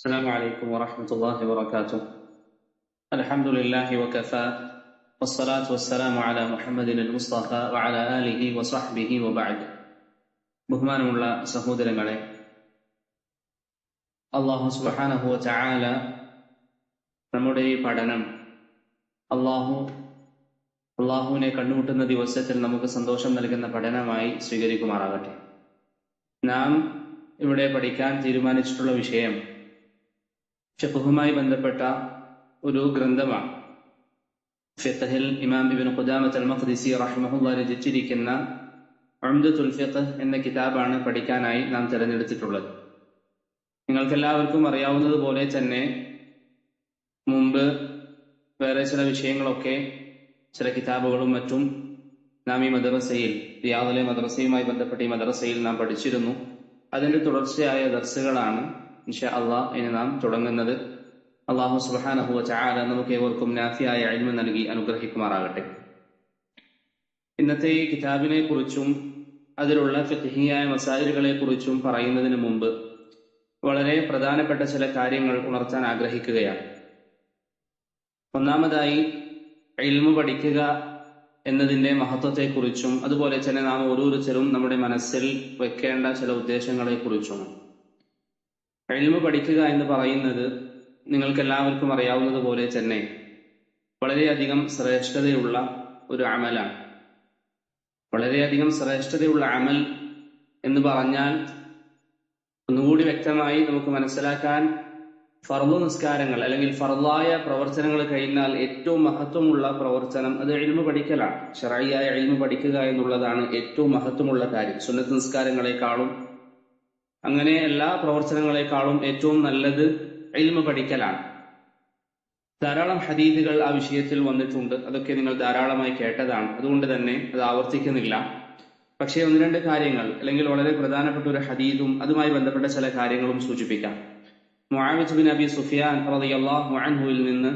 السلام عليكم ورحمة الله وبركاته. الحمد لله وكفى والصلاة والسلام على محمد المصطفى وعلى آله وصحبه وبعد. ബഹുമാനമുള്ള സഹോദരങ്ങളെ, അല്ലാഹു സുബ്ഹാനഹു വ തആല നമ്മുടെ ഈ പഠനം അല്ലാഹുവിനെ കണ്ടുമുട്ടുന്ന ദിവസത്തിൽ നമുക്ക് സന്തോഷം നൽകുന്ന പഠനമായി സ്വീകരിക്കുമാറാകട്ടെ. നാം ഇവിടെ പഠിക്കാൻ തീരുമാനിച്ചിട്ടുള്ള വിഷയം ഫിഖ്ഹുമായി ബന്ധപ്പെട്ട ഒരു ഗ്രന്ഥമാണ്. ഫിഖ്ഹിൽ ഇമാം ഇബ്നു ഖുദാമത്ത് അൽ-മഖ്ദിസി റഹിമഹുല്ലാഹ് രചിച്ചിരിക്കുന്ന ഉംദത്തുൽ ഫിഖ് എന്ന കിതാബാണ് പഠിക്കാനായി നാം തിരഞ്ഞെടുത്തിട്ടുള്ളത്. നിങ്ങൾക്കെല്ലാവർക്കും അറിയാവുന്നതുപോലെ തന്നെ മുമ്പ് വേറെ ചില വിഷയങ്ങളൊക്കെ, ചില കിതാബുകളും മറ്റും നാം ഈ മദ്രസയിൽ, റിയാദിലെ മദ്രസയുമായി ബന്ധപ്പെട്ട ഈ മദ്രസയിൽ നാം പഠിച്ചിരുന്നു. അതിന്റെ തുടർച്ചയായ ദർസുകളാണ് ഇൻഷാ അല്ലാഹ് ഇനി നാം തുടങ്ങുന്നത്. അല്ലാഹു സുബ്ഹാനഹു വ തആല നമുക്ക് ഏവർക്കും നാഫിയായ ഇൽമ് നൽകി അനുഗ്രഹിക്കുമാറാകട്ടെ. ഇന്നത്തെ ഈ കിതാബിനെ കുറിച്ചും അതിലുള്ള ഫിഖ്ഹിയായ മസായിലുകളെ കുറിച്ചും പറയുന്നതിന് മുമ്പ് വളരെ പ്രധാനപ്പെട്ട ചില കാര്യങ്ങൾ ഉണർത്താൻ ആഗ്രഹിക്കുകയാണ്. ഒന്നാമതായി, ഇൽമു പഠിക്കുക എന്നതിന്റെ മഹത്വത്തെക്കുറിച്ചും അതുപോലെ തന്നെ നാം ഓരോരുത്തരും നമ്മുടെ മനസ്സിൽ വെക്കേണ്ട ചില ഉദ്ദേശങ്ങളെ കുറിച്ചും. ഇൽമു പഠിക്കുക എന്ന് പറയുന്നത് നിങ്ങൾക്കെല്ലാവർക്കും അറിയാവുന്നതുപോലെ തന്നെ വളരെയധികം ശ്രേഷ്ഠതയുള്ള ഒരു അമലാണ്. വളരെയധികം ശ്രേഷ്ഠതയുള്ള അമൽ എന്ന് പറഞ്ഞാൽ ഒന്നുകൂടി വ്യക്തമായി നമുക്ക് മനസ്സിലാക്കാൻ, ഫർള് നിസ്കാരങ്ങൾ അല്ലെങ്കിൽ ഫർളായ പ്രവർത്തനങ്ങൾ കഴിഞ്ഞാൽ ഏറ്റവും മഹത്വമുള്ള പ്രവർത്തനം അത് ഇൽമു പഠിക്കലാണ്. ശർഈയായ ഇൽമു പഠിക്കുക എന്നുള്ളതാണ് ഏറ്റവും മഹത്വമുള്ള കാര്യം. സുന്നത്ത് നിസ്കാരങ്ങളെക്കാളും അങ്ങനെ എല്ലാ പ്രവർത്തനങ്ങളെക്കാളും ഏറ്റവും നല്ലത് ഇൽമു പഠിക്കലാണ്. ധാരാളം ഹദീസുകൾ ആ വിഷയത്തിൽ വന്നിട്ടുണ്ട്. അതൊക്കെ നിങ്ങൾ ധാരാളമായി കേട്ടതാണ്, അതുകൊണ്ട് തന്നെ അത് ആവർത്തിക്കുന്നില്ല. പക്ഷേ ഒന്ന് രണ്ട് കാര്യങ്ങൾ, അല്ലെങ്കിൽ വളരെ പ്രധാനപ്പെട്ട ഒരു ഹദീസും അതുമായി ബന്ധപ്പെട്ട ചില കാര്യങ്ങളും സൂചിപ്പിക്കാം. മുആവിദ് ബിൻ അബി സുഫിയാൻ റളിയല്ലാഹു അൻഹുവിൽ നിന്ന്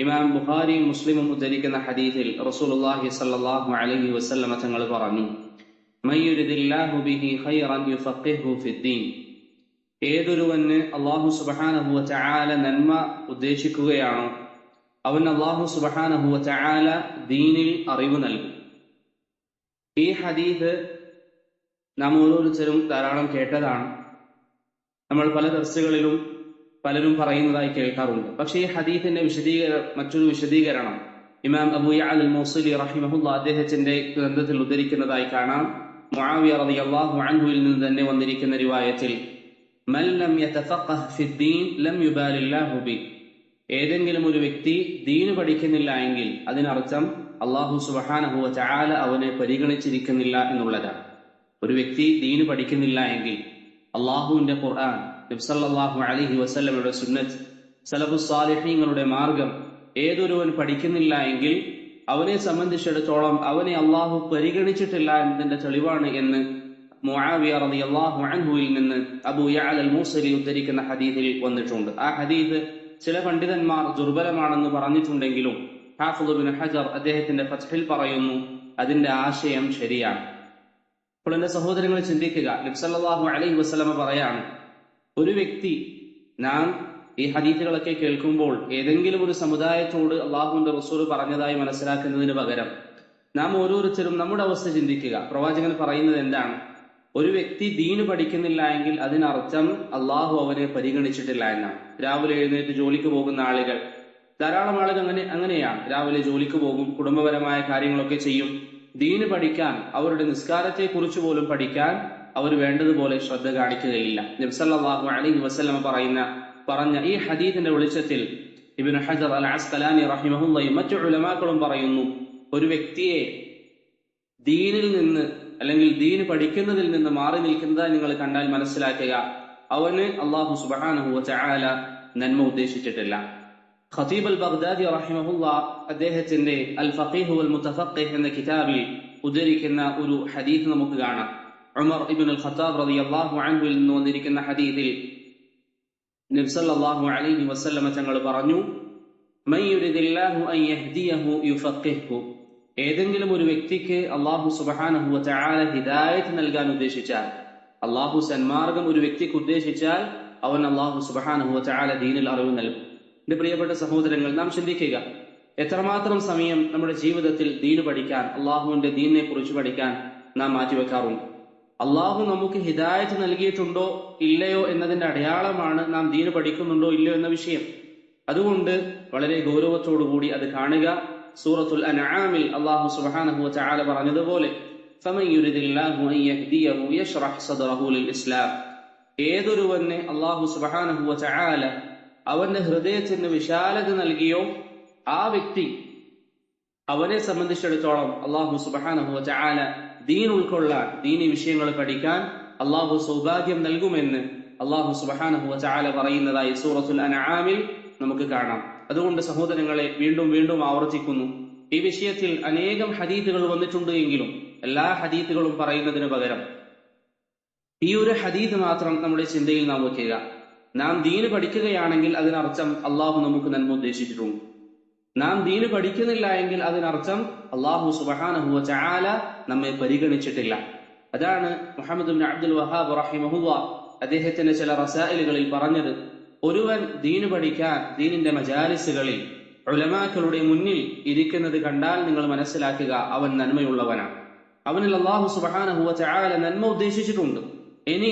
ഇമാം ബുഖാരിയും മുസ്ലിമും ഉദ്ധരിക്കുന്ന ഹദീസിൽ റസൂലുള്ളാഹി സ്വല്ലല്ലാഹു അലൈഹി വസല്ലം തങ്ങൾ പറഞ്ഞു, മൻ യുരിദില്ലാഹു ബിഹി ഖൈറൻ യുഫഖിഹു ഫിദ്ദീൻ. ഏതൊരുവന് അല്ലാഹു സുബ്ഹാനഹു വ തആല നന്മ ഉദ്ദേശിക്കുകയാണോ അവൻ അല്ലാഹു സുബ്ഹാനഹു വ തആല ദീനിൽ അറിവ് നൽകും. ഈ ഹദീസ് നാം ഓരോരുത്തരും ധാരാളം കേട്ടതാണ്. നമ്മൾ പല ദർസുകളിലും പലരും പറയുന്നതായി കേൾക്കാറുണ്ട്. പക്ഷേ ഈ ഹദീസിന്റെ മറ്റൊരു വിശദീകരണം ഇമാം അബൂ യഅല അൽ-മൗസിലി റഹിമഹുല്ലാഹ് അദ്ദേഹത്തിന്റെ ഗ്രന്ഥത്തിൽ ഉദ്ധരിക്കുന്നതായി കാണാം. മുആവിയ റളിയല്ലാഹു അൻഹുവിൽ നിന്ന് തന്നെ വന്നിരിക്കുന്ന റിവായത്തിൽ, മൻ ലം യതഫഖഹ് ഫിദ്ദീൻ ലം യുബാലില്ലാഹു ബി. ഏതെങ്കിലും ഒരു വ്യക്തി ദീന് പഠിക്കുന്നില്ല എങ്കിൽ അതിനർത്ഥം അല്ലാഹു സുബ്ഹാനഹു വ തആല അവനെ പരിഗണിച്ചിരിക്കുന്നില്ല എന്നുള്ളതാണ്. ഒരു വ്യക്തി ദീന് പഠിക്കുന്നില്ല എങ്കിൽ അല്ലാഹുവിന്റെ ഖുർആൻ, നബി സല്ലല്ലാഹു അലൈഹി വസല്ലമയുടെ സുന്നത്ത്, സലഫുസ് സാലിഹീങ്ങളുടെ മാർഗം ഏതൊരുവൻ പഠിക്കുന്നില്ല എങ്കിൽ അവനെ സംബന്ധിച്ചിടത്തോളം അവനെ അല്ലാഹു പരിഗണിച്ചിട്ടില്ല എന്നതിന്റെ തെളിവാണ് എന്ന് മുആവിയ റളിയല്ലാഹു അൻഹുവിൽ നിന്ന് അബൂ യഅല അൽ-മൗസിലി ഉദ്ധരിക്കുന്ന ഹദീസിൽ വന്നിട്ടുണ്ട്. ആ ഹദീസ് ചില പണ്ഡിതന്മാർ ദുർബലമാണെന്ന് പറഞ്ഞിട്ടുണ്ടെങ്കിലും ഹാഫിദ് ഇബ്നു ഹജർ അദ്ദേഹത്തിന്റെ ഫത്ഹിൽ പറയുന്നു അതിന്റെ ആശയം ശരിയാണ്. അപ്പോൾ എന്റെ സഹോദരങ്ങളെ ചിന്തിക്കുക, നബി സല്ലല്ലാഹു അലൈഹി വസല്ലമ പറയാണ്, ഒരു വ്യക്തി, നാം ഈ ഹദീസുകളൊക്കെ കേൾക്കുമ്പോൾ ഏതെങ്കിലും ഒരു സമുദായത്തോട് അല്ലാഹുവിന്റെ റസൂൽ പറഞ്ഞതായി മനസ്സിലാക്കുന്നതിന് പകരം നാം ഓരോരുത്തരും നമ്മുടെ അവസ്ഥ ചിന്തിക്കുക. പ്രവാചകൻ പറയുന്നത് എന്താണ്? ഒരു വ്യക്തി ദീന് പഠിക്കുന്നില്ല എങ്കിൽ അതിനർത്ഥം അള്ളാഹു അവനെ പരിഗണിച്ചിട്ടില്ല എന്നാണ്. രാവിലെ എഴുന്നേറ്റ് ജോലിക്ക് പോകുന്ന ആളുകൾ, ധാരാളം ആളുകൾ അങ്ങനെയാണ്. രാവിലെ ജോലിക്ക് പോകും, കുടുംബപരമായ കാര്യങ്ങളൊക്കെ ചെയ്യും. ദീന് പഠിക്കാൻ, അവരുടെ നിസ്കാരത്തെ കുറിച്ച് പോലും പഠിക്കാൻ അവർ വേണ്ടതുപോലെ ശ്രദ്ധ കാണിക്കുകയില്ല. നബി സല്ലല്ലാഹു അലൈഹി വസല്ലം പറഞ്ഞ ഈ ഹദീസിന്റെ വെളിച്ചത്തിൽ ഇബ്നു ഹജർ അൽ അസ്ഖലാനി റഹിമഹുല്ലാഹി മറ്റു ഉലമാക്കളും പറയുന്നു, ഒരു വ്യക്തിയെ ദീനിൽ നിന്ന് അല്ലെങ്കിൽ ദീന് പഠിക്കുന്നതിൽ നിന്ന് മാറി നിൽക്കുന്നതായി നിങ്ങൾ കണ്ടാൽ മനസ്സിലാക്കുക, അവന് അല്ലാഹു സുബ്ഹാനഹു വ തആല നന്മ ഉദ്ദേശിച്ചിട്ടില്ല. ഖതീബ് അൽ ബഗ്ദാദി റഹിമഹുല്ലാഹ് അദ്ദേഹത്തിന്റെ അൽ ഫഖീഹ് വൽ മുതഫഖിഹ് എന്ന കിതാബിൽ ഉദ്ധരിക്കുന്ന ഒരു ഹദീസ് നമുക്ക് കാണാം. ഉമർ ഇബ്നു അൽ ഖത്താബ് റളിയല്ലാഹു അൻഹുവിൽ നിന്ന് വന്നിരിക്കുന്ന ഹദീസിൽ നബി സല്ലല്ലാഹു അലൈഹി വസല്ലം തങ്ങൾ പറഞ്ഞു, മൻ യുരിദില്ലാഹു അൻ യഹ്ദിയഹു യുഫഖിഹു. ഏതെങ്കിലും ഒരു വ്യക്തിക്ക് അല്ലാഹു സുബ്ഹാനഹു വ തആല ഹിദായത്ത് നൽകാൻ ഉദ്ദേശിച്ചാൽ, അല്ലാഹു സന്മാർഗം ഒരു വ്യക്തിക്ക് ഉദ്ദേശിച്ചാൽ അവൻ അല്ലാഹു സുബ്ഹാനഹു വ തആല ദീനിൽ അറിവ് നൽകും. എന്റെ പ്രിയപ്പെട്ട സഹോദരങ്ങൾ, നാം ചിന്തിക്കുക, എത്രമാത്രം സമയം നമ്മുടെ ജീവിതത്തിൽ ദീന് പഠിക്കാൻ, അള്ളാഹുവിന്റെ ദീനിനെ കുറിച്ച് പഠിക്കാൻ നാം മാറ്റിവെക്കാറുണ്ട്. അള്ളാഹു നമുക്ക് ഹിദായത്ത് നൽകിയിട്ടുണ്ടോ ഇല്ലയോ എന്നതിന്റെ അടയാളമാണ് നാം ദീന് പഠിക്കുന്നുണ്ടോ ഇല്ലയോ എന്ന വിഷയം. അതുകൊണ്ട് വളരെ ഗൗരവത്തോടുകൂടി അത് കാണുക. സൂറത്തുൽ അൻആമിൽ അല്ലാഹു സുബ്ഹാനഹു വ തആല പറഞ്ഞതുപോലെ ഫമൻ യുരിദില്ലാഹു അൻ യഹ്ദിയഹു യശ്റഹ് സദ്റഹു ലിൽ ഇസ്ലാം, ഏതൊരുവനെ അല്ലാഹു സുബ്ഹാനഹു വ തആല അവന്റെ ഹൃദയത്തിന് വിശാലത നൽകിയോ ആ വ്യക്തി, അവനെ സംബന്ധിച്ചിടത്തോളം അല്ലാഹു സുബ്ഹാനഹു വ തആല ദീൻ ഉൾക്കൊള്ളാൻ, ദീനി വിഷയങ്ങൾ പഠിക്കാൻ അല്ലാഹു സൗഭാഗ്യം നൽകുമെന്ന് അല്ലാഹു സുബ്ഹാനഹു വ തആല പറയുന്നതായി സൂറത്തുൽ അൻആമിൽ നമുക്ക് കാണാം. അതുകൊണ്ട് സഹോദരങ്ങളെ, വീണ്ടും വീണ്ടും ആവർത്തിക്കുന്നു, ഈ വിഷയത്തിൽ അനേകം ഹദീത്തുകൾ വന്നിട്ടുണ്ട് എങ്കിലും എല്ലാ ഹദീത്തുകളും പറയുന്നതിന് പകരം ഈ ഒരു ഹദീത്ത് മാത്രം നമ്മുടെ ചിന്തയിൽ നാം വയ്ക്കുക. നാം ദീന് പഠിക്കുകയാണെങ്കിൽ അതിനർത്ഥം അള്ളാഹു നമുക്ക് നന്മ ഉദ്ദേശിച്ചിട്ടുണ്ട്. നാം ദീന് പഠിക്കുന്നില്ല എങ്കിൽ അതിനർത്ഥം അള്ളാഹു സുബ്ഹാനഹു വ തആല നമ്മെ പരിഗണിച്ചിട്ടില്ല. അതാണ് മുഹമ്മദ് ഇബ്നു അബ്ദുൽ വഹാബ് റഹിമഹുല്ലാഹ് അദ്ദേഹത്തിന്റെ ചില റസായിലുകളിൽ പറഞ്ഞത്, ഒരുവൻ ദീന് പഠിക്കാൻ ദീനിന്റെ മജാലിസുകളിൽ ഉലമാക്കളുടെ മുന്നിൽ ഇരിക്കുന്നത് കണ്ടാൽ നിങ്ങൾ മനസ്സിലാക്കുക, അവൻ നന്മയുള്ളവനാണ്. അവനിൽ അല്ലാഹു സുബ്ഹാനഹു വ തആല നന്മ ഉദ്ദേശിച്ചിട്ടുണ്ട്. ഇനി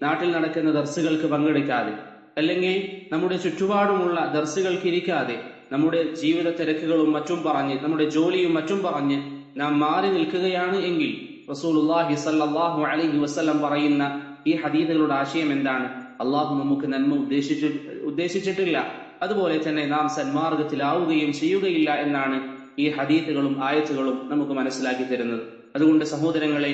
നാട്ടിൽ നടക്കുന്ന ദർസുകൾക്ക് പങ്കെടുക്കാതെ, അല്ലെങ്കിൽ നമ്മുടെ ചുറ്റുപാടുമുള്ള ദർസുകൾക്ക് ഇരിക്കാതെ, നമ്മുടെ ജീവിത തിരക്കുകളും മറ്റും പറഞ്ഞ്, നമ്മുടെ ജോലിയും മറ്റും പറഞ്ഞ് നാം മാറി നിൽക്കുകയാണ് എങ്കിൽ റസൂലുള്ളാഹി സ്വല്ലല്ലാഹു അലൈഹി വസല്ലം പറയുന്ന ഈ ഹദീസുകളുടെ ആശയം എന്താണ്? അള്ളാഹു നമുക്ക് നന്മ ഉദ്ദേശിച്ചിട്ടില്ല, അതുപോലെ തന്നെ നാം സന്മാർഗത്തിലാവുകയും ചെയ്യുകയില്ല എന്നാണ് ഈ ഹദീസുകളും ആയത്തുകളും നമുക്ക് മനസ്സിലാക്കി തരുന്നത്. അതുകൊണ്ട് സഹോദരങ്ങളെ,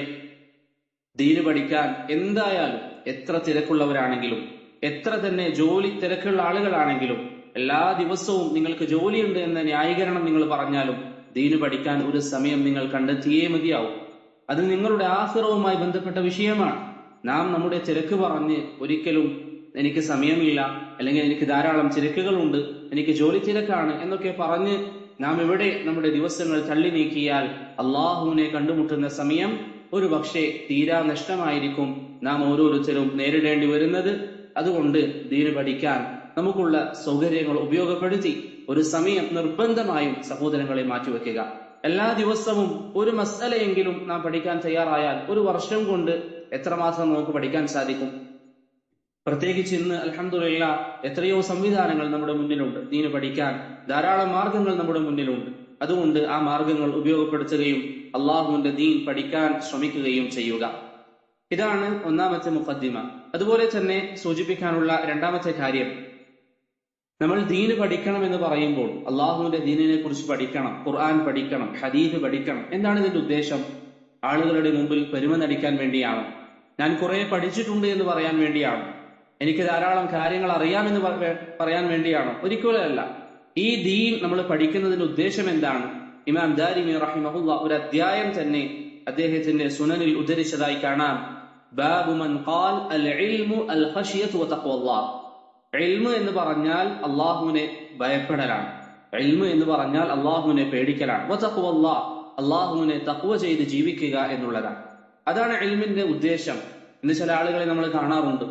ദീന് പഠിക്കാൻ എന്തായാലും എത്ര തിരക്കുള്ളവരാണെങ്കിലും, എത്ര തന്നെ ജോലി തിരക്കുള്ള ആളുകളാണെങ്കിലും, എല്ലാ ദിവസവും നിങ്ങൾക്ക് ജോലിയുണ്ട് എന്ന ന്യായീകരണം നിങ്ങൾ പറഞ്ഞാലും ദീന് പഠിക്കാൻ ഒരു സമയം നിങ്ങൾ കണ്ടെത്തിയേ മതിയാവും. അത് നിങ്ങളുടെ ആഖിറവുമായി ബന്ധപ്പെട്ട വിഷയമാണ്. നാം നമ്മുടെ തിരക്ക് പറഞ്ഞ് ഒരിക്കലും എനിക്ക് സമയമില്ല, അല്ലെങ്കിൽ എനിക്ക് ധാരാളം തിരക്കുകളുണ്ട്, എനിക്ക് ജോലി തിരക്കാണ് എന്നൊക്കെ പറഞ്ഞ് നാം ഇവിടെ നമ്മുടെ ദിവസങ്ങൾ തള്ളി നീക്കിയാൽ അള്ളാഹുവിനെ കണ്ടുമുട്ടുന്ന സമയം ഒരു പക്ഷേ തീരാ നഷ്ടമായിരിക്കും നാം ഓരോരുത്തരും നേരിടേണ്ടി വരുന്നത്. അതുകൊണ്ട് ദീന് പഠിക്കാൻ നമുക്കുള്ള സൗകര്യങ്ങൾ ഉപയോഗപ്പെടുത്തി ഒരു സമയം നിർബന്ധമായും സഹോദരങ്ങളെ മാറ്റിവെക്കുക. എല്ലാ ദിവസവും ഒരു മസ്അലയെങ്കിലും നാം പഠിക്കാൻ തയ്യാറായാൽ ഒരു വർഷം കൊണ്ട് എത്രമാത്രം നമുക്ക് പഠിക്കാൻ സാധിക്കും? പ്രത്യേകിച്ച് ഇന്ന് അൽഹംദുലില്ലാഹ് എത്രയോ സംവിധാനങ്ങൾ നമ്മുടെ മുന്നിലുണ്ട്. ദീന് പഠിക്കാൻ ധാരാളം മാർഗങ്ങൾ നമ്മുടെ മുന്നിലുണ്ട്. അതുകൊണ്ട് ആ മാർഗങ്ങൾ ഉപയോഗപ്പെടുത്തുകയും അള്ളാഹുവിന്റെ ദീൻ പഠിക്കാൻ ശ്രമിക്കുകയും ചെയ്യുക. ഇതാണ് ഒന്നാമത്തെ മുഖദ്ദിമ. അതുപോലെ തന്നെ സൂചിപ്പിക്കാനുള്ള രണ്ടാമത്തെ കാര്യം, നമ്മൾ ദീന് പഠിക്കണം എന്ന് പറയുമ്പോൾ അള്ളാഹുവിന്റെ ദീനിനെ കുറിച്ച് പഠിക്കണം, ഖുർആൻ പഠിക്കണം, ഹദീസ് പഠിക്കണം. എന്താണ് ഇതിന്റെ ഉദ്ദേശം? ആളുകളുടെ മുമ്പിൽ പെരുമ നടിക്കാൻ വേണ്ടിയാണോ? ഞാൻ കുറെ പഠിച്ചിട്ടുണ്ട് എന്ന് പറയാൻ വേണ്ടിയാണോ? എനിക്ക് ധാരാളം കാര്യങ്ങൾ അറിയാമെന്ന് പറയാൻ വേണ്ടിയാണോ? ഒരിക്കലല്ല. ഈ ദീൻ നമ്മൾ പഠിക്കുന്നതിന്റെ ഉദ്ദേശം എന്താണ്? ഇമാം ദാരിമി റഹിമഹുല്ലാഹ് ഒരു അധ്യായം തന്നെ അദ്ദേഹത്തിന്റെ സുനനിൽ ഉദ്ധരിച്ചതായി കാണാം. ബാബു മൻ ഖാൽ അൽ ഇൽമു അൽ ഖശിയതു വ തഖ്വല്ലാഹ്. ഇൽമു എന്ന് പറഞ്ഞാൽ അള്ളാഹുവിനെ ഭയപ്പെടലാണ്. ഇൽമു എന്ന് പറഞ്ഞാൽ അള്ളാഹുവിനെ പേടിക്കലാണ്. വ തഖ്വല്ലാഹ്, അള്ളാഹുവിനെ തഖ്വ ചെയ്ത് ജീവിക്കുക എന്നുള്ളതാണ്. അതാണ് ഇൽമിന്റെ ഉദ്ദേശം. ഇന്ന് ചില ആളുകളെ നമ്മൾ കാണാറുണ്ട്,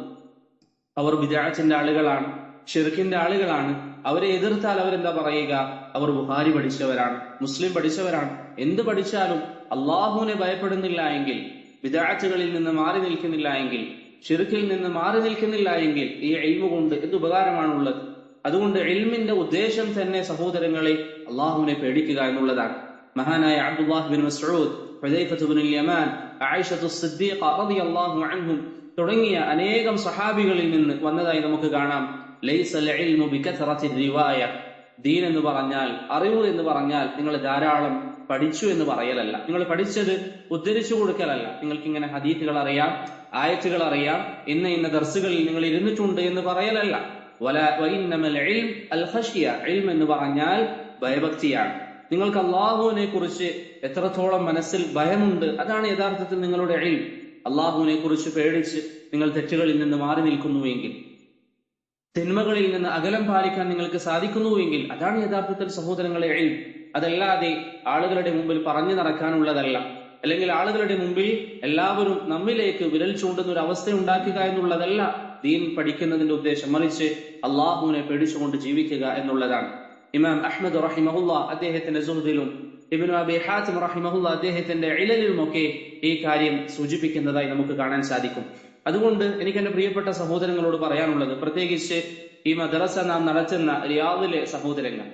അവർ ബിദ്അത്തിന്റെ ആളുകളാണ്, ഷിർക്കിന്റെ ആളുകളാണ്. അവരെ എതിർത്താൽ അവരെന്താ പറയുക? അവർ ബുഖാരി പഠിച്ചവരാണ്, മുസ്ലിം പഠിച്ചവരാണ്. എന്ത് പഠിച്ചാലും അള്ളാഹുവിനെ ഭയപ്പെടുന്നില്ല എങ്കിൽ, ബിദ്അത്തുകളിൽ നിന്ന് മാറി നിൽക്കുന്നില്ല എങ്കിൽ, ഷിർക്കിൽ നിന്ന് മാറി നിൽക്കുന്നില്ല എങ്കിൽ ഈ ഇൽമു കൊണ്ട് എന്ത് ഉപകാരമാണുള്ളത്? അതുകൊണ്ട് ഇൽമിന്റെ ഉദ്ദേശം തന്നെ സഹോദരങ്ങളെ അള്ളാഹുവിനെ പേടിക്കുക എന്നുള്ളതാണ്. മഹാനായ Abdullah bin Masood, Hudhaifa bin Yaman, Aisha Siddiqa റളിയല്ലാഹു അൻഹും തുടങ്ങിയ അനേകം സഹാബികളിൽ നിന്ന് വന്നതായി നമുക്ക് കാണാം. ലൈസൽ ഇൽമു ബികഥറത്തി റിവായ. ദീൻ എന്ന് പറഞ്ഞാൽ, അറിവ് എന്ന് പറഞ്ഞാൽ നിങ്ങൾ ധാരാളം പഠിച്ചു എന്ന് പറയലല്ല, നിങ്ങൾ പഠിച്ചത് ഉദ്ധരിച്ചു കൊടുക്കലല്ല. നിങ്ങൾക്ക് ഇങ്ങനെ ഹദീസുകൾ അറിയാം, ആയത്തുകൾ അറിയാം, ഇന്ന ദർസുകളിൽ നിങ്ങൾ ഇരുന്നിട്ടുണ്ട് എന്ന് പറയലല്ല. വഇന്നമൽ ഇൽം അൽ ഖശിയ. ഇൽം എന്ന് പറഞ്ഞാൽ ഭയഭക്തിയാണ്. നിങ്ങൾക്ക് അള്ളാഹുവിനെ കുറിച്ച് എത്രത്തോളം മനസ്സിൽ ഭയമുണ്ട്, അതാണ് യഥാർത്ഥത്തിൽ നിങ്ങളുടെ ഇൽം. അള്ളാഹുവിനെ കുറിച്ച് പേടിച്ച് നിങ്ങൾ തെറ്റുകളിൽ നിന്ന് മാറി നിൽക്കുന്നുവെങ്കിൽ, തിന്മകളിൽ നിന്ന് അകലം പാലിക്കാൻ നിങ്ങൾക്ക് സാധിക്കുന്നുവെങ്കിൽ അതാണ് യഥാർത്ഥത്തിൽ സഹോദരങ്ങളെ ഇൽം. അതല്ലാതെ ആളുകളുടെ മുമ്പിൽ പറഞ്ഞു നടക്കാനുള്ളതല്ല, അല്ലെങ്കിൽ ആളുകളുടെ മുമ്പിൽ എല്ലാവരും നമ്മിലേക്ക് വിരൽ ചൂണ്ടുന്ന ഒരു അവസ്ഥ ഉണ്ടാക്കുക എന്നുള്ളതല്ല ദീൻ പഠിക്കുന്നതിന്റെ ഉദ്ദേശം, മറിച്ച് അള്ളാഹുവിനെ പേടിച്ചുകൊണ്ട് ജീവിക്കുക എന്നുള്ളതാണ്. ഇമാം അഹ്മദ് റഹിമഹുല്ല അദ്ദേഹത്തിന്റെ സുഹൃത്തിലും ഇബ്നു അബി ഹാത്തിം റഹിമഹുല്ല അദ്ദേഹത്തിന്റെ ഇലലിലുമൊക്കെ ഈ കാര്യം സൂചിപ്പിക്കുന്നതായി നമുക്ക് കാണാൻ സാധിക്കും. അതുകൊണ്ട് എനിക്ക് എന്റെ പ്രിയപ്പെട്ട സഹോദരങ്ങളോട് പറയാനുള്ളത്, പ്രത്യേകിച്ച് ഈ മദ്രസ നാം നടത്തുന്ന റിയാദിലെ സഹോദരങ്ങൾ,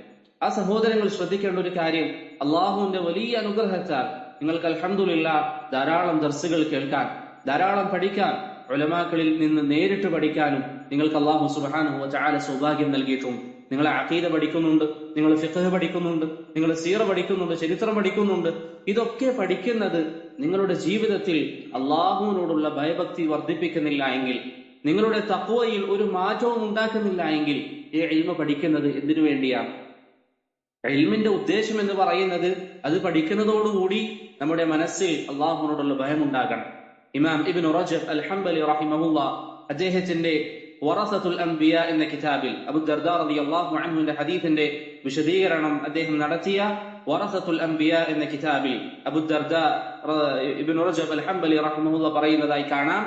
ആ സഹോദരങ്ങൾ ശ്രദ്ധിക്കേണ്ട ഒരു കാര്യം, അള്ളാഹുവിന്റെ വലിയ അനുഗ്രഹത്താൽ നിങ്ങൾക്ക് അൽഹംദുലില്ലാഹ് ധാരാളം ദർസുകൾ കേൾക്കാൻ, ധാരാളം പഠിക്കാൻ, ഉലമാക്കളിൽ നിന്ന് നേരിട്ട് പഠിക്കാനും നിങ്ങൾക്ക് അള്ളാഹു സുബ്ഹാനഹു വ തആല സൗഭാഗ്യം നൽകിയിട്ടുണ്ട്. നിങ്ങൾ അഖീദ പഠിക്കുന്നുണ്ട്, നിങ്ങൾ ഫിഖ്ഹ് പഠിക്കുന്നുണ്ട്, നിങ്ങൾ സീറ പഠിക്കുന്നുണ്ട്, ചരിത്രം പഠിക്കുന്നുണ്ട്. ഇതൊക്കെ പഠിക്കുന്നത് നിങ്ങളുടെ ജീവിതത്തിൽ അള്ളാഹുവിനോടുള്ള ഭയഭക്തി വർദ്ധിപ്പിക്കുന്നില്ല എങ്കിൽ, നിങ്ങളുടെ തഖ്വയിൽ ഒരു മാറ്റവും ഉണ്ടാക്കുന്നില്ല എങ്കിൽ, ഈ ഇൽമ പഠിക്കുന്നത് എന്തിനു വേണ്ടിയാണ്? ഇൽമിന്റെ ഉദ്ദേശം എന്ന് പറയുന്നത് അത് പഠിക്കുന്നതോടുകൂടി നമ്മുടെ മനസ്സിൽ അള്ളാഹുവിനോടുള്ള ഭയമുണ്ടാകണം. ഇമാം ഇബ്നു റജബ് അൽ ഹംബലി റഹിമഹുല്ലാ അദ്ദേഹത്തിന്റെ വറസത്തുൽ അംബിയ എന്ന കിതാബിൽ അബൂ ദർദാ റളിയല്ലാഹു അൻഹുവിന്റെ ഹദീസിന്റെ വിശദീകരണം അദ്ദേഹം നടത്തിയ വറസത്തുൽ അംബിയ എന്ന കിതാബിൽ അബൂ ദർദാ ഇബ്നു റജബ് അൽ ഹംബലി റഹിമഹുല്ലാ പറയുന്നതായി കാണാം,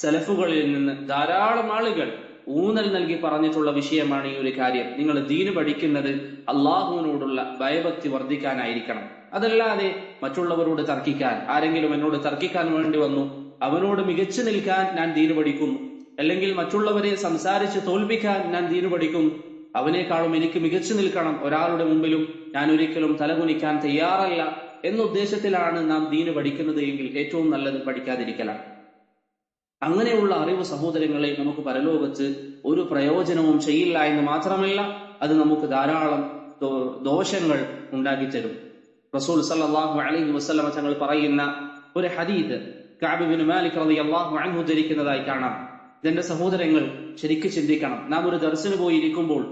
സലഫുകളിൽ നിന്ന് ധാരാളം ആളുകൾ ഊന്നൽ നൽകി പറഞ്ഞിട്ടുള്ള വിഷയമാണ് ഈ ഒരു കാര്യം. നിങ്ങൾ ദീന് പഠിക്കുന്നത് അള്ളാഹുവിനോടുള്ള ഭയഭക്തി വർദ്ധിക്കാനായിരിക്കണം. അതല്ലാതെ മറ്റുള്ളവരോട് തർക്കിക്കാൻ, ആരെങ്കിലും എന്നോട് തർക്കിക്കാൻ വേണ്ടി വന്നു, അവനോട് മികച്ചു നിൽക്കാൻ ഞാൻ ദീന് പഠിക്കുന്നു, അല്ലെങ്കിൽ മറ്റുള്ളവരെ സംസാരിച്ച് തോൽപ്പിക്കാൻ ഞാൻ ദീന് പഠിക്കുന്നു, അവനേക്കാളും എനിക്ക് മികച്ചു നിൽക്കണം, ഒരാളുടെ മുമ്പിലും ഞാൻ ഒരിക്കലും തലകുനിക്കാൻ തയ്യാറല്ല എന്ന ഉദ്ദേശത്തിലാണ് നാം ദീന് പഠിക്കുന്നത് എങ്കിൽ ഏറ്റവും നല്ലത് പഠിക്കാതിരിക്കലാണ്. അങ്ങനെയുള്ള അറിവ് സഹോദരങ്ങളെ നമുക്ക് പരലോകത്ത് ഒരു പ്രയോജനവും ചെയ്യില്ല എന്ന് മാത്രമല്ല, അത് നമുക്ക് ധാരാളം ദോഷങ്ങൾ ഉണ്ടാക്കിത്തരും. റസൂൽ സല്ലല്ലാഹു അലൈഹി വസല്ലം തങ്ങൾ പറയുന്ന ഒരു ഹദീസ് കഅബ് ഇബ്നു മാലിക് റളിയല്ലാഹു അൻഹു ധരിക്കുന്നതായി കാണാം. ഇതെന്റെ സഹോദരങ്ങൾ ശരിക്ക് ചിന്തിക്കണം. നാം ഒരു ദർസിന് പോയി ഇരിക്കുമ്പോൾ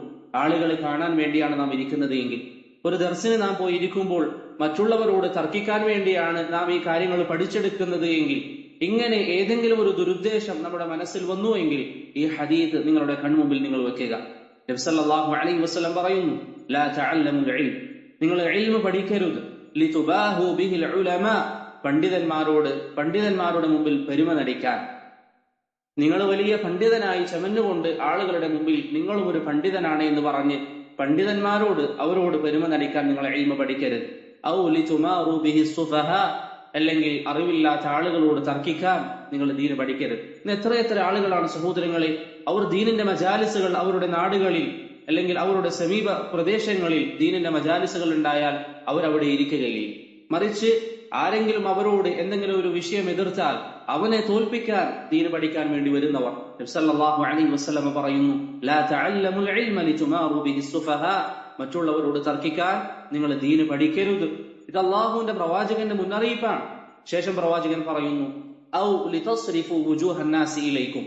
ആളുകളെ കാണാൻ വേണ്ടിയാണ് നാം ഇരിക്കുന്നത് എങ്കിൽ, ഒരു ദർസിന് നാം പോയി ഇരിക്കുമ്പോൾ മറ്റുള്ളവരോട് തർക്കിക്കാൻ വേണ്ടിയാണ് നാം ഈ കാര്യങ്ങൾ പഠിച്ചെടുക്കുന്നത് എങ്കിൽ, ഇങ്ങനെ ഏതെങ്കിലും ഒരു ദുരുദ്ദേശം നമ്മുടെ മനസ്സിൽ വന്നു എങ്കിൽ ഈ ഹദീസ് നിങ്ങളുടെ കൺമുമ്പിൽ നിങ്ങൾ വെക്കുക. നബി സല്ലല്ലാഹു അലൈഹി വസല്ലം പറയുന്നു, ലാ തഅല്ലമുൽ ഇൽം, നിങ്ങൾ ഇൽമ പഠിക്കരുത്, ലിതുബാഹു ബിഹിൽ ഉലമാ, പണ്ഡിതന്മാരുടെ മുമ്പിൽ പെരുമ നടിക്കാൻ. നിങ്ങൾ വലിയ പണ്ഡിതനായി ചമഞ്ഞുകൊണ്ട് ആളുകളുടെ മുമ്പിൽ നിങ്ങളും ഒരു പണ്ഡിതനാണ് എന്ന് പറഞ്ഞ് അവരോട് പെരുമ നടിക്കാൻ നിങ്ങൾ ഇൽമ പഠിക്കരുത്. ഔ ലിതുമാറു ബിഹി സുഫഹാ, അല്ലെങ്കിൽ അറിവില്ലാത്ത ആളുകളോട് തർക്കിക്കാൻ നിങ്ങൾ ദീന് പഠിക്കരുത്. ഇന്ന് എത്രയെത്ര ആളുകളാണ് സഹോദരങ്ങളെ, അവർ ദീനിന്റെ മജാലിസുകൾ അവരുടെ നാടുകളിൽ അല്ലെങ്കിൽ അവരുടെ സമീപ പ്രദേശങ്ങളിൽ ദീനിന്റെ മജാലിസുകൾ ഉണ്ടായാൽ അവരവിടെ ഇരിക്കുകയില്ല. മറിച്ച് ആരെങ്കിലും അവരോട് എന്തെങ്കിലും ഒരു വിഷയം എതിർത്താൽ അവനെ തോൽപ്പിക്കാൻ ദീന് പഠിക്കാൻ വേണ്ടി വരുന്നവർ. നബി സല്ലല്ലാഹു അലൈഹി വസല്ലം പറയുന്നു, ലാ തഅല്ലമുൽ ഇൽമ ലിതുമാറു ബിഹി സുഫഹാ, മറ്റുള്ളവരോട് തർക്കിക്കാൻ നിങ്ങൾ ദീന് പഠിക്കരുത്. ഇത് അള്ളാഹുവിന്റെ പ്രവാചകന്റെ മുന്നറിയിപ്പാണ്. ശേഷം പ്രവാചകൻ പറയുന്നു, ഔ ലിതസ്രിഫു വുജൂഹൻ നാസി ഇലൈക്കും,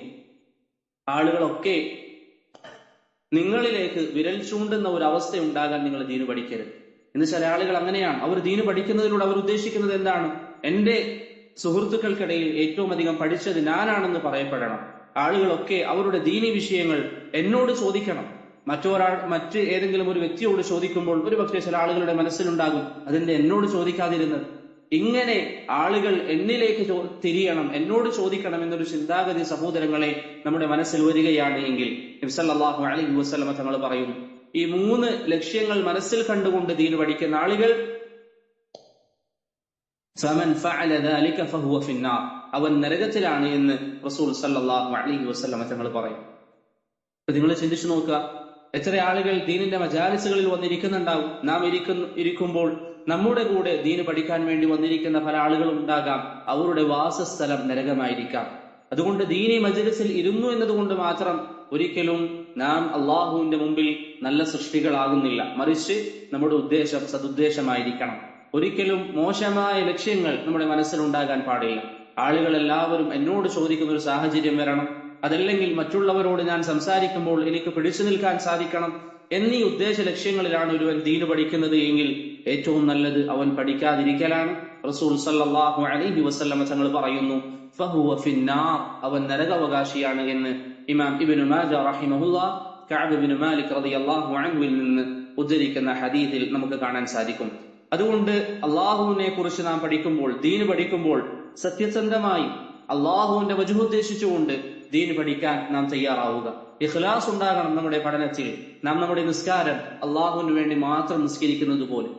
ആളുകളൊക്കെ നിങ്ങളിലേക്ക് വിരൽ ചൂണ്ടുന്ന ഒരു അവസ്ഥ ഉണ്ടാകാൻ നിങ്ങൾ ദീന് പഠിക്കരുത്. എന്ന് ചില ആളുകൾ അങ്ങനെയാണ്. അവർ ദീന് പഠിക്കുന്നതിലൂടെ അവർ ഉദ്ദേശിക്കുന്നത് എന്താണ്? എന്റെ സുഹൃത്തുക്കൾക്കിടയിൽ ഏറ്റവും അധികം പഠിച്ചത് ഞാനാണെന്ന് പറയപ്പെടണം. ആളുകളൊക്കെ അവരുടെ ദീനി വിഷയങ്ങൾ എന്നോട് ചോദിക്കണം. മറ്റ് ഏതെങ്കിലും ഒരു വ്യക്തിയോട് ചോദിക്കുമ്പോൾ ഒരു പക്ഷേ ചില ആളുകളുടെ മനസ്സിലുണ്ടാകും, അതെന്റെ എന്നോട് ചോദിക്കാതിരുന്നത്. ഇങ്ങനെ ആളുകൾ എന്നിലേക്ക് തിരിയണം, എന്നോട് ചോദിക്കണം എന്നൊരു ചിന്താഗതി സഹോദരങ്ങളെ നമ്മുടെ മനസ്സിൽ വരികയാണ് എങ്കിൽ നബി സല്ലല്ലാഹു അലൈഹി വസല്ലം തങ്ങൾ പറയുന്നു, ഈ 3 ലക്ഷ്യങ്ങൾ മനസ്സിൽ കണ്ടുകൊണ്ട് ദീൻ പഠിക്കുന്ന ആളുകൾ ഫമൻ ഫഅല ദാലിക ഫഹുവ ഫിന്നാർ, അവൻ നരകത്തിലാണ് എന്ന് റസൂൽ സല്ലല്ലാഹു അലൈഹി വസല്ലം തങ്ങൾ പറയും. അപ്പൊ നിങ്ങൾ ചിന്തിച്ചു നോക്കുക, എത്ര ആളുകൾ ദീനിന്റെ മജാലിസുകളിൽ വന്നിരിക്കുന്നുണ്ടാവും. നാം ഇരിക്കുമ്പോൾ നമ്മുടെ കൂടെ ദീന് പഠിക്കാൻ വേണ്ടി വന്നിരിക്കുന്ന പല ആളുകളും ഉണ്ടാകാം, അവരുടെ വാസസ്ഥലം നരകമായിരിക്കാം. അതുകൊണ്ട് ദീനി മജ്‌ലിസിൽ ഇരുന്നു എന്നതുകൊണ്ട് മാത്രം ഒരിക്കലും നാം അള്ളാഹുവിന്റെ മുമ്പിൽ നല്ല സൃഷ്ടികളാകുന്നില്ല. മറിച്ച് നമ്മുടെ ഉദ്ദേശം സദുദ്ദേശമായിരിക്കണം. ഒരിക്കലും മോശമായ ലക്ഷ്യങ്ങൾ നമ്മുടെ മനസ്സിലുണ്ടാകാൻ പാടില്ല. ആളുകൾ എല്ലാവരും എന്നോട് ചോദിക്കുന്ന ഒരു സാഹചര്യം വരണം, അതല്ലെങ്കിൽ മറ്റുള്ളവരോട് ഞാൻ സംസാരിക്കുമ്പോൾ എനിക്ക് പിടിച്ചു നിൽക്കാൻ സാധിക്കണം എന്നീ ഉദ്ദേശ ലക്ഷ്യങ്ങളിലാണ് ഒരുവൻ ദീന് പഠിക്കുന്നത് എങ്കിൽ ഏറ്റവും നല്ലത് അവൻ പഠിക്കാതിരിക്കലാണ്. റസൂൽ സല്ലല്ലാഹു അലൈഹി വസല്ലം തങ്ങൾ പറയുന്നു, ഫഹുവ ഫിന്നാർ, അവൻ നരകാവകാശിയാണ് എന്ന് ഇമാം ഇബ്നു മാജ റഹിമഹുല്ലാഹ് കഅബ് ഇബ്നു മാലിക് റളിയല്ലാഹു അൻഹുവിൽ നിന്ന് ഉദ്ധരിക്കുന്ന ഹദീസിൽ നമുക്ക് കാണാൻ സാധിക്കും. അതുകൊണ്ട് അള്ളാഹുവിനെ കുറിച്ച് നാം പഠിക്കുമ്പോൾ, ദീന് പഠിക്കുമ്പോൾ സത്യസന്ധമായി അള്ളാഹുവിന്റെ വജ്ഹ് ഉദ്ദേശിച്ചുകൊണ്ട് ദീൻ പഠിക്കാൻ നാം തയ്യാറാവുക. ഇഖ്ലാസ് ഉണ്ടാകണം നമ്മുടെ പഠനത്തിൽ. നാം നമ്മുടെ നിസ്കാരം അള്ളാഹുവിന് വേണ്ടി മാത്രം നിസ്കരിക്കുന്നത് പോലെ,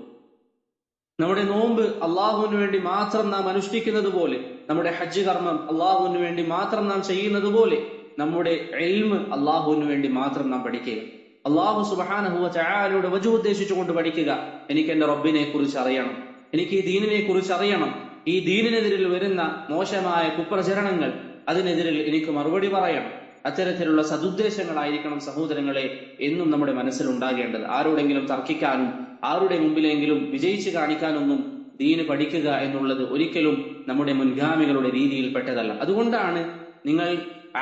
നമ്മുടെ നോമ്പ് അള്ളാഹുവിന് വേണ്ടി മാത്രം നാം അനുഷ്ഠിക്കുന്നത് പോലെ, നമ്മുടെ ഹജ്ജ് കർമ്മം അള്ളാഹുവിന് വേണ്ടി മാത്രം നാം ചെയ്യുന്നത് പോലെ, നമ്മുടെ ഇൽമ് അള്ളാഹുവിന് വേണ്ടി മാത്രം നാം പഠിക്കുക. അള്ളാഹു സുബ്ഹാനഹു വ തആലയുടെ വജ്ഹ് ഉദ്ദേശിച്ചുകൊണ്ട് പഠിക്കുക. എനിക്ക് എന്റെ റബ്ബിനെ കുറിച്ച് അറിയണം, എനിക്ക് ഈ ദീനിനെ കുറിച്ച് അറിയണം, ഈ ദീനിനെതിരിൽ വരുന്ന മോശമായ കുപ്രചരണങ്ങൾ അതിനെതിരിൽ എനിക്ക് മറുപടി പറയണം. അത്തരത്തിലുള്ള സതുദ്ദേശങ്ങളായിരിക്കണം സഹോദരങ്ങളെ എന്നും നമ്മുടെ മനസ്സിൽ ഉണ്ടാകേണ്ടത്. ആരോടെങ്കിലും തർക്കിക്കാനും ആരുടെ മുമ്പിലെങ്കിലും വിജയിച്ച് കാണിക്കാനൊന്നും ദീന് പഠിക്കുക എന്നുള്ളത് ഒരിക്കലും നമ്മുടെ മുൻഗാമികളുടെ രീതിയിൽപ്പെട്ടതല്ല. അതുകൊണ്ടാണ് നിങ്ങൾ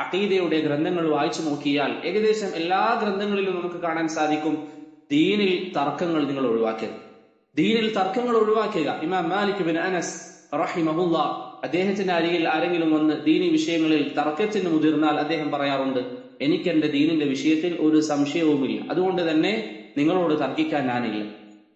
അഖീദയുടെ ഗ്രന്ഥങ്ങൾ വായിച്ചു നോക്കിയാൽ ഏകദേശം എല്ലാ ഗ്രന്ഥങ്ങളിലും നമുക്ക് കാണാൻ സാധിക്കും ദീനിൽ തർക്കങ്ങൾ നിങ്ങൾ ഒഴിവാക്കുക, ദീനിൽ തർക്കങ്ങൾ ഒഴിവാക്കുക. ഇമാം മാലിക് ബിൻ അനസ് റഹിമഹുല്ലാ, അദ്ദേഹത്തിന്റെ അരികിൽ ആരെങ്കിലും വന്ന് ദീനി വിഷയങ്ങളിൽ തർക്കത്തിന് മുതിർന്നാൽ അദ്ദേഹം പറയാറുണ്ട്, എനിക്ക് എന്റെ ദീനിന്റെ വിഷയത്തിൽ ഒരു സംശയവുമില്ല, അതുകൊണ്ട് തന്നെ നിങ്ങളോട് തർക്കിക്കാൻ ഞാനില്ല,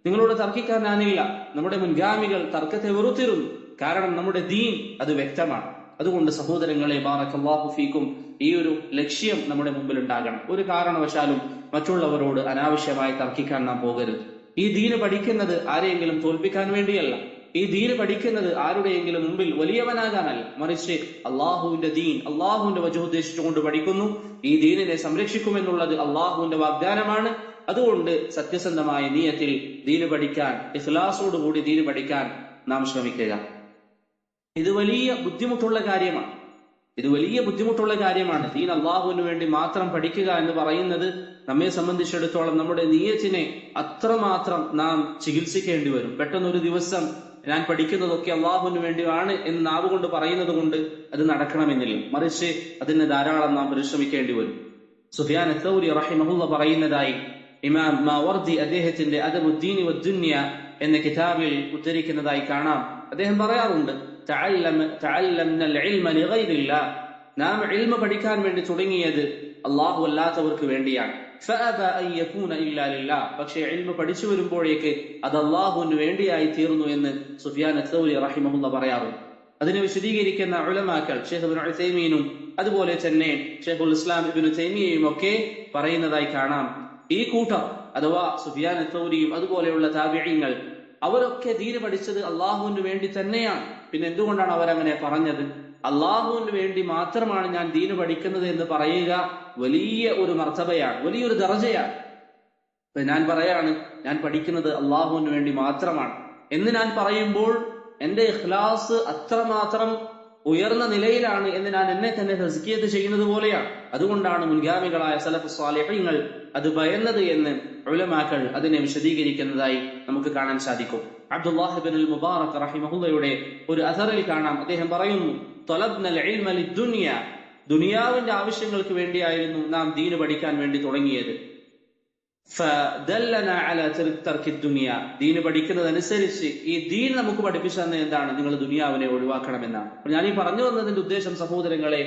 നിങ്ങളോട് തർക്കിക്കാൻ ഞാനില്ല. നമ്മുടെ മുൻഗാമികൾ തർക്കത്തെ വെറുത്തിരുന്നു, കാരണം നമ്മുടെ ദീൻ അത് വ്യക്തമാണ്. അതുകൊണ്ട് സഹോദരങ്ങളെ, ബാറക്കല്ലാഹു ഫീക്കും, ഈ ഒരു ലക്ഷ്യം നമ്മുടെ മുമ്പിൽ ഉണ്ടാകണം. ഒരു കാരണവശാലും മറ്റുള്ളവരോട് അനാവശ്യമായി തർക്കിക്കാൻ നാം പോകരുത്. ഈ ദീന് പഠിക്കുന്നത് ആരെയെങ്കിലും തോൽപ്പിക്കാൻ വേണ്ടിയല്ല, ഈ ദീന് പഠിക്കുന്നത് ആരുടെയെങ്കിലും മുമ്പിൽ വലിയവനാകാനല്ല, മറിച്ച് അള്ളാഹുവിന്റെ ദീൻ, അള്ളാഹുവിന്റെ വജ്ഹ് ഉദ്ദേശിച്ചുകൊണ്ട് പഠിക്കുന്നു. ഈ ദീനിനെ സംരക്ഷിക്കുമെന്നുള്ളത് അള്ളാഹുവിന്റെ വാഗ്ദാനമാണ്. അതുകൊണ്ട് സത്യസന്ധമായ നിയത്തിൽ ദീന് പഠിക്കാൻ, ഇഖ്ലാസോടുകൂടി ദീന് പഠിക്കാൻ നാം ശ്രമിക്കുക. ഇത് വലിയ ബുദ്ധിമുട്ടുള്ള കാര്യമാണ്, ഇത് വലിയ ബുദ്ധിമുട്ടുള്ള കാര്യമാണ്. ദീൻ അള്ളാഹുവിന് വേണ്ടി മാത്രം പഠിക്കുക എന്ന് പറയുന്നത് നമ്മെ സംബന്ധിച്ചിടത്തോളം നമ്മുടെ നിയത്തിനെ അത്രമാത്രം നാം ചികിത്സിക്കേണ്ടി വരും. പെട്ടെന്നൊരു ദിവസം ഞാൻ പഠിക്കുന്നതൊക്കെ അള്ളാഹുവിന് വേണ്ടിയാണ് എന്ന് നാവ് കൊണ്ട് പറയുന്നത് കൊണ്ട് അത് നടക്കണമെന്നില്ല, മറിച്ച് അതിന് ധാരാളം നാം പരിശ്രമിക്കേണ്ടി വരും. സുഫിയാൻ അത്തൗരി റഹിമഹുല്ലാ പറയുന്നതായി ഇമാം മാവർദി അദ്ദേഹത്തിന്റെ അദബുദ്ദീൻ വദ്ദുനിയ എന്ന കിതാബിൽ ഉദ്ധരിക്കുന്നതായി കാണാം. അദ്ദേഹം പറയാറുണ്ട്, തഅല്ലംനൽ ഇൽമ ലിഗൈരില്ലാഹ്, നാം ഇൽമ പഠിക്കാൻ വേണ്ടി തുടങ്ങിയത് അള്ളാഹു അല്ലാത്തവർക്ക് വേണ്ടിയാണ്. ഫഅബാ അൻ യകൂന ഇല്ലാ ലില്ലാഹ്, പക്ഷേ ഇൽമ പഠിച്ചു വരുമ്പോഴേക്ക് അത് അള്ളാഹുവിന് വേണ്ടിയായി തീർന്നു എന്ന് സുഫിയാൻ അത്തൗരി റഹിമഹുല്ലാ പറയാറുണ്ട്. അതിനെ വിശദീകരിക്കുന്ന ഉലമാക്കൾ ഷെയ്ഖ് ഇബ്നു ഉസൈമീനും അതുപോലെ തന്നെ ഷെയ്ഖുൽ ഇസ്ലാം ഇബ്നു തൈമിയയും ഒക്കെ പറയുന്നതായി കാണാം. ഈ കൂട്ടർ അഥവാ സുഫിയാൻ അത്തൗരിയും അതുപോലെയുള്ള താബിഈങ്ങൾ അവരൊക്കെ ദീന് പഠിച്ചത് അള്ളാഹുവിന് വേണ്ടി തന്നെയാണ്. പിന്നെ എന്തുകൊണ്ടാണ് അവരങ്ങനെ പറഞ്ഞത്? അള്ളാഹുവിന് വേണ്ടി മാത്രമാണ് ഞാൻ ദീന് പഠിക്കുന്നത് എന്ന് പറയുക വലിയ ഒരു മർത്തബയാണ്, വലിയൊരു ദറജയാണ്. ഞാൻ പറയാണ് ഞാൻ പഠിക്കുന്നത് അള്ളാഹുവിന് വേണ്ടി മാത്രമാണ് എന്ന് ഞാൻ പറയുമ്പോൾ എന്റെ ഇഖ്ലാസ് അത്രമാത്രം ഉയർന്ന നിലയിലാണ് എന്ന് ഞാൻ എന്നെ തന്നെ തസ്കിയത്ത് ചെയ്യുന്നത് പോലെയാണ്. അതുകൊണ്ടാണ് മുൻഗാമികളായ സലഫ് സ്വാലിഹീങ്ങൾ അത് ഭയന്നത് എന്ന് ഉലമാക്കൾ അതിനെ വിശദീകരിക്കുന്നതായി നമുക്ക് കാണാൻ സാധിക്കും. അബ്ദുല്ലാഹ് ഇബ്നുൽ മുബാറക് റഹിമഹുള്ളയുടെ ഒരു അസറിൽ കാണാം, അദ്ദേഹം പറയുന്നു, ത്വലബ്നൽ ഇൽമ ലിദ്ദുനിയ, ദുനിയാവിന്റെ ആവശ്യങ്ങൾക്ക് വേണ്ടിയായിരുന്നു നാം ദീന് പഠിക്കാൻ വേണ്ടി തുടങ്ങിയത്. ഫദല്ലന അലാ തർക്കി ദുനിയ, ദീന് പഠിക്കുന്നതനുസരിച്ച് ഈ ദീൻ നമുക്ക് പഠിപ്പിച്ചു തന്നെ എന്താണ്? നിങ്ങൾ ദുനിയാവിനെ ഒഴിവാക്കണമെന്നാണ്. ഞാൻ ഈ പറഞ്ഞു വന്നതിന്റെ ഉദ്ദേശം സഹോദരങ്ങളെ,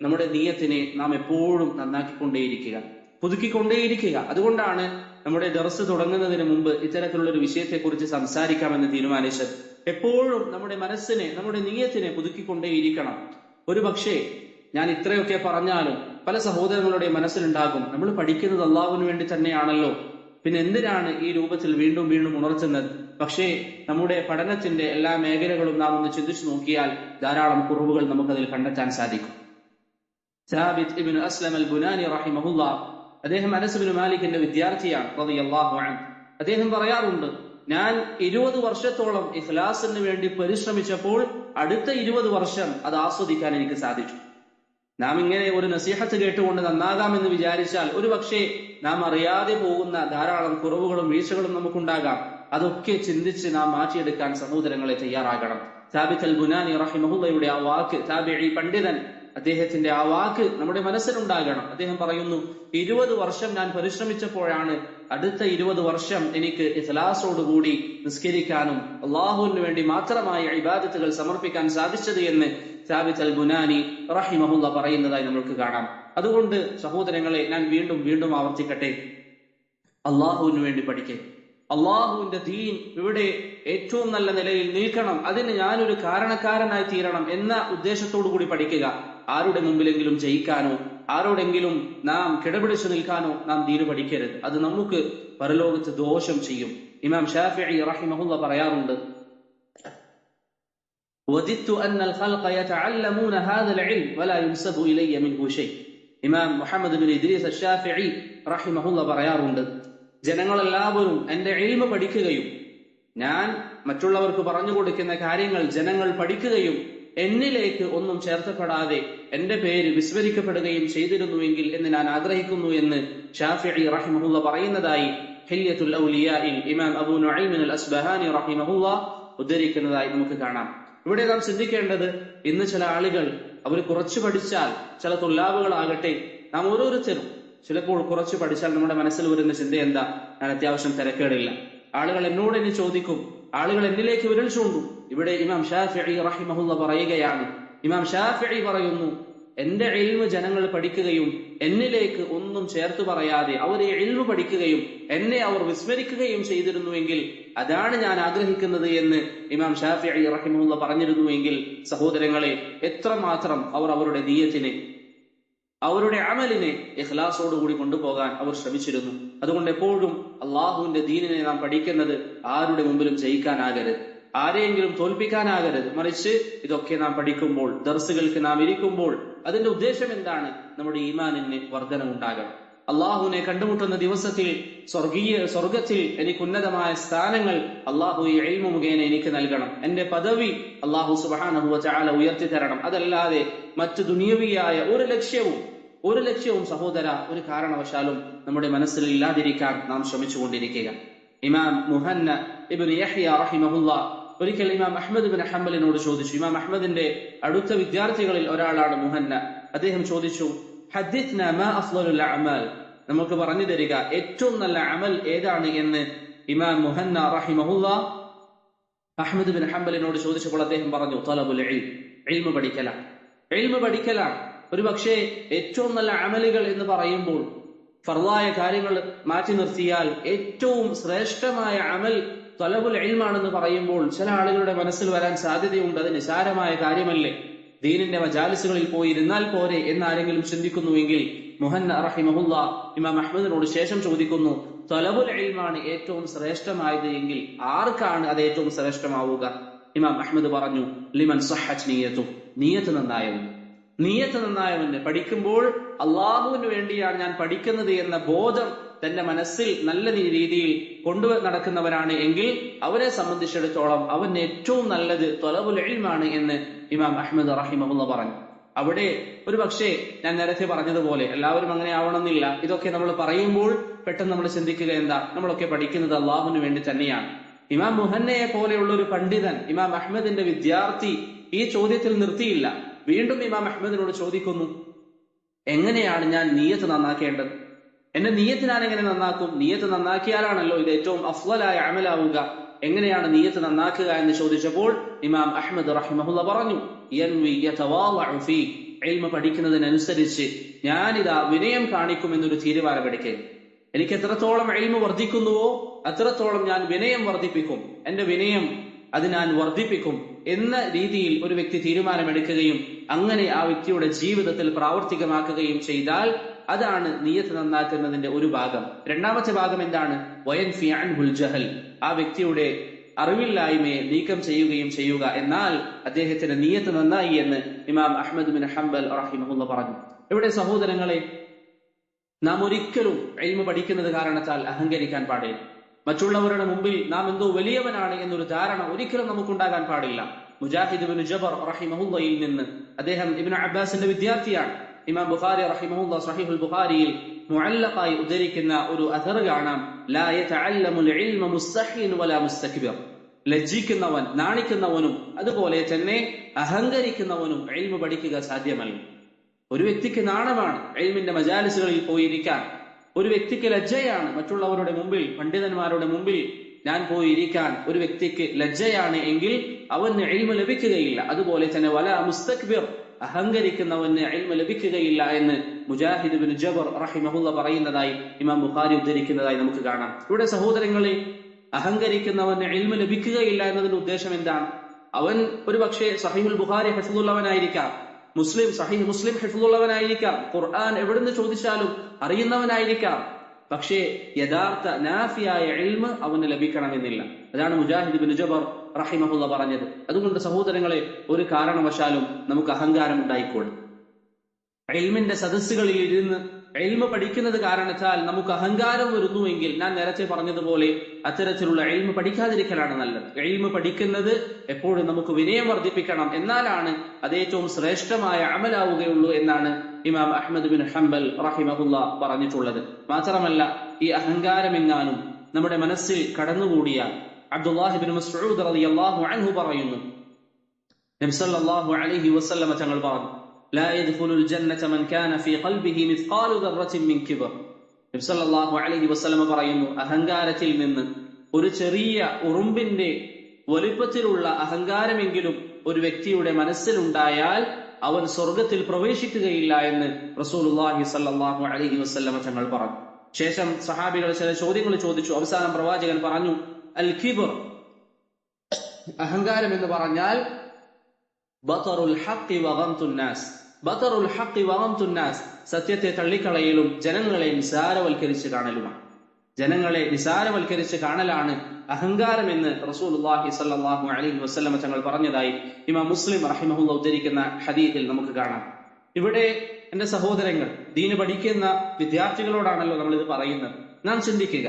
നമ്മുടെ നിയത്തിനെ നാം എപ്പോഴും നന്നാക്കിക്കൊണ്ടേയിരിക്കുക, പുതുക്കിക്കൊണ്ടേയിരിക്കുക. അതുകൊണ്ടാണ് നമ്മുടെ ദർസ് തുടങ്ങുന്നതിന് മുമ്പ് ഇത്തരത്തിലുള്ള ഒരു വിഷയത്തെക്കുറിച്ച് സംസാരിക്കാമെന്ന് തീരുമാനിച്ചത്. എപ്പോഴും നമ്മുടെ മനസ്സിനെ, നമ്മുടെ നിയത്തിനെ പുതുക്കിക്കൊണ്ടേയിരിക്കണം. ഒരു പക്ഷേ ഞാൻ ഇത്രയൊക്കെ പറഞ്ഞാലും പല സഹോദരങ്ങളുടെ മനസ്സിലുണ്ടാകും, നമ്മൾ പഠിക്കുന്നത് അള്ളാഹുവിന് വേണ്ടി തന്നെയാണല്ലോ, പിന്നെ എന്തിനാണ് ഈ രൂപത്തിൽ വീണ്ടും വീണ്ടും ഉണർത്തുന്നത്? പക്ഷേ നമ്മുടെ പഠനത്തിന്റെ എല്ലാ മേഖലകളും നാം ഒന്ന് ചിന്തിച്ചു നോക്കിയാൽ ധാരാളം കുറവുകൾ നമുക്കതിൽ കണ്ടെത്താൻ സാധിക്കും. സാബിത്ത് ഇബ്നു അസ്ലം അൽ ബുനാനി റഹിമഹുല്ലാ, അദ്ദേഹം അനസ് ഇബ്നു മാലിക്കിന്റെ വിദ്യാർത്ഥിയാണ് റളിയല്ലാഹു അൻഹു. അദ്ദേഹം പറയാറുണ്ട്, ഞാൻ 20 വർഷത്തോളം ഇഖ്ലാസിന് വേണ്ടി പരിശ്രമിച്ചപ്പോൾ അടുത്ത 20 വർഷം അത് ആസ്വദിക്കാൻ എനിക്ക് സാധിച്ചു. നാം ഇങ്ങനെ ഒരു നസീഹത്ത് കേട്ടുകൊണ്ട് നന്നാകാമെന്ന് വിചാരിച്ചാൽ ഒരു പക്ഷേ നാം അറിയാതെ പോകുന്ന ധാരാളം കുറവുകളും വീഴ്ചകളും നമുക്കുണ്ടാകാം. അതൊക്കെ ചിന്തിച്ച് നാം മാറ്റിയെടുക്കാൻ സഹോദരങ്ങളെ തയ്യാറാകണം. സാബിത്ത് അൽ ബുനാനി റഹിമഹുള്ളയുടെ ആ വാക്ക്, താബിഈ പണ്ഡിതൻ, അദ്ദേഹത്തിന്റെ ആ വാക്ക് നമ്മുടെ മനസ്സിലുണ്ടാകണം. അദ്ദേഹം പറയുന്നു, 20 വർഷം ഞാൻ പരിശ്രമിച്ചപ്പോഴാണ് അടുത്ത 20 വർഷം എനിക്ക് ഇഖ്ലാസോടുകൂടി നിസ്കരിക്കാനും അള്ളാഹുവിന് വേണ്ടി മാത്രമായി ഇബാദത്തുകൾ സമർപ്പിക്കാൻ സാധിച്ചത് എന്ന് സാബിത്ത് അൽ ബുനാനി റഹിമഹുല്ല പറയുന്നതായി നമുക്ക് കാണാം. അതുകൊണ്ട് സഹോദരങ്ങളെ, ഞാൻ വീണ്ടും വീണ്ടും ആവർത്തിക്കട്ടെ, അള്ളാഹുവിന് വേണ്ടി പഠിക്കേ, അള്ളാഹുവിന്റെ ദീൻ ഇവിടെ ഏറ്റവും നല്ല നിലയിൽ നിൽക്കണം, അതിന് ഞാനൊരു കാരണക്കാരനായി തീരണം എന്ന ഉദ്ദേശത്തോടു കൂടി പഠിക്കുക. ആരുടെ മുമ്പിലെങ്കിലും ജയിക്കാനോ ആരോടെങ്കിലും നാം കിടപിടിച്ചു നിൽക്കാനോ നാം ദീന് പഠിക്കരുത്. അത് നമുക്ക് പരലോകത്ത് ദോഷം ചെയ്യും. ഇമാം ഷാഫിഈ റഹിമഹുല്ലാ പറയാറുണ്ട്, വദിത്തു അന്നൽ ഖൽഖ യതഅല്ലമൂന ഹാദൽ ഇൽം വലാ യുൻസബു ഇലയ്യ മിൻഹു ശൈ. ഇമാം മുഹമ്മദ് ബിൻ ഇദ്രീസ് അശ്ശാഫിഈ റഹിമഹുല്ലാ പറയാറുണ്ട്, ജനങ്ങളെല്ലാവരും എന്റെ ഇൽമ പഠിക്കുകയും ഞാൻ മറ്റുള്ളവർക്ക് പറഞ്ഞു കൊടുക്കുന്ന കാര്യങ്ങൾ ജനങ്ങൾ പഠിക്കുകയും എന്നിലേക്ക് ഒന്നും ചേർത്തപ്പെടാതെ എന്റെ പേര് വിസ്മരിക്കപ്പെടുകയും ചെയ്തിരുന്നുവെങ്കിൽ എന്ന് ഞാൻ ആഗ്രഹിക്കുന്നു എന്ന് ഷാഫിഈ റഹിമഹുല്ലാ പറയുന്നതായി ഹില്യത്തുൽ ഔലിയാഇൽ ഇമാം അബൂ നുഐം അൽ അസ്ബഹാനി റഹിമഹുല്ലാ ഉദ്ധരിക്കുന്നതായി നമുക്ക് കാണാം. ഇവിടെ നാം ചിന്തിക്കേണ്ടത്, ഇന്ന് ചില ആളുകൾ അവർ കുറച്ച് പഠിച്ചാൽ, ചില തുല്ലാബുകളാകട്ടെ, നാം ഓരോരുത്തരും ചിലപ്പോൾ കുറച്ച് പഠിച്ചാൽ നമ്മുടെ മനസ്സിൽ വരുന്ന ചിന്ത എന്താ, ഞാൻ അത്യാവശ്യം തിരക്കേടില്ല, ആളുകൾ എന്നോട് ഇനി ചോദിക്കും, ആളുകൾ എന്നിലേക്ക് വിരൽ ചൂണ്ടും. ഇവിടെ ഇമാം ഷാഫിഈ റഹിമഹുല്ലാ പറയുകയാണ്, ഇമാം ഷാഫിഈ പറയുന്നു, എന്റെ ഇൽമ് ജനങ്ങൾ പഠിക്കുകയും എന്നിലേക്ക് ഒന്നും ചേർത്ത് പറയാതെ അവർ ഈ ഇൽമ് പഠിക്കുകയും എന്നെ അവർ വിസ്മരിക്കുകയും ചെയ്തിരുന്നുവെങ്കിൽ അതാണ് ഞാൻ ആഗ്രഹിക്കുന്നത് എന്ന് ഇമാം ഷാഫിഈ റഹിമഹുല്ലാ പറഞ്ഞിരുന്നുവെങ്കിൽ, സഹോദരങ്ങളെ, എത്രമാത്രം അവർ അവരുടെ നിയ്യത്തിനെ, അവരുടെ അമലിനെ ഇഖ്ലാസോടുകൂടി കൊണ്ടുപോകാൻ അവർ ശ്രമിച്ചിരുന്നു. അതുകൊണ്ട് എപ്പോഴും അള്ളാഹുവിന്റെ ദീനിനെ നാം പഠിക്കുന്നത് ആരുടെ മുമ്പിലും ജയിക്കാനാകരുത്, ആരെയെങ്കിലും തോൽപ്പിക്കാനാകരുത്. മറിച്ച് ഇതൊക്കെ നാം പഠിക്കുമ്പോൾ, ദർസുകൾക്ക് നാം ഇരിക്കുമ്പോൾ അതിന്റെ ഉദ്ദേശം എന്താണ്? നമ്മുടെ ഈമാനിന് വർധനമുണ്ടാകണം. അള്ളാഹുവിനെ കണ്ടുമുട്ടുന്ന ദിവസത്തിൽ സ്വർഗത്തിൽ എനിക്ക് ഉന്നതമായ സ്ഥാനങ്ങൾ അള്ളാഹു ഈ ഇൽമു മുഖേന എനിക്ക് നൽകണം. എന്റെ പദവി അള്ളാഹു സുബ്ഹാനഹു വ തആല ഉയർത്തി തരണം. അതല്ലാതെ മറ്റു ദുനിയവിയായ ഒരു ലക്ഷ്യവും സഹോദര ഒരു കാരണവശാലും നമ്മുടെ മനസ്സിൽ ഇല്ലാതിരിക്കാൻ നാം ശ്രമിച്ചുകൊണ്ടിരിക്കുക. ഇമാം മുഹന്ന ഇബ്നു യഹ്യ റഹിമഹുല്ലാ ഒരിക്കൽ ഇമാം അഹ്മദ് ഇബ്നു ഹംബലിനോട് ചോദിച്ചു. ഇമാം അഹ്മദിന്റെ അടുത്ത വിദ്യാർത്ഥികളിൽ ഒരാളാണ് മുഹന്ന. അദ്ദേഹം ചോദിച്ചു, ഹദ്ദിത്നാ മാ അഫ്ളലുൽ അഅമാൽ, നമുക്ക് പറഞ്ഞു തരിക ഏറ്റവും നല്ല അമൽ ഏതാണ് എന്ന് ഇമാം മുഹന്ന റഹിമഹുല്ലാ അഹ്മദ് ഇബ്നു ഹംബലിനോട് ചോദിച്ചപ്പോൾ അദ്ദേഹം പറഞ്ഞു, തലബുൽ ഇൽം, ഇൽമു പഠിക്കലാണ്. ഒരു പക്ഷേ ഏറ്റവും നല്ല അമലുകൾ എന്ന് പറയുമ്പോൾ ഫർളായ കാര്യങ്ങൾ മാറ്റി നിർത്തിയാൽ ഏറ്റവും ശ്രേഷ്ഠമായ അമൽ തലബുൽ ഇൽമാണെന്ന് പറയുമ്പോൾ ചില ആളുകളുടെ മനസ്സിൽ വരാൻ സാധ്യതയുണ്ട്, അത് നിസാരമായ കാര്യമല്ലേ, ദീനിന്റെ മജാലിസുകളിൽ പോയി ഇരുന്നാൽ പോരെ എന്നാരെങ്കിലും ചിന്തിക്കുന്നുവെങ്കിൽ മുഹന്ന റഹിമഹുല്ലാ ഇമാം അഹ്മദിനോട് ശേഷം ചോദിക്കുന്നു, തലബുൽ ഇൽമാണ് ഏറ്റവും ശ്രേഷ്ഠമായത് എങ്കിൽ ആർക്കാണ് അത് ഏറ്റവും ശ്രേഷ്ഠമാവുക? ഇമാം അഹ്മദ് പറഞ്ഞു, ലിമൻ സഹഹത് നിയ്യതു, നിയ്യത്ത് നന്നായവന്. പഠിക്കുമ്പോൾ അള്ളാഹുവിന് വേണ്ടിയാണ് ഞാൻ പഠിക്കുന്നത് എന്ന ബോധം തന്റെ മനസ്സിൽ നല്ല രീതിയിൽ കൊണ്ടു നടക്കുന്നവനാണ് എങ്കിൽ അവരെ സംബന്ധിച്ചിടത്തോളം അവന് ഏറ്റവും നല്ലത് തലബുൽ ഇൽമാണ് എന്ന് ഇമാം അഹ്മദ് റഹിമഹുല്ലാ പറഞ്ഞു. അവിടെ ഒരു പക്ഷേ ഞാൻ നേരത്തെ പറഞ്ഞതുപോലെ എല്ലാവരും അങ്ങനെ ആവണമെന്നില്ല. ഇതൊക്കെ നമ്മൾ പറയുമ്പോൾ പെട്ടെന്ന് നമ്മൾ ചിന്തിക്കുക എന്താ, നമ്മളൊക്കെ പഠിക്കുന്നത് അള്ളാഹുവിന് വേണ്ടി തന്നെയാണ്. ഇമാം മുഹന്നയെ പോലെയുള്ള ഒരു പണ്ഡിതൻ, ഇമാം അഹ്മദിന്റെ വിദ്യാർത്ഥി, ഈ ചോദ്യത്തിൽ നിർത്തിയില്ല. വീണ്ടും ഇമാം അഹ്മദിനോട് ചോദിക്കുന്നു, എങ്ങനെയാണ് ഞാൻ നിയ്യത്ത് നന്നാക്കേണ്ടത്? എന്റെ നിയ്യത്ത് ഞാൻ എങ്ങനെ നന്നാക്കും? നിയ്യത്ത് നന്നാക്കിയാലാണല്ലോ ഇത് ഏറ്റവും അഫ്ളലായ അമലാവുക. എങ്ങനെയാണ് നിയ്യത്ത് നന്നാക്കുക എന്ന് ചോദിച്ചപ്പോൾ ഇമാം അഹ്മദ് റഹിമഹുല്ലാ പറഞ്ഞു, യൻവി യതവാളഉ ഫീ, ഇൽമ പഠിക്കുന്നതിനനുസരിച്ച് ഞാനിതാ വിനയം കാണിക്കുമെന്നൊരു തീരുമാനമെടുക്കുക. എനിക്ക് എത്രത്തോളം ഇൽമ വർദ്ധിക്കുന്നുവോ അത്രത്തോളം ഞാൻ വിനയം വർദ്ധിപ്പിക്കും, എന്റെ വിനയം അത് ഞാൻ വർദ്ധിപ്പിക്കും എന്ന രീതിയിൽ ഒരു വ്യക്തി തീരുമാനമെടുക്കുകയും അങ്ങനെ ആ വ്യക്തിയുടെ ജീവിതത്തിൽ പ്രാവർത്തികമാക്കുകയും ചെയ്താൽ അതാണ് നിയ്യത്ത് നന്നാക്കുന്നതിന്റെ ഒരു ഭാഗം. രണ്ടാമത്തെ ഭാഗം എന്താണ്? വയൻഫി അൻഹുൽ ജഹൽ, ആ വ്യക്തിയുടെ അറിവില്ലായ്മയെ നീക്കം ചെയ്യുക. എന്നാൽ അദ്ദേഹത്തിന്റെ നിയ്യത്ത് നന്നായി എന്ന് ഇമാം അഹ്മദ് ബിൻ ഹംബൽ റഹിമഹുല്ലാ പറഞ്ഞു. ഇവിടെ സഹോദരങ്ങളെ, നാം ഒരിക്കലും ഇൽമ പഠിക്കുന്നത് കാരണത്താൽ അഹങ്കരിക്കാൻ പാടില്ല. മറ്റുള്ളവരുടെ മുമ്പിൽ നാം എന്തോ വലിയവനാണ് എന്നൊരു ധാരണ ഒരിക്കലും നമുക്കുണ്ടാകാൻ പാടില്ല. മുജാഹിദ് ഇബ്നു ജബർ റഹിമഹുല്ലയിൽ നിന്ന്, അദ്ദേഹം ഇബ്നു അബ്ബാസിന്റെ വിദ്യാർത്ഥിയാണ്. ഇമാം ബുഖാരി റഹിമഹുല്ലാ സ്വഹീഹുൽ ബുഖാരിയിൽ മുഅല്ലഖായി ഉദ്ധരിക്കുന്ന ഒരു അഥർ കാണാം, ലാ യതഅല്ലമുൽ ഇൽമ മുസ്തഹീൻ വലാ മുസ്തക്ബിർ, ലജ്ജിക്കുന്നവൻ, നാണിക്കുന്നവനും അതുപോലെ തന്നെ അഹങ്കരിക്കുന്നവനും ഇൽമ പഠിക്കുക സാധ്യമല്ല. ഒരു വ്യക്തിക്ക് നാണമാണ് ഇൽമിന്റെ മജാലിസുകളിൽ പോയിരിക്കാൻ, ഒരു വ്യക്തിക്ക് ലജ്ജയാണ് മറ്റുള്ളവരുടെ മുമ്പിൽ, പണ്ഡിതന്മാരുടെ മുമ്പിൽ ഞാൻ പോയിരിക്കാൻ ഒരു വ്യക്തിക്ക് ലജ്ജയാണ് എങ്കിൽ അവന് ഇൽമ ലഭിക്കുകയില്ല. അതുപോലെ തന്നെ വലാ മുസ്തക്ബിർ, അഹങ്കരിക്കുന്നവന് ഇൽമ ലഭിക്കുകയില്ല എന്ന് മുജാഹിദ് ഇബ്നു ജബർ റഹിമഹുല്ലാ പറയുന്നതായി ഇമാം ബുഖാരി ഉദ്ധരിക്കുന്നതായി നമുക്ക് കാണാം. ഇവിടെ സഹോദരങ്ങളെ, അഹങ്കരിക്കുന്നവന് ഇൽമ ലഭിക്കുകയില്ല എന്നതിന്റെ ഉദ്ദേശം എന്താണ്? അവൻ ഒരു പക്ഷേ സഹീഹുൽ ബുഖാരി ഹഫ്ളുള്ളവനായിരിക്കാം, സഹീഹ് മുസ്ലിം ഹിഫ്ളുള്ളവനായിരിക്കാം, ഖുർആൻ എവിടുന്ന് ചോദിച്ചാലും അറിയുന്നവനായിരിക്കാം. പക്ഷേ യഥാർത്ഥ നാഫിയായ ഇൽമ് അവന് ലഭിക്കണമെന്നില്ല. അതാണ് മുജാഹിദ് ബിൻ ജബർ റഹിമഹുള്ള പറഞ്ഞത്. അതുകൊണ്ട് സഹോദരങ്ങളെ, ഒരു കാരണവശാലും നമുക്ക് അഹങ്കാരം ഉണ്ടായിക്കൂടും. ഇൽമിന്റെ സദസ്സുകളിൽ ഇരുന്ന് ഇൽമ പഠിക്കുന്നത് കാരണത്താൽ നമുക്ക് അഹങ്കാരം വരുന്നുവെങ്കിൽ ഞാൻ നേരത്തെ പറഞ്ഞതുപോലെ അത്തരത്തിലുള്ള ഇൽമ പഠിക്കാതിരിക്കലാണ് നല്ലത്. ഇൽമ പഠിക്കുന്നത് എപ്പോഴും നമുക്ക് വിനയം വർദ്ധിപ്പിക്കണം. എന്നാലാണ് അത് ഏറ്റവും ശ്രേഷ്ഠമായ അമലാവുകയുള്ളൂ എന്നാണ് ഇമാം അഹ്മദ് ബിൻ ഹംബൽ റഹിമഹുല്ല പറഞ്ഞിട്ടുള്ളത്. മാത്രമല്ല, ഈ അഹങ്കാരമെങ്ങാനും നമ്മുടെ മനസ്സിൽ കടന്നുകൂടിയാൽ അബ്ദുല്ലാഹി ബിൻ മസ്ഊദ് റളിയല്ലാഹു അൻഹു പറയുന്നു, നബി സല്ലല്ലാഹു അലൈഹി വസല്ലം തങ്ങൾ പറഞ്ഞു, لا يدخل الجنة من كان في قلبه مثقال ذرة من كبر. നബി സല്ലല്ലാഹു അലൈഹി വസല്ലം പറയുന്നു, അഹങ്കാരത്തിൽ നിന്ന് ഒരു ചെറിയ ഉറുമ്പിന്റെ വലിപ്പത്തിലുള്ള അഹങ്കാരമെങ്കിലും ഒരു വ്യക്തിയുടെ മനസ്സിലുണ്ടായാൽ അവൻ സ്വർഗത്തിൽ പ്രവേശിക്കുകയില്ല എന്ന് റസൂലുള്ളാഹി സല്ലല്ലാഹു അലൈഹി വസല്ലം തങ്ങൾ പറഞ്ഞു. ശേഷം സഹാബികൾ ചില ചോദ്യങ്ങൾ ചോദിച്ചു. അവസാനം പ്രവാചകൻ പറഞ്ഞു, അൽ കിബർ, അഹങ്കാരം എന്ന് പറഞ്ഞാൽ ബതറുൽ ഹഖ് വഗംതുൻ നാസ്, ബതറുൽ ഹഖ് വഗംതുൻ നാസ്, സത്യത്തെ തള്ളിക്കളയലും ജനങ്ങളെ നിസാരവൽക്കരിച്ച് കാണലുമാണ്. ജനങ്ങളെ നിസാരവൽക്കരിച്ച് കാണലാണ് അഹങ്കാരം എന്ന് റസൂലുള്ളാഹി സ്വല്ലല്ലാഹു അലൈഹി വസല്ലം തങ്ങൾ പറഞ്ഞതായി ഇമാം മുസ്ലിം റഹിമഹുല്ലാഹ് ഉദ്ധരിക്കുന്ന ഹദീസിൽ നമുക്ക് കാണാം. ഇവിടെ എന്റെ സഹോദരങ്ങൾ, ദീന് പഠിക്കുന്ന വിദ്യാർത്ഥികളോടാണല്ലോ നമ്മൾ ഇത് പറയുന്നത്. നാം ചിന്തിക്കുക,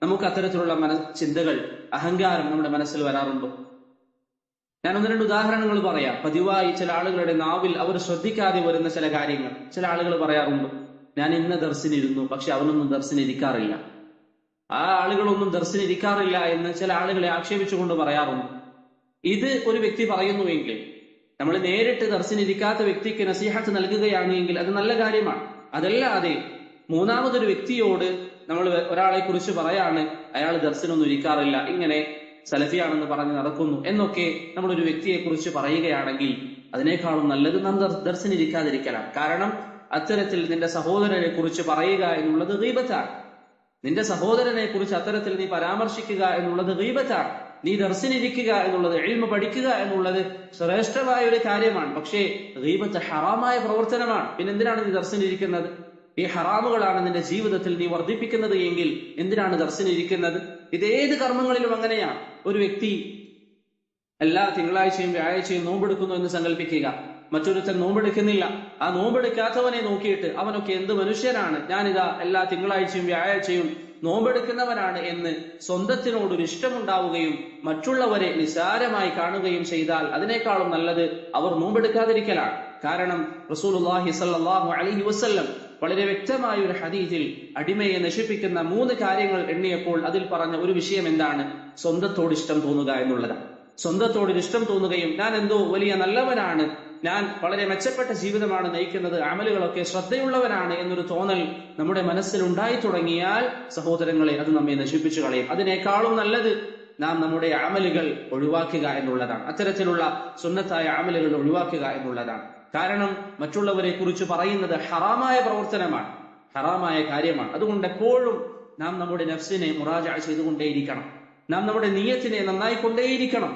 നമുക്ക് അത്തരത്തിലുള്ള ചിന്തകൾ, അഹങ്കാരം നമ്മുടെ മനസ്സിൽ വരാറുണ്ടോ? ഞാൻ ഒന്ന് രണ്ട് ഉദാഹരണങ്ങൾ പറയാം. പതിവായി ചില ആളുകളുടെ നാവിൽ അവർ ശ്രദ്ധിക്കാതെ വരുന്ന ചില കാര്യങ്ങൾ. ചില ആളുകൾ പറയാറുണ്ട്, ഞാൻ ഇന്ന ദർസിനിരുന്നു, പക്ഷെ അവനൊന്നും ദർസിനിരിക്കാറില്ല, ആ ആളുകളൊന്നും ദർസിനിരിക്കാറില്ല എന്ന് ചില ആളുകളെ ആക്ഷേപിച്ചുകൊണ്ട് പറയാറുണ്ട്. ഇത് ഒരു വ്യക്തി പറയുന്നുവെങ്കിൽ, നമ്മൾ നേരിട്ട് ദർസിനിരിക്കാത്ത വ്യക്തിക്ക് നസീഹത്ത് നൽകുകയാണ് എങ്കിൽ അത് നല്ല കാര്യമാണ്. അതല്ലാതെ മൂന്നാമതൊരു വ്യക്തിയോട് നമ്മൾ ഒരാളെ കുറിച്ച് പറയാണ്, അയാൾ ദർസിനൊന്നും ഇരിക്കാറില്ല, ഇങ്ങനെ സലഫിയാണെന്ന് പറഞ്ഞ് നടക്കുന്നു എന്നൊക്കെ നമ്മളൊരു വ്യക്തിയെ കുറിച്ച് പറയുകയാണെങ്കിൽ അതിനേക്കാളും നല്ലത് നാം ദർസിനിരിക്കാതിരിക്കലാണ്. കാരണം അത്തരത്തിൽ നിന്റെ സഹോദരനെ കുറിച്ച് പറയുക എന്നുള്ളത് ഗീബത്താണ്. നിന്റെ സഹോദരനെ കുറിച്ച് അത്തരത്തിൽ നീ പരാമർശിക്കുക എന്നുള്ളത് ഗീബത്താണ്. നീ ദർസിനിരിക്കുക എന്നുള്ളത്, ഇൽമ പഠിക്കുക എന്നുള്ളത് ശ്രേഷ്ഠമായ ഒരു കാര്യമാണ്. പക്ഷേ ഗീബത്ത് ഹറാമായ പ്രവർത്തനമാണ്. പിന്നെന്തിനാണ് നീ ദർസിനിരിക്കുന്നത്? ഈ ഹറാമുകളാണ് നിന്റെ ജീവിതത്തിൽ നീ വർദ്ധിപ്പിക്കുന്നത് എങ്കിൽ എന്തിനാണ് ദർസിനിരിക്കുന്നത്? ഇതേത് കർമ്മങ്ങളിലും അങ്ങനെയാണ്. ഒരു വ്യക്തി എല്ലാ തിങ്കളാഴ്ചയും വ്യാഴാഴ്ചയും നോമ്പെടുക്കുന്നു എന്ന് സങ്കല്പിക്കുക. മറ്റൊരുത്തൻ നോമ്പെടുക്കുന്നില്ല. ആ നോമ്പെടുക്കാത്തവനെ നോക്കിയിട്ട് അവനൊക്കെ എന്ത് മനുഷ്യനാണ്, ഞാനിതാ എല്ലാ തിങ്കളാഴ്ചയും വ്യാഴാഴ്ചയും നോമ്പെടുക്കുന്നവനാണ് എന്ന് സ്വന്തത്തിനോടൊരു ഇഷ്ടമുണ്ടാവുകയും മറ്റുള്ളവരെ നിസാരമായി കാണുകയും ചെയ്താൽ അതിനേക്കാളും നല്ലത് അവർ നോമ്പെടുക്കാതിരിക്കലാണ്. കാരണം റസൂലുള്ളാഹി സ്വല്ലല്ലാഹു അലൈഹി വസല്ലം വളരെ വ്യക്തമായ ഒരു ഹദീസിൽ അടിമയെ നശിപ്പിക്കുന്ന 3 കാര്യങ്ങൾ എണ്ണിയപ്പോൾ അതിൽ പറഞ്ഞ ഒരു വിഷയം എന്താണ്? സ്വന്തത്തോട് ഇഷ്ടം തോന്നുക എന്നുള്ളതാണ്. സ്വന്തത്തോട് ഇഷ്ടം തോന്നുകയും ഞാൻ എന്തോ വലിയ നല്ലവനാണ്, ഞാൻ വളരെ മെച്ചപ്പെട്ട ജീവിതമാണ് നയിക്കുന്നത്, അമലുകളൊക്കെ ശ്രദ്ധയുള്ളവനാണ് എന്നൊരു തോന്നൽ നമ്മുടെ മനസ്സിൽ ഉണ്ടായി തുടങ്ങിയാൽ സഹോദരങ്ങളെ, അത് നമ്മെ നശിപ്പിച്ചു കളയും. അതിനേക്കാളും നല്ലത് നാം നമ്മുടെ അമലുകൾ ഒഴിവാക്കുക എന്നുള്ളതാണ്. അത്തരത്തിലുള്ള സുന്നത്തായ അമലുകൾ ഒഴിവാക്കുക എന്നുള്ളതാണ്. കാരണം മറ്റുള്ളവരെ കുറിച്ച് പറയുന്നത് ഹറാമായ പ്രവർത്തനമാണ്, ഹറാമായ കാര്യമാണ്. അതുകൊണ്ട് എപ്പോഴും നാം നമ്മുടെ നഫ്സിനെ മുറാജഅ ചെയ്തുകൊണ്ടേയിരിക്കണം. നാം നമ്മുടെ നിയ്യത്തിനെ നന്നായി കൊണ്ടേയിരിക്കണം.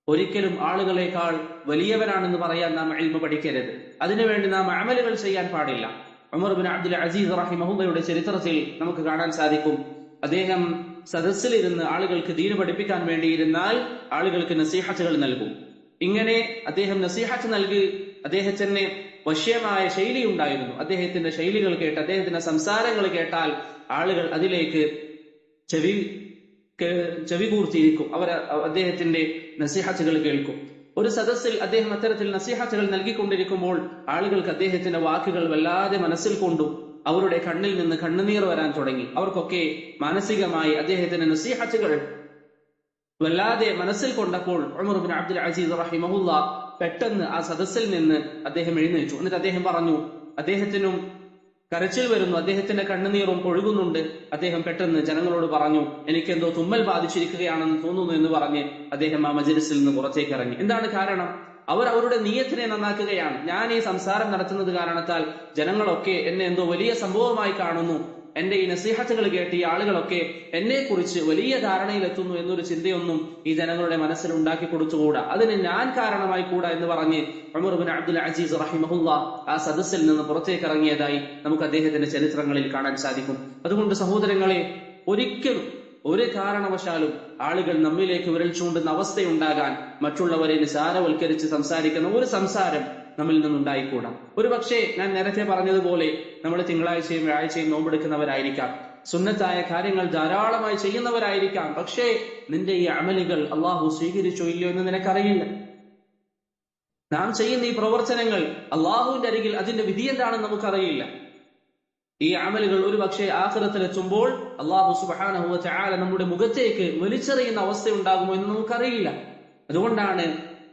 ഒരിക്കലും ആളുകളെക്കാൾ വലിയവനാണെന്ന് പറയാൻ നാം ഇൽമ പഠിക്കരുത്. അതിനുവേണ്ടി നാം അമലുകൾ ചെയ്യാൻ പാടില്ല. ഉമർ ബിൻ അബ്ദുൽ അസീസ് റഹിമഹുള്ളയുടെ ചരിത്രത്തിൽ നമുക്ക് കാണാൻ സാധിക്കും. അദ്ദേഹം സദസ്സിലിരുന്ന് ആളുകൾക്ക് ദീന് പഠിപ്പിക്കാൻ വേണ്ടിയിരുന്നാൽ ആളുകൾക്ക് നസീഹത്തുകൾ നൽകും. ഇങ്ങനെ അദ്ദേഹം നസീഹത്ത് നൽകി അദ്ദേഹത്തിന് വശ്യമായ ശൈലി ഉണ്ടായിരുന്നു. അദ്ദേഹത്തിന്റെ ശൈലികൾ കേട്ട്, അദ്ദേഹത്തിന്റെ സംസാരങ്ങൾ കേട്ടാൽ ആളുകൾ അതിലേക്ക് ചെവി കൂർത്തിയിരിക്കും. അവർ അദ്ദേഹത്തിന്റെ നസീഹത്തുകൾ കേൾക്കും. ഒരു സദസ്സിൽ അദ്ദേഹം അത്തരത്തിൽ നസീഹത്തുകൾ നൽകിക്കൊണ്ടിരിക്കുമ്പോൾ ആളുകൾക്ക് അദ്ദേഹത്തിന്റെ വാക്കുകൾ വല്ലാതെ മനസ്സിൽ കൊണ്ടു. അവരുടെ കണ്ണിൽ നിന്ന് കണ്ണുനീർ വരാൻ തുടങ്ങി. അവർക്കൊക്കെ മാനസികമായി അദ്ദേഹത്തിന്റെ നസീഹത്തുകൾ വല്ലാതെ മനസ്സിൽ കൊണ്ടപ്പോൾ ഉമർ ബിൻ അബ്ദുൽ അസീസ് റഹിമഹുല്ലാഹ് പെട്ടെന്ന് ആ സദസ്സിൽ നിന്ന് അദ്ദേഹം എഴുന്നേറ്റു. എന്നിട്ട് അദ്ദേഹം പറഞ്ഞു, അദ്ദേഹത്തിനും കരച്ചിൽ വരുന്നു, അദ്ദേഹത്തിന്റെ കണ്ണുനീറും ഒഴുകുന്നുണ്ട്. അദ്ദേഹം പെട്ടെന്ന് ജനങ്ങളോട് പറഞ്ഞു, എനിക്കെന്തോ തുമ്മൽ ബാധിച്ചിരിക്കുകയാണെന്ന് തോന്നുന്നു എന്ന് പറഞ്ഞ് അദ്ദേഹം ആ മജ്‌ലിസിൽ നിന്ന് പുറത്തേക്ക് ഇറങ്ങി. എന്താണ് കാരണം? അവർ അവരുടെ നിയ്യത്തിനെ നന്നാക്കുകയാണ്. ഞാൻ ഈ സംസാരം നടത്തുന്നത് കാരണത്താൽ ജനങ്ങളൊക്കെ എന്നെ എന്തോ വലിയ സംഭവമായി കാണുന്നു, എന്റെ ഈ നസീഹത്തുകൾ കേട്ട് ഈ ആളുകളൊക്കെ എന്നെ കുറിച്ച് വലിയ ധാരണയിലെത്തുന്നു എന്നൊരു ചിന്തയൊന്നും ഈ ജനങ്ങളുടെ മനസ്സിൽ ഉണ്ടാക്കി കൊടുത്തുകൂടാ, അതിന് ഞാൻ കാരണമായി കൂടാ എന്ന് പറഞ്ഞ് ഉമർ ഇബ്നു അബ്ദുൽ അസീസ് റഹിമഹുല്ലാഹ് ആ സദസ്സിൽ നിന്ന് പുറത്തേക്ക് ഇറങ്ങിയതായി നമുക്ക് അദ്ദേഹത്തിന്റെ ചരിത്രങ്ങളിൽ കാണാൻ സാധിക്കും. അതുകൊണ്ട് സഹോദരങ്ങളെ, ഒരിക്കലും ഒരു കാരണവശാലും ആളുകൾ നമ്മിലേക്ക് വിരൽ ചൂണ്ടുന്ന അവസ്ഥയുണ്ടാകാൻ മറ്റുള്ളവരെ നിസാരവൽക്കരിച്ച് സംസാരിക്കുന്ന ഒരു സംസാരം നമ്മിൽ നിന്നുണ്ടായിക്കൂടാ. ഒരു പക്ഷേ ഞാൻ നേരത്തെ പറഞ്ഞതുപോലെ നമ്മൾ തിങ്കളാഴ്ചയും വ്യാഴാഴ്ചയും നോമ്പെടുക്കുന്നവരായിരിക്കാം, സുന്നത്തായ കാര്യങ്ങൾ ധാരാളമായി ചെയ്യുന്നവരായിരിക്കാം. പക്ഷേ നിന്റെ ഈ അമലുകൾ അള്ളാഹു സ്വീകരിച്ചോ ഇല്ലയോ എന്ന് നിനക്കറിയില്ല. നാം ചെയ്യുന്ന ഈ പ്രവർത്തനങ്ങൾ അള്ളാഹുവിന്റെ അരികിൽ അതിന്റെ വിധി എന്താണെന്ന് നമുക്കറിയില്ല. ഈ അമലുകൾ ഒരു പക്ഷേ ആഖിറത്തിലെത്തുമ്പോൾ അള്ളാഹു സുബ്ഹാനഹു വ തആല നമ്മുടെ മുഖത്തേക്ക് വലിച്ചെറിയുന്ന അവസ്ഥയുണ്ടാകുമോ എന്ന് നമുക്കറിയില്ല. അതുകൊണ്ടാണ്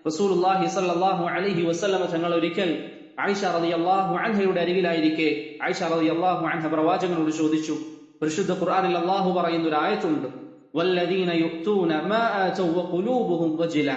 റസൂലുള്ളാഹി സ്വല്ലല്ലാഹു അലൈഹി വസല്ലമ തങ്ങൾ ഒരിക്കൽ ആയിഷ റളിയല്ലാഹു അൻഹയുടെ അരികിലായിരിക്കെ ആയിഷ റളിയല്ലാഹു അൻഹ പ്രവാചകനോട് ചോദിച്ചു. പരിശുദ്ധ ഖുർആനിൽ അള്ളാഹു പറയുന്ന ഒരു ആയത്തുണ്ട്, വല്ലദീന യുഅ്തൂന മാ ആതൗ വഖുലൂബുഹും വജില.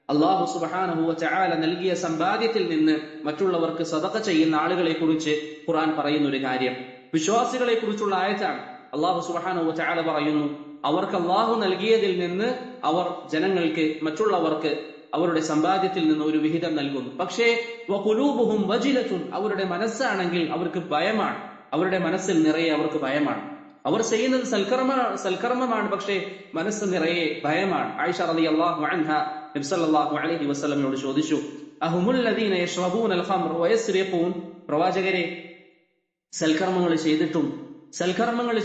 അള്ളാഹു സുബ്ഹാനഹു വ തആല നൽകിയ സമ്പാദ്യത്തിൽ നിന്ന് മറ്റുള്ളവർക്ക് സദഖ ചെയ്യുന്ന ആളുകളെ കുറിച്ച് ഖുർആൻ പറയുന്ന ഒരു കാര്യം, വിശ്വാസികളെ കുറിച്ചുള്ള ആയത്താണ്. അള്ളാഹു സുബ്ഹാനഹു വ തആല പറയുന്നു, അവർക്ക് അള്ളാഹു നൽകിയതിൽ നിന്ന് അവർ ജനങ്ങൾക്ക് മറ്റുള്ളവർക്ക് അവരുടെ സമ്പാദ്യത്തിൽ നിന്ന് ഒരു വിഹിതം നൽകുന്നു. പക്ഷേ വഖുലൂബുഹും വജിലത്തുൻ, അവരുടെ മനസ്സാണെങ്കിൽ അവർക്ക് ഭയമാണ്, അവരുടെ മനസ്സിൽ നിറയെ അവർക്ക് ഭയമാണ്. അവർ ചെയ്യുന്നത് സൽക്കർമ്മമാണ്, പക്ഷേ മനസ്സ് നിറയെ ഭയമാണ്. ആയിഷ റളിയല്ലാഹു അൻഹ നബി സല്ലല്ലാഹു അലൈഹി വസല്ലമയോട് ചോദിച്ചു, അഹുമുൽ ലദീന യശ്റബൂനൽ ഖംറ വയസ്രിഖൂൻ, പ്രവാചകരെ, സൽക്കർമ്മങ്ങൾ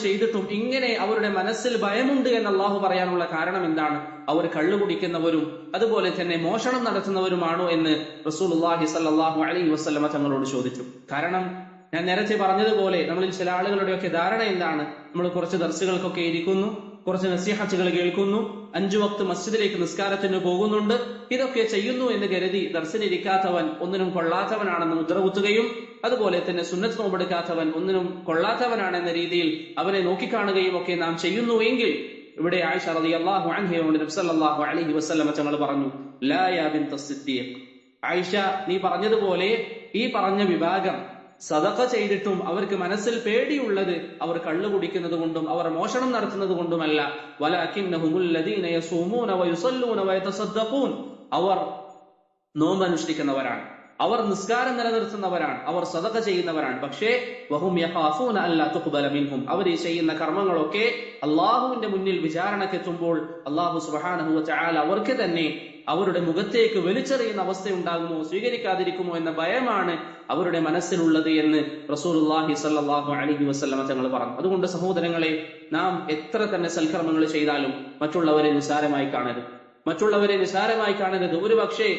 ചെയ്തിട്ടും ഇങ്ങനെ അവരുടെ മനസ്സിൽ ഭയമുണ്ട് എന്ന് അള്ളാഹു പറയാനുള്ള കാരണം എന്താണ്? അവർ കള്ളു കുടിക്കുന്നവരും അതുപോലെ തന്നെ മോഷണം നടത്തുന്നവരുമാണോ എന്ന് റസൂലുള്ളാഹി സ്വല്ലല്ലാഹു അലൈഹി വസല്ലമ തങ്ങളോട് ചോദിച്ചു. കാരണം ഞാൻ നേരത്തെ പറഞ്ഞതുപോലെ നമ്മളിൽ ചില ആളുകളുടെയൊക്കെ ധാരണ എന്താണ്? നമ്മൾ കുറച്ച് ദർസുകൾക്കൊക്കെ ഇരിക്കുന്നു, കുറച്ച് നസീഹത്തുകൾ കേൾക്കുന്നു, 5 വക്ത് മസ്ജിദിലേക്ക് നിസ്കാരത്തിന് പോകുന്നുണ്ട്, ഇതൊക്കെ ചെയ്യുന്നു എന്ന് കരുതി ദർസിനിരിക്കാത്തവൻ ഒന്നിനും കൊള്ളാത്തവനാണെന്ന് മുദ്രകുത്തുകയും അതുപോലെ തന്നെ സുന്നത്ത് നോമ്പെടുക്കാത്തവൻ ഒന്നിനും കൊള്ളാത്തവനാണെന്ന രീതിയിൽ അവനെ നോക്കിക്കാണുകയും ഒക്കെ നാം ചെയ്യുന്നുവെങ്കിൽ, ഇവിടെ ആയിഷ റളിയല്ലാഹു അൻഹയോട് നബി സല്ലല്ലാഹു അലൈഹി വസല്ലമ തങ്ങൾ പറഞ്ഞു, ലാ യാ ബിൻത സിദ്ദീഖ്, ആയിഷ, നീ പറഞ്ഞതുപോലെ ഈ പറഞ്ഞ വിഭാഗം സദഖ ചെയ്തിട്ടും അവർക്ക് മനസ്സിൽ പേടിയുള്ളത് അവർ കള്ളു കുടിക്കുന്നത് കൊണ്ടും അവർ മോഷണം നടത്തുന്നത് കൊണ്ടുമല്ല, വലകിന്നഹുമുൽ ലദീന യസൂമൂന വയുസല്ലൂന വയതസദ്ദഖൂൻ, അവർ നോമ്പ് അനുഷ്ഠിക്കുന്നവരാണ്, അവർ നിസ്കാരം നിലനിർത്തുന്നവരാണ്, അവർ സദഖ ചെയ്യുന്നവരാണ്. പക്ഷേ വഹും യഖാഫൂന അല്ലാ തുഖ്ബല മിൻഹും, അവർ ഈ ചെയ്യുന്ന കർമ്മങ്ങളൊക്കെ അള്ളാഹുവിന്റെ മുന്നിൽ വിചാരണക്കെത്തുമ്പോൾ അള്ളാഹു സുബ്ഹാനഹു വ തആല അവർക്ക് തന്നെ അവരുടെ മുഖത്തേക്ക് വലിച്ചെറിയുന്ന അവസ്ഥയുണ്ടാകുമോ, സ്വീകരിക്കാതിരിക്കുമോ എന്ന ഭയമാണ് അവരുടെ മനസ്സിലുള്ളത് എന്ന് റസൂലുള്ളാഹി സ്വല്ലല്ലാഹു അലൈഹി വസല്ലമ തങ്ങൾ പറഞ്ഞു. അതുകൊണ്ട് സഹോദരങ്ങളെ, നാം എത്ര തന്നെ സൽക്കർമ്മങ്ങൾ ചെയ്താലും മറ്റുള്ളവരെ നിസാരമായി കാണരുത്. ഒരു പക്ഷേ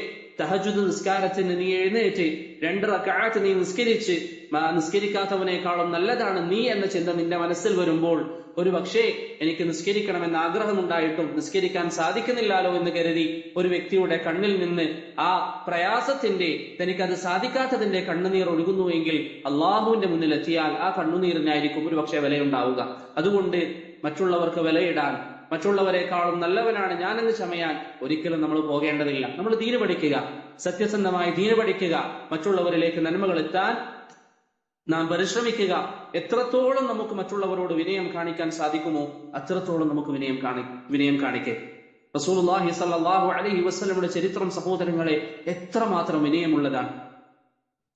തഹജ്ജുദ് നിസ്കാരത്തിന് നീ എഴുന്നേറ്റ് 2 റക്അത്ത് നീ നിസ്കരിക്കാത്തവനേക്കാളും നല്ലതാണ് നീ എന്ന ചിന്ത നിന്റെ മനസ്സിൽ വരുമ്പോൾ, ഒരു പക്ഷേ എനിക്ക് നിസ്കരിക്കണമെന്ന ആഗ്രഹമുണ്ടായിട്ടും നിസ്കരിക്കാൻ സാധിക്കുന്നില്ലല്ലോ എന്ന് കരുതി ഒരു വ്യക്തിയുടെ കണ്ണിൽ നിന്ന് ആ പ്രയാസത്തിന്റെ, തനിക്കത് സാധിക്കാത്തതിന്റെ കണ്ണുനീർ ഒഴുകുന്നുവെങ്കിൽ അള്ളാഹുവിന്റെ മുന്നിൽ എത്തിയാൽ ആ കണ്ണുനീരിനായിരിക്കും ഒരു പക്ഷേ വിലയുണ്ടാവുക. അതുകൊണ്ട് മറ്റുള്ളവർക്ക് വിലയിടാൻ, മറ്റുള്ളവരെക്കാളും നല്ലവനാണ് ഞാനെന്ന് ചമയാൻ ഒരിക്കലും നമ്മൾ പോകേണ്ടതില്ല. നമ്മൾ ദീന് പഠിക്കുക, സത്യസന്ധമായി ദീന് പഠിക്കുക, മറ്റുള്ളവരിലേക്ക് നന്മകൾ എത്താൻ നാം പരിശ്രമിക്കുക. എത്രത്തോളം നമുക്ക് മറ്റുള്ളവരോട് വിനയം കാണിക്കാൻ സാധിക്കുമോ അത്രത്തോളം നമുക്ക് വിനയം കാണിക്കേ. റസൂലുള്ളാഹി സ്വല്ലല്ലാഹു അലൈഹി വസല്ലമയുടെ ചരിത്രം സഹോദരങ്ങളെ എത്രമാത്രം വിനയമുള്ളതാണ്.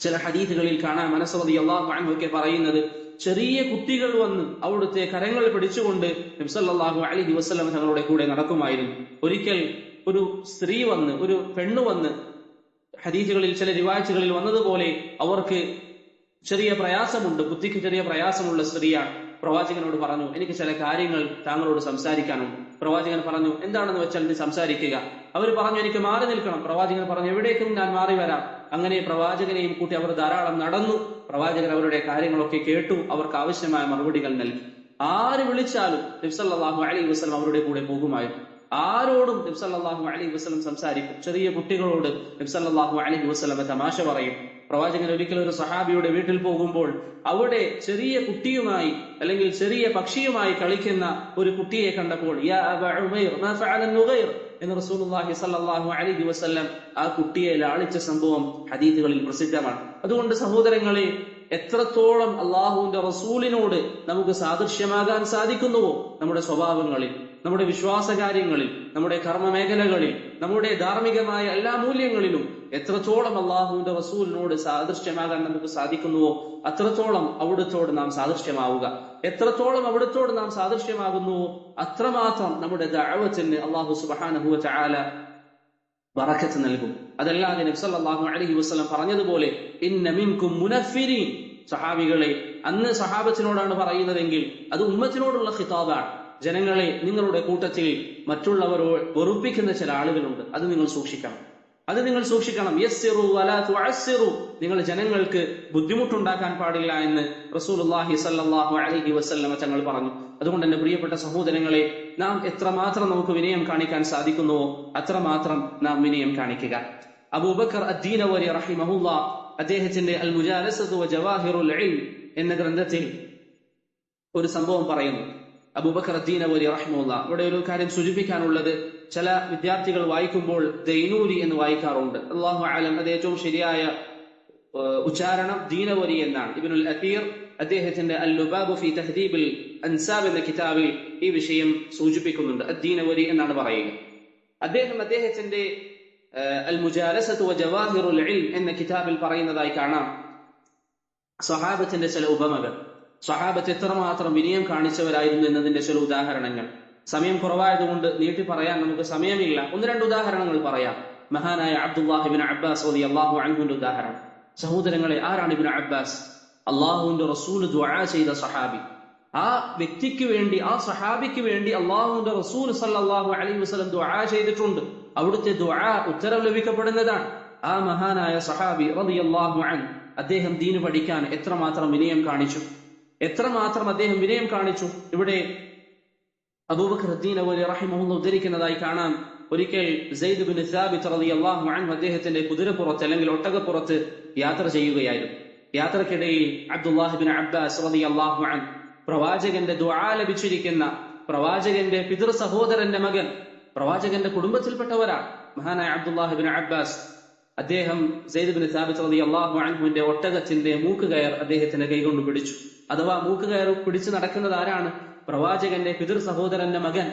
ചില ഹദീസുകളിൽ കാണാൻ അനസ് റളിയല്ലാഹു അൻഹു ഒക്കെ പറയുന്നത്, ചെറിയ കുട്ടികൾ വന്ന് അവിടുത്തെ കരങ്ങൾ പിടിച്ചുകൊണ്ട് നബി സല്ലല്ലാഹു അലൈഹി വസല്ലം തങ്ങളുടെ കൂടെ നടക്കുമായിരുന്നു. ഒരിക്കൽ ഒരു സ്ത്രീ വന്ന്, ഒരു പെണ്ണ് വന്ന്, ഹദീസുകളിൽ ചില റിവായത്തുകളിൽ വന്നതുപോലെ അവർക്ക് ചെറിയ പ്രയാസമുണ്ട്, ബുദ്ധിക്ക് ചെറിയ പ്രയാസമുള്ള സ്ത്രീയാണ്. പ്രവാചകനോട് പറഞ്ഞു, എനിക്ക് ചില കാര്യങ്ങൾ താങ്കളോട് സംസാരിക്കാനുണ്ട്. പ്രവാചകൻ പറഞ്ഞു, എന്താണെന്ന് വെച്ചാൽ നീ സംസാരിക്കുക. അവർ പറഞ്ഞു, എനിക്ക് മാറി നിൽക്കണം. പ്രവാചകൻ പറഞ്ഞു, എവിടേക്കും ഞാൻ മാറി വരാം. അങ്ങനെ പ്രവാചകനെയും കൂട്ടി അവർ ധാരാളം നടന്നു. പ്രവാചകൻ അവരുടെ കാര്യങ്ങളൊക്കെ കേട്ടു, അവർക്ക് ആവശ്യമായ മറുപടികൾ നൽകി. ആര് വിളിച്ചാലും നബി സല്ലല്ലാഹു അലൈഹി വസല്ലം അവരുടെ കൂടെ പോകുമായിരുന്നു. ആരോടും നബി സല്ലല്ലാഹു അലൈഹി വസല്ലം സംസാരിക്കും. ചെറിയ കുട്ടികളോട് നബി സല്ലല്ലാഹു അലൈഹി വസല്ലം തമാശ പറയും. പ്രവാചകൻ ഒരിക്കൽ ഒരു സഹാബിയുടെ വീട്ടിൽ പോകുമ്പോൾ അവിടെ ചെറിയ കുട്ടിയുമായി അല്ലെങ്കിൽ ചെറിയ പക്ഷിയുമായി കളിക്കുന്ന ഒരു കുട്ടിയെ കണ്ടപ്പോൾ, യാ അബാ ഉമൈർ മാ ഫഅല നുഗൈർ എന്ന് റസൂലുള്ളാഹി സ്വല്ലല്ലാഹു അലൈഹി വസല്ലം ആ കുട്ടിയെ ലാളിച്ച സംഭവം ഹദീസുകളിൽ പ്രസിദ്ധമാണ്. അതുകൊണ്ട് സഹോദരങ്ങളെ, എത്രത്തോളം അള്ളാഹുവിന്റെ റസൂലിനോട് നമുക്ക് സാദൃശ്യമാകാൻ സാധിക്കുന്നുവോ നമ്മുടെ സ്വഭാവങ്ങളിൽ, നമ്മുടെ വിശ്വാസകാര്യങ്ങളിൽ, നമ്മുടെ കർമ്മമേഖലകളിൽ, നമ്മുടെ ധാർമ്മികമായ എല്ലാ മൂല്യങ്ങളിലും എത്രത്തോളം അള്ളാഹുവിന്റെ റസൂലിനോട് സാദൃശ്യമാകാൻ നമുക്ക് സാധിക്കുന്നുവോ അത്രത്തോളം അവിടുത്തോട് നാം സാദൃശ്യമാവുക. എത്രത്തോളം അവിടുത്തോട് നാം സാദൃശ്യമാകുന്നുവോ അത്രമാത്രം നമ്മുടെ ദഅവത്തിന് അള്ളാഹു സുബ്ഹാനഹു വ തആല ബറക്കത്ത് നൽകും. അതല്ലാതെ നബി സല്ലല്ലാഹു അലൈഹി വസല്ലം പറഞ്ഞതുപോലെ ഇന്ന മിൻകും മുനഫിരീൻ, സഹാബികളെ അന്ന് സഹാബത്തിനോടാണ് പറയുന്നതെങ്കിൽ അത് ഉമ്മത്തിനോടുള്ള ഖിതാബാണ്. ജനങ്ങളെ, നിങ്ങളുടെ കൂട്ടത്തിൽ മറ്റുള്ളവരോ വെറുപ്പിക്കുന്ന ചില ആളുകളുണ്ട്, അത് നിങ്ങൾ സൂക്ഷിക്കണം. യസ്സിറു വലാ തുഅസ്സിറു, നിങ്ങൾ ജനങ്ങൾക്ക് ബുദ്ധിമുട്ടുണ്ടാക്കാൻ പാടില്ല എന്ന് റസൂലുള്ളാഹി സ്വല്ലല്ലാഹു അലൈഹി വസല്ലം തങ്ങൾ പറഞ്ഞു. അതുകൊണ്ട് എന്റെ പ്രിയപ്പെട്ട സഹോദരങ്ങളെ, നാം എത്രമാത്രം നമുക്ക് വിനയം കാണിക്കാൻ സാധിക്കുന്നുവോ അത്രമാത്രം നാം വിനയം കാണിക്കുക. അബൂബക്കർ അദ്ദീനവരി റഹിമഹുല്ലാഹ് അദ്ദേഹത്തിന്റെ അൽ മുജാലസത്തു വ ജവാഹിറുൽ ഇൽം എന്ന ഗ്രന്ഥത്തിൽ ഒരു സംഭവം പറയുന്നു. അബൂബക്കർ അദ്ദീനവരി റഹിമഹുല്ലാഹ്, ഇവിടെ ഒരു കാര്യം സൂചിപ്പിക്കാനുള്ളത്, ചില വിദ്യാർത്ഥികൾ വായിക്കുമ്പോൾ ദൈനൂരി എന്ന് വായിക്കാറുണ്ട്. അല്ലാഹു അലം, അത് ഏറ്റവും ശരിയായ ഉച്ചാരണം ദീനവരി എന്നാണ്. ഇബ്നുൽ അഥീർ അദ്ദേഹത്തിന്റെ അൽ ലുബാബ് ഫി തഹ്ദീബിൽ അൻസാബ് എന്ന കിതാബിൽ ഈ വിഷയം സൂചിപ്പിക്കുന്നുണ്ട്. അദ്ദീനവരി എന്നാണ് പറയുക. അദ്ദേഹത്തിന്റെ അൽ മുജാലസത്തു വ ജവാഹിറുൽ ഇൽം എന്ന കിതാബിൽ പറയുന്നതായി കാണാം സ്വഹാബത്തിന്റെ ചില ഉപമകൾ. സ്വഹാബത്ത് എത്രമാത്രം വിനയം കാണിച്ചവരായിരുന്നു എന്നതിന്റെ ചില ഉദാഹരണങ്ങൾ. സമയം കുറവായതുകൊണ്ട് നീട്ടി പറയാൻ നമുക്ക് സമയമില്ല. ഒന്ന് രണ്ട് ഉദാഹരണങ്ങൾ പറയാം. മഹാനായ അബ്ദുല്ലാഹ് ഇബ്നു അബ്ബാസ് റളിയല്ലാഹു അൻഹുവിന്റെ ഉദാഹരണം. സഹോദരങ്ങളെ, ആരാണ് ഇബ്നു അബ്ബാസ്? അള്ളാഹുവിന്റെ റസൂൽ ദുആ ചെയ്ത സഹാബി. ആ വ്യക്തിക്ക് വേണ്ടി, ആ സഹാബിക്ക് വേണ്ടി അള്ളാഹുവിന്റെ റസൂൽ സല്ലല്ലാഹു അലൈഹി വസല്ലം ദുആ ചെയ്തിട്ടുണ്ട്. അവിടുത്തെ ദുആ ഉത്തരം ലഭിക്കപ്പെടുന്നതാണ്. ആ മഹാനായ സഹാബി റളിയല്ലാഹു അൻഹു അദ്ദേഹം ദീന് പഠിക്കാൻ എത്രമാത്രം വിനയം കാണിച്ചു, എത്രമാത്രം അദ്ദേഹം വിനയം കാണിച്ചു. ഇവിടെ അബൂബക്കർ അദ്ദീനവരി റഹിമഹുല്ലാഹ് ഉദ്ധരിക്കുന്നതായി കാണാം, ഒരിക്കൽ സെയ്ദ് ബിൻ സാബിത്ത് റളിയല്ലാഹു അൻഹു അദ്ദേഹത്തിന്റെ കുതിരപ്പുറത്ത് അല്ലെങ്കിൽ ഒട്ടകപ്പുറത്ത് യാത്ര ചെയ്യുകയായിരുന്നു. യാത്രക്കിടയിൽ അബ്ദുല്ലാഹ് ബിൻ അബ്ബാസ് റളിയല്ലാഹു അൻഹു, പ്രവാചകന്റെ ദുആ ലഭിച്ചിരിക്കുന്ന പ്രവാചകന്റെ പിതൃ സഹോദരന്റെ മകൻ, പ്രവാചകന്റെ കുടുംബത്തിൽപ്പെട്ടവരാണ് മഹാനായ അബ്ദുല്ലാഹ് ബിൻ അബ്ബാസ്. അദ്ദേഹം സെയ്ദ് ബിൻ സാബിത്ത് റളിയല്ലാഹു അൻഹുവിന്റെ ഒട്ടകത്തിന്റെ മൂക്കുകയർ അദ്ദേഹത്തിന്റെ കൈകൊണ്ട് പിടിച്ചു. അഥവാ മൂക്കുകയർ പിടിച്ചു നടക്കുന്നത് ആരാണ്? പ്രവാചകന്റെ പിതൃ സഹോദരന്റെ മകൻ,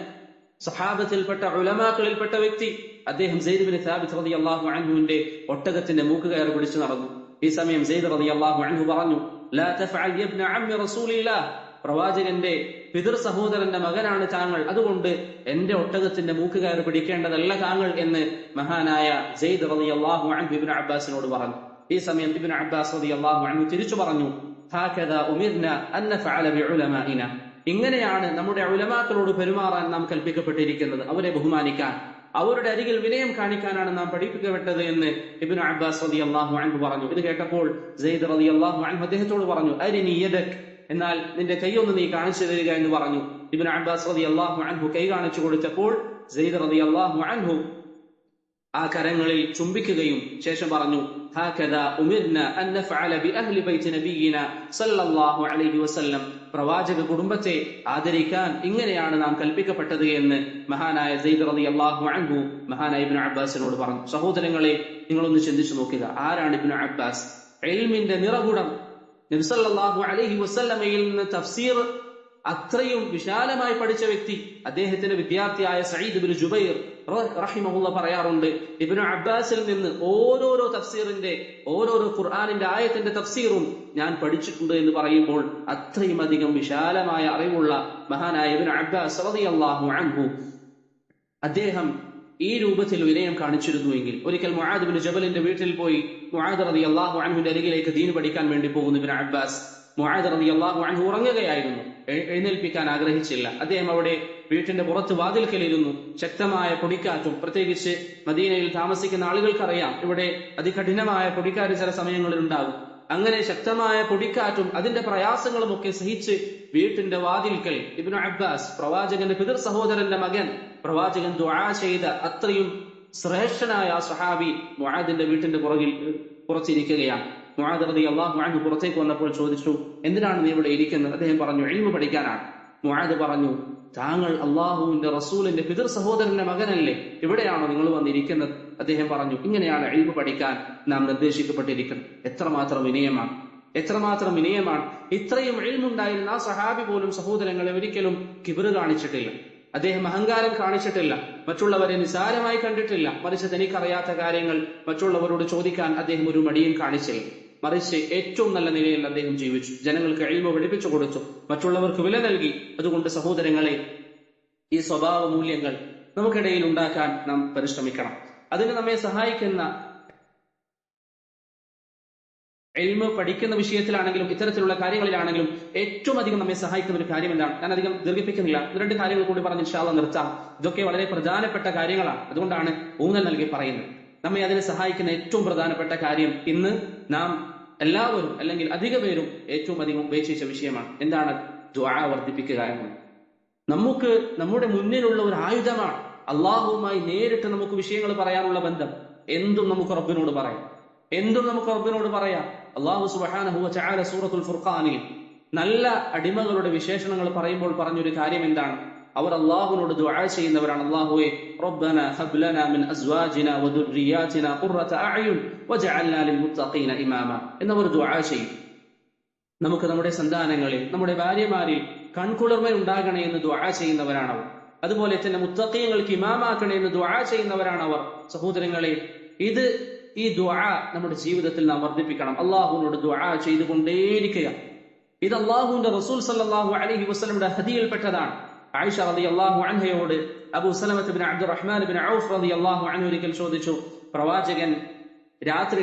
സഹാബത്തിൽപ്പെട്ട ഉലമാക്കളിൽപ്പെട്ട വ്യക്തി. അദ്ദേഹം സെയ്ദ് ബിൻ സാബിത്ത് റളിയല്ലാഹു അൻഹുവിന്റെ ഒട്ടകത്തിന്റെ മൂക്കുകയർ പിടിച്ചു നടന്നു. ഈ സമയം സെയ്ദ് റളിയല്ലാഹു അൻഹു പറഞ്ഞു, ലാ തഫഅൽ യബ്ന അമ്മി റസൂലില്ലാഹ്, പ്രവാചകന്റെ പിതൃ സഹോദരന്റെ മകനാണ് താങ്കൾ, അതുകൊണ്ട് എന്റെ ഒട്ടകത്തിന്റെ മൂക്കുകയർ പിടിക്കേണ്ടതല്ല താങ്കൾ എന്ന് മഹാനായ സെയ്ദ് റളിയല്ലാഹു അൻഹു ഇബ്നു അബ്ബാസിനോട് പറഞ്ഞു. ഈ സമയം ഇബ്നു അബ്ബാസ് റളിയല്ലാഹു അൻഹു തിരിച്ചു പറഞ്ഞു, ഹാകദാ ഉമിർന അൻ നഫഅല ബിഉലമാഇന, ഇങ്ങനെയാണ് നമ്മുടെ ഉലമാക്കളോട് പെരുമാറാൻ നാം കൽപ്പിക്കപ്പെട്ടിരിക്കുന്നത്. അവരെ ബഹുമാനിക്കാൻ, അവരുടെ അരികിൽ വിനയം കാണിക്കാനാണ് നാം പഠിപ്പിക്കപ്പെട്ടത് എന്ന് ഇബ്നു അബ്ബാസ് റളിയല്ലാഹു അൻഹു പറഞ്ഞു. ഇത് കേട്ടപ്പോൾ സെയ്ദ് റളിയല്ലാഹു അൻഹു അദ്ദേഹത്തോട് പറഞ്ഞു, അരിനി യദക്, എന്നാൽ നിന്റെ കൈയൊന്ന് നീ കാണിച്ചു തരിക എന്ന് പറഞ്ഞു. ഇബ്നു അബ്ബാസ് റളിയല്ലാഹു അൻഹു കൈ കാണിച്ചു കൊടുത്തപ്പോൾ സെയ്ദ് റളിയല്ലാഹു അൻഹു ആ കരങ്ങളിൽ ചുംബിക്കുകയും ശേഷം പറഞ്ഞു, ഹാകദാ ഉമിർന അൻ നഫഅല ബിഅഹ്ലി ബൈതി നബിയിന സല്ലല്ലാഹു അലൈഹി വസല്ലം, പ്രവാചക കുടുംബത്തെ ആദരിക്കാൻ ഇങ്ങനെയാണ് നാം കൽപ്പിക്കപ്പെട്ടത് എന്ന് മഹാനായ സെയ്ദ് റളിയല്ലാഹു അൻഹു മഹാനായ ഇബ്നു അബ്ബാസിനോട് പറഞ്ഞു. സഹോദരങ്ങളെ, നിങ്ങളൊന്ന് ചിന്തിച്ചു നോക്കുക, ആരാണ് ഇബ്നു അബ്ബാസ്? ഇൽമിന്റെ നിറകുടം. നബി സല്ലല്ലാഹു അലൈഹി വസല്ലമയിൽ നിന്ന് തഫ്സീർ അത്രയും വിശാലമായി പഠിച്ച വ്യക്തി. അദ്ദേഹത്തിന്റെ വിദ്യാർത്ഥിയായ സഈദ് ബിൻ ജുബൈർ റഹിമഹുല്ലാഹ് പറയാറുണ്ട്, ഇബ്നു അബ്ബാസിൽ നിന്ന് ഓരോരോ തഫ്സീറിന്റെ, ഓരോരോ ഖുർആനിന്റെ ആയത്തിന്റെ തഫ്സീറും ഞാൻ പഠിച്ചിട്ടുണ്ട് എന്ന് പറയുമ്പോൾ അത്രയും അധികം വിശാലമായ അറിവുള്ള മഹാനായ ഇബ്നു അബ്ബാസ് റളിയല്ലാഹു അൻഹു അദ്ദേഹം ഈ രൂപത്തിൽ വിനയം കാണിച്ചിരുന്നുവെങ്കിൽ, ഒരിക്കൽ മുആദ് ബിൻ ജബലിന്റെ വീട്ടിൽ പോയി മുആദ് റളിയല്ലാഹു അൻഹുവിന്റെ അരികിലേക്ക് ദീൻ പഠിക്കാൻ വേണ്ടി പോകുന്നു ഇബ്നു അബ്ബാസ്. മുആദ് റളിയല്ലാഹു അൻഹു ഉറങ്ങുകയായിരുന്നു, എഴുന്നേൽപ്പിക്കാൻ ആഗ്രഹിച്ചില്ല. അദ്ദേഹം അവിടെ വീട്ടിന്റെ പുറത്ത് വാതിൽക്കലിരുന്നു. ശക്തമായ പൊടിക്കാറ്റും, പ്രത്യേകിച്ച് മദീനയിൽ താമസിക്കുന്ന ആളുകൾക്കറിയാം ഇവിടെ അതികഠിനമായ പൊടിക്കാറ്റ് ചില സമയങ്ങളിൽ ഉണ്ടാകും. അങ്ങനെ ശക്തമായ പൊടിക്കാറ്റും അതിന്റെ പ്രയാസങ്ങളും ഒക്കെ സഹിച്ച് വീട്ടിന്റെ വാതിൽക്കൽ ഇബ്നു അബ്ബാസ്, പ്രവാചകന്റെ പിതൃ സഹോദരന്റെ മകൻ, പ്രവാചകൻ ദുആ ചെയ്ത അത്രയും ശ്രേഷ്ഠനായ സ്വഹാബി മുആദിന്റെ വീട്ടിന്റെ പുറത്തിരിക്കുകയാണ്. മുആദ് റളിയല്ലാഹു അൻഹു പുറത്തേക്ക് വന്നപ്പോൾ ചോദിച്ചു, എന്തിനാണ് നീ ഇവിടെ ഇരിക്കുന്നത്? അദ്ദേഹം പറഞ്ഞു, ഇൽമു പഠിക്കാനാണ്. മുആദ് പറഞ്ഞു, താങ്കൾ അള്ളാഹുവിന്റെ റസൂലിന്റെ പിതൃ സഹോദരന്റെ മകനല്ലേ, ഇവിടെയാണോ നിങ്ങൾ വന്നിരിക്കുന്നത്? അദ്ദേഹം പറഞ്ഞു, ഇങ്ങനെയാണ് ഇൽമു പഠിക്കാൻ നാം നിർദ്ദേശിക്കപ്പെട്ടിരിക്കുന്നത്. എത്രമാത്രം വിനയമാണ്, എത്രമാത്രം വിനയമാണ്. ഇത്രയും ഇൽമുണ്ടായിരുന്ന ആ സഹാബി പോലും സഹോദരങ്ങളെ ഒരിക്കലും കിബിറ് കാണിച്ചിട്ടില്ല. അദ്ദേഹം അഹങ്കാരം കാണിച്ചിട്ടില്ല, മറ്റുള്ളവരെ നിസാരമായി കണ്ടിട്ടില്ല. മറിച്ച് തനിക്കറിയാത്ത കാര്യങ്ങൾ മറ്റുള്ളവരോട് ചോദിക്കാൻ അദ്ദേഹം ഒരു മടിയും കാണിച്ചില്ല. മറിച്ച് ഏറ്റവും നല്ല നിലയിൽ അദ്ദേഹം ജീവിച്ചു. ജനങ്ങൾക്ക് ഇൽമ പഠിപ്പിച്ചു കൊടുത്തു, മറ്റുള്ളവർക്ക് വില നൽകി. അതുകൊണ്ട് സഹോദരങ്ങളെ, ഈ സ്വഭാവ മൂല്യങ്ങൾ നമുക്കിടയിൽ ഉണ്ടാക്കാൻ നാം പരിശ്രമിക്കണം. അതിന് നമ്മെ സഹായിക്കുന്ന ഇൽമ പഠിക്കുന്ന വിഷയത്തിലാണെങ്കിലും ഇത്തരത്തിലുള്ള കാര്യങ്ങളിലാണെങ്കിലും ഏറ്റവും അധികം നമ്മെ സഹായിക്കുന്ന ഒരു കാര്യം എന്താണ്? ഞാൻ അധികം ദീർഘിപ്പിക്കുന്നില്ല, 2 കാര്യങ്ങൾ കൂടി പറഞ്ഞ് ഇൻഷാ അല്ലാഹ് നിർത്താം. ഇതൊക്കെ വളരെ പ്രധാനപ്പെട്ട കാര്യങ്ങളാണ്, അതുകൊണ്ടാണ് ഊന്നൽ നൽകി പറയുന്നത്. നമ്മെ അതിന് സഹായിക്കുന്ന ഏറ്റവും പ്രധാനപ്പെട്ട കാര്യം ഇന്ന് നാം എല്ലാവരും അല്ലെങ്കിൽ അധിക പേരും ഏറ്റവും അധികം ഉപേക്ഷിച്ച വിഷയമാണ്. എന്താണ്? ദുആ വർദ്ധിപ്പിക്കുക എന്നത്. നമുക്ക് നമ്മുടെ മുന്നിലുള്ള ഒരു ആയുധമാണ്. അള്ളാഹുവുമായി നേരിട്ട് നമുക്ക് വിഷയങ്ങൾ പറയാനുള്ള ബന്ധം. എന്തും നമുക്ക് റബ്ബിനോട് പറയാം, എന്തും നമുക്ക് റബ്ബിനോട് പറയാം. അള്ളാഹു സുബ്ഹാനഹു വ തആല സൂറത്തുൽ ഫുർഖാനിൽ നല്ല അടിമകളുടെ വിശേഷണങ്ങൾ പറയുമ്പോൾ പറഞ്ഞൊരു കാര്യം എന്താണ്? അവർ അള്ളാഹുവിനോട് ദുആ ചെയ്യുന്നവരാണ്. അല്ലാഹുവേ റബ്ബനാ ഹബ് ലനാ മിൻ അസ്വാജിനാ വദുർരിയാതിനാ ഖുർറത അഅ്യുൻ വജഅൽനാ ലിൽമുത്തഖീന ഇമാമ എന്നവർ ദുആ ചെയ്യും. നമുക്ക് നമ്മുടെ സന്താനങ്ങളിൽ, നമ്മുടെ ഭാര്യമാരിൽ കൺകുളിർമ ഉണ്ടാകണേ എന്ന് ദുആ ചെയ്യുന്നവരാണ് അവർ. അതുപോലെ തന്നെ മുത്തഖീങ്ങൾക്ക് ഇമാമാക്കണേ എന്ന് ദുആ ചെയ്യുന്നവരാണ് അവർ. സഹോദരങ്ങളെ, ഈ ദുആ നമ്മുടെ ജീവിതത്തിൽ നാം വർദ്ധിപ്പിക്കണം. അള്ളാഹുവിനോട് ദുആ ചെയ്തുകൊണ്ടേയിരിക്കുക. ഇത് അള്ളാഹുവിന്റെ റസൂൽ സല്ലല്ലാഹു അലൈഹി വസല്ലമയുടെ ഹദിയയിൽപ്പെട്ടതാണ്. ആയിഷ റളിയല്ലാഹു അൻഹയോട് അബൂ സലമത്ത് ബിൻ അബ്ദുറഹ്മാൻ ബിൻ ഔഫ് റളിയല്ലാഹു അൻഹു ഒരിക്കൽ ചോദിച്ചു, പ്രവാചകൻ രാത്രി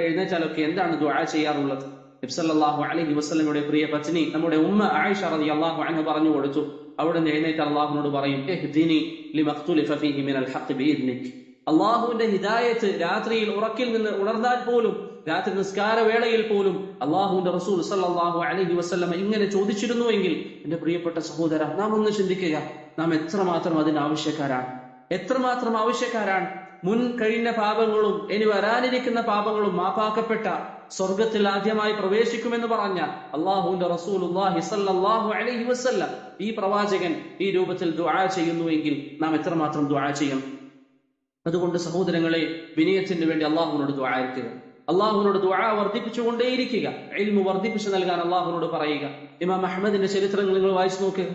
എഴുന്നേറ്റാലൊക്കെ എന്താണ് ദുആ ചെയ്യാറുള്ളത്? നബി സല്ലല്ലാഹു അലൈഹി വസല്ലമയുടെ പ്രിയ പത്നി നമ്മുടെ ഉമ്മ ആയിഷ റളിയല്ലാഹു അൻഹ പറഞ്ഞു കൊടുത്തു, അവിടെ എഴുന്നേറ്റ് അള്ളാഹുവിനോട് പറയും, ഇഹ്ദിനി ലിമഖ്തുലിഫ ഫീഹി മിനൽ ഹഖ് ബിഇദ്നിക്. അള്ളാഹുവിന്റെ ഹിദായത്ത് രാത്രിയിൽ ഉറക്കിൽ നിന്ന് ഉണർന്നാൽ പോലും, രാത്രി നിസ്കാര വേളയിൽ പോലും അള്ളാഹുവിന്റെ റസൂൽ സല്ലല്ലാഹു അലൈഹി വസല്ലം ഇങ്ങനെ ചോദിച്ചിരുന്നുവെങ്കിൽ എന്റെ പ്രിയപ്പെട്ട സഹോദര, നാം ഒന്ന് ചിന്തിക്കുക, നാം എത്രമാത്രം അതിന് ആവശ്യക്കാരാണ്. മുൻ കഴിഞ്ഞ പാപങ്ങളും ഇനി വരാനിരിക്കുന്ന പാപങ്ങളും മാപ്പാക്കപ്പെട്ട സ്വർഗത്തിൽ ആദ്യമായി പ്രവേശിക്കുമെന്ന് പറഞ്ഞ അള്ളാഹുവിന്റെ റസൂലുള്ളാഹി സ്വല്ലല്ലാഹു അലൈഹി വസല്ലം ഈ പ്രവാചകൻ ഈ രൂപത്തിൽ ദുആ ചെയ്യുന്നുവെങ്കിൽ നാം എത്രമാത്രം ദുആ ചെയ്യണം. അതുകൊണ്ട് സഹോദരങ്ങളെ, വിനയത്തിന് വേണ്ടി അള്ളാഹുവിനോട് ദുആ ഇരിക്കുക, അള്ളാഹുവിനോട് ദുആ വർദ്ധിപ്പിച്ചുകൊണ്ടേയിരിക്കുക. ഇൽമു വർദ്ധിപ്പിച്ചു നൽകാൻ അള്ളാഹുവിനോട് പറയുക. ഇമാം അഹ്മദിന്റെ ചരിത്രങ്ങൾ നിങ്ങൾ വായിച്ചു നോക്കുക.